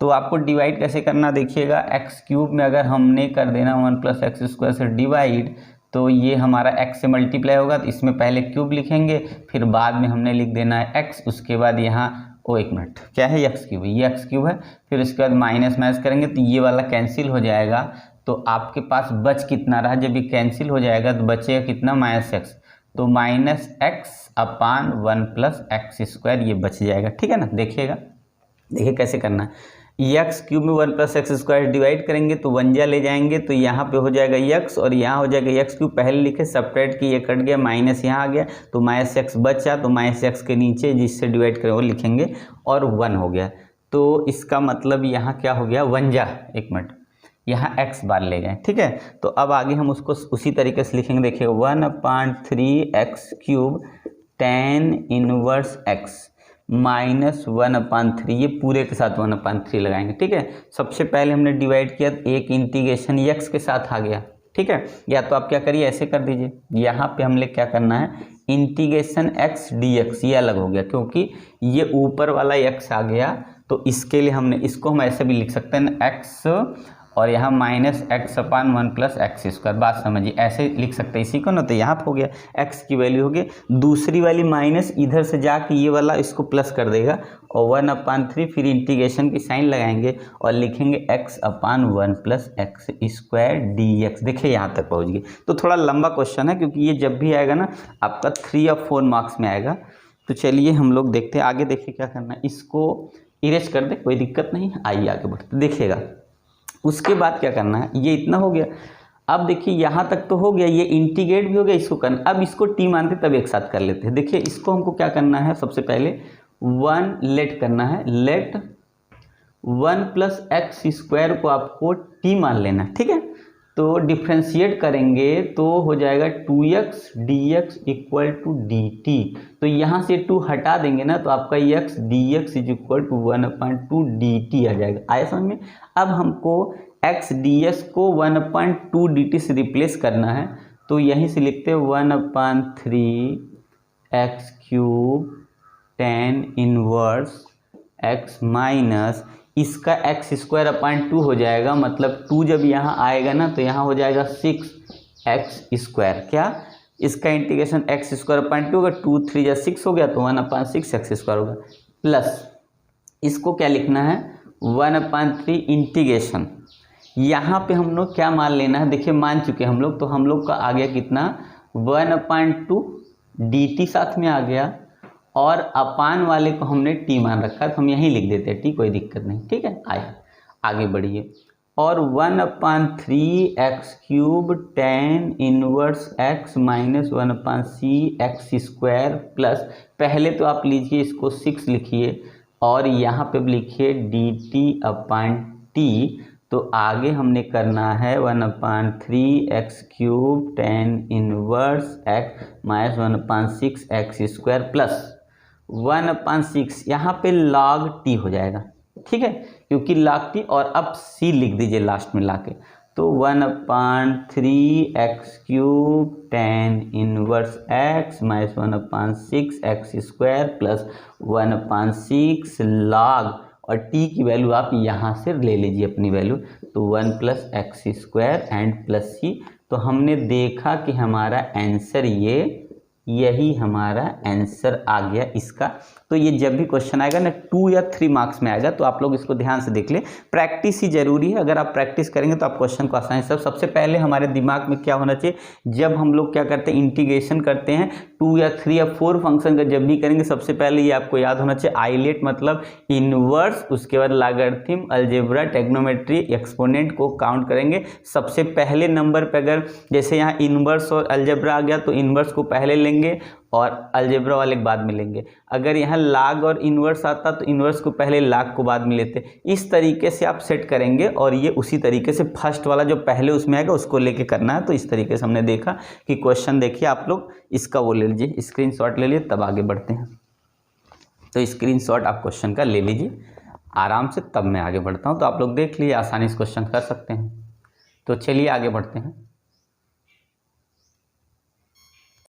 तो आपको डिवाइड कैसे करना देखिएगा, x³ में अगर हमने कर देना 1 प्लस एक्स स्क्वायर से डिवाइड, तो ये हमारा x से मल्टीप्लाई होगा, तो इसमें पहले क्यूब लिखेंगे, फिर बाद में हमने लिख देना है x, उसके बाद यहाँ एक मिनट क्या है, x³ ये x³ है, फिर उसके बाद माइनस माइनस करेंगे तो ये वाला कैंसिल हो जाएगा, तो आपके पास बच कितना रहा, जब ये कैंसिल हो जाएगा तो बचेगा कितना, -x, तो -x/1 प्लस एक्स स्क्वायर ये बच जाएगा, ठीक है ना। देखिएगा, देखिए कैसे करना है, एक्स क्यूब में 1 + एक्स स्क्वायर डिवाइड करेंगे तो 1 जा ले जाएंगे तो यहाँ पे हो जाएगा एक्स और यहाँ हो जाएगा एक्स क्यूब। पहले लिखे सब्ट्रैक्ट की, ये कट गया, माइनस यहाँ आ गया तो माइनस एक्स बचा, तो माइनस एक्स के नीचे जिससे डिवाइड करें वो लिखेंगे और 1 हो गया। तो इसका मतलब यहाँ क्या हो गया, 1 जा, एक मिनट, यहाँ x बार ले गए, ठीक है। तो अब आगे हम उसको उसी तरीके से लिखेंगे, देखिए 1/3 x cube tan inverse x minus 1/3, ये पूरे के साथ 1/3 लगाएंगे, ठीक है। सबसे पहले हमने डिवाइड किया, एक इंटीग्रेशन x के साथ आ गया, ठीक है। या तो आप क्या करिए, ऐसे कर दीजिए, यहाँ पे हमने क्या करना है, इंटीग्रेशन x dx, ये अलग हो गया क्योंकि ये ऊपर वाला x आ गया, तो इसके लिए हमने इसको हम ऐसे भी लिख सकते हैं ना, x और यहाँ -x/1 + x²। बात समझिए, ऐसे लिख सकते हैं इसी को ना, तो यहाँ पर हो गया x की वैल्यू हो गई, दूसरी वाली माइनस इधर से जाके ये वाला इसको प्लस कर देगा और 1/3, फिर इंटीग्रेशन की साइन लगाएंगे और लिखेंगे x/1 + x² dx। देखिए यहाँ तक पहुँच गए। तो थोड़ा लंबा क्वेश्चन है क्योंकि ये जब भी आएगा ना आपका 3 या 4 मार्क्स में आएगा। तो चलिए हम लोग देखते हैं आगे, देखिए क्या करना है, इसको इरेज कर दे, कोई दिक्कत नहीं, आइए आगे बढ़ते देखिएगा। उसके बाद क्या करना है, ये इतना हो गया, अब देखिए यहाँ तक तो हो गया, ये इंटीग्रेट भी हो गया, इसको करना, अब इसको टी मानते तब एक साथ कर लेते हैं। देखिए इसको हमको क्या करना है, सबसे पहले 1 लेट करना है, लेट 1 + x² को आपको टी मान लेना, ठीक है। तो डिफ्रेंशिएट करेंगे तो हो जाएगा 2x dx = dt। तो यहाँ से 2 हटा देंगे ना तो आपका x dx = 1/2 dt आ जाएगा। आया समझ में। अब हमको x ds को 1/2 dt से रिप्लेस करना है, तो यहीं से लिखते हैं 1/3 x³ tan inverse x minus इसका x² हो जाएगा, मतलब 2 जब यहाँ आएगा ना तो यहाँ हो जाएगा 6x²। क्या, इसका इंटीग्रेशन x² होगा, 2 3 जा 6 हो गया तो 1/6 x² होगा, प्लस इसको क्या लिखना है, 1/3 इंटीग्रेशन, यहाँ पे हम लोग क्या मान लेना है, देखिए मान चुके हम लोग, तो हम लोग का आ गया कितना, 1/2 dt साथ में आ गया और अपान वाले को हमने टी मान रखा है तो हम यहीं लिख देते हैं टी, कोई दिक्कत नहीं, ठीक है। आया आगे बढ़िए, और 1/3 x³ tan inverse x minus 1/c x² plus, पहले तो आप लीजिए इसको 6 लिखिए और यहाँ पे लिखिए dt/t। तो आगे हमने करना है 1/3 x³ tan inverse x minus 1/6 x² plus 1/6, यहाँ पे log t हो जाएगा, ठीक है, क्योंकि log t, और अब c लिख दीजिए लास्ट में लाके, तो 1/3 x³ tan inverse x minus 1/6 x² plus 1/6 log, और t की वैल्यू आप यहाँ से ले लीजिए अपनी वैल्यू, तो 1 + x² एंड प्लस c। तो हमने देखा कि हमारा आंसर यही हमारा आंसर आ गया इसका। तो ये जब भी क्वेश्चन आएगा ना 2 या 3 मार्क्स में आएगा तो आप लोग इसको ध्यान से देख ले, प्रैक्टिस ही जरूरी है। अगर आप प्रैक्टिस करेंगे तो आप क्वेश्चन को आसानी से, सबसे पहले हमारे दिमाग में क्या होना चाहिए, जब हम लोग क्या करते हैं इंटीग्रेशन करते हैं 2 या 3 या 4 फंक्शन का जब भी करेंगे, सबसे पहले ये आपको याद होना चाहिए, आइलेट मतलब इनवर्स, उसके बाद लॉगरिथम, अलजेब्रा, ट्रिग्नोमेट्री, एक्सपोनेंट को काउंट करेंगे। सबसे पहले नंबर पे अगर जैसे यहाँ इनवर्स और अलजेब्रा आ गया तो इनवर्स को पहले लेंगे और अलजेब्रा वाले बाद में लेंगे। अगर यहाँ लॉग और इनवर्स आता तो इनवर्स को पहले लॉग को बाद में लेते। इस तरीके से आप सेट करेंगे और ये उसी तरीके से फर्स्ट वाला जो पहले उसमें आएगा उसको लेके करना है। तो इस तरीके से हमने देखा कि क्वेश्चन देखिए आप लोग इसका वो ले लीजिए, स्क्रीनशॉट ले लीजिए, तब आगे बढ़ते हैं। तो स्क्रीनशॉट आप क्वेश्चन का ले लीजिए आराम से, तब मैं आगे बढ़ता हूँ। तो आप लोग देख लीजिए, आसानी से क्वेश्चन कर सकते हैं। तो चलिए आगे बढ़ते हैं।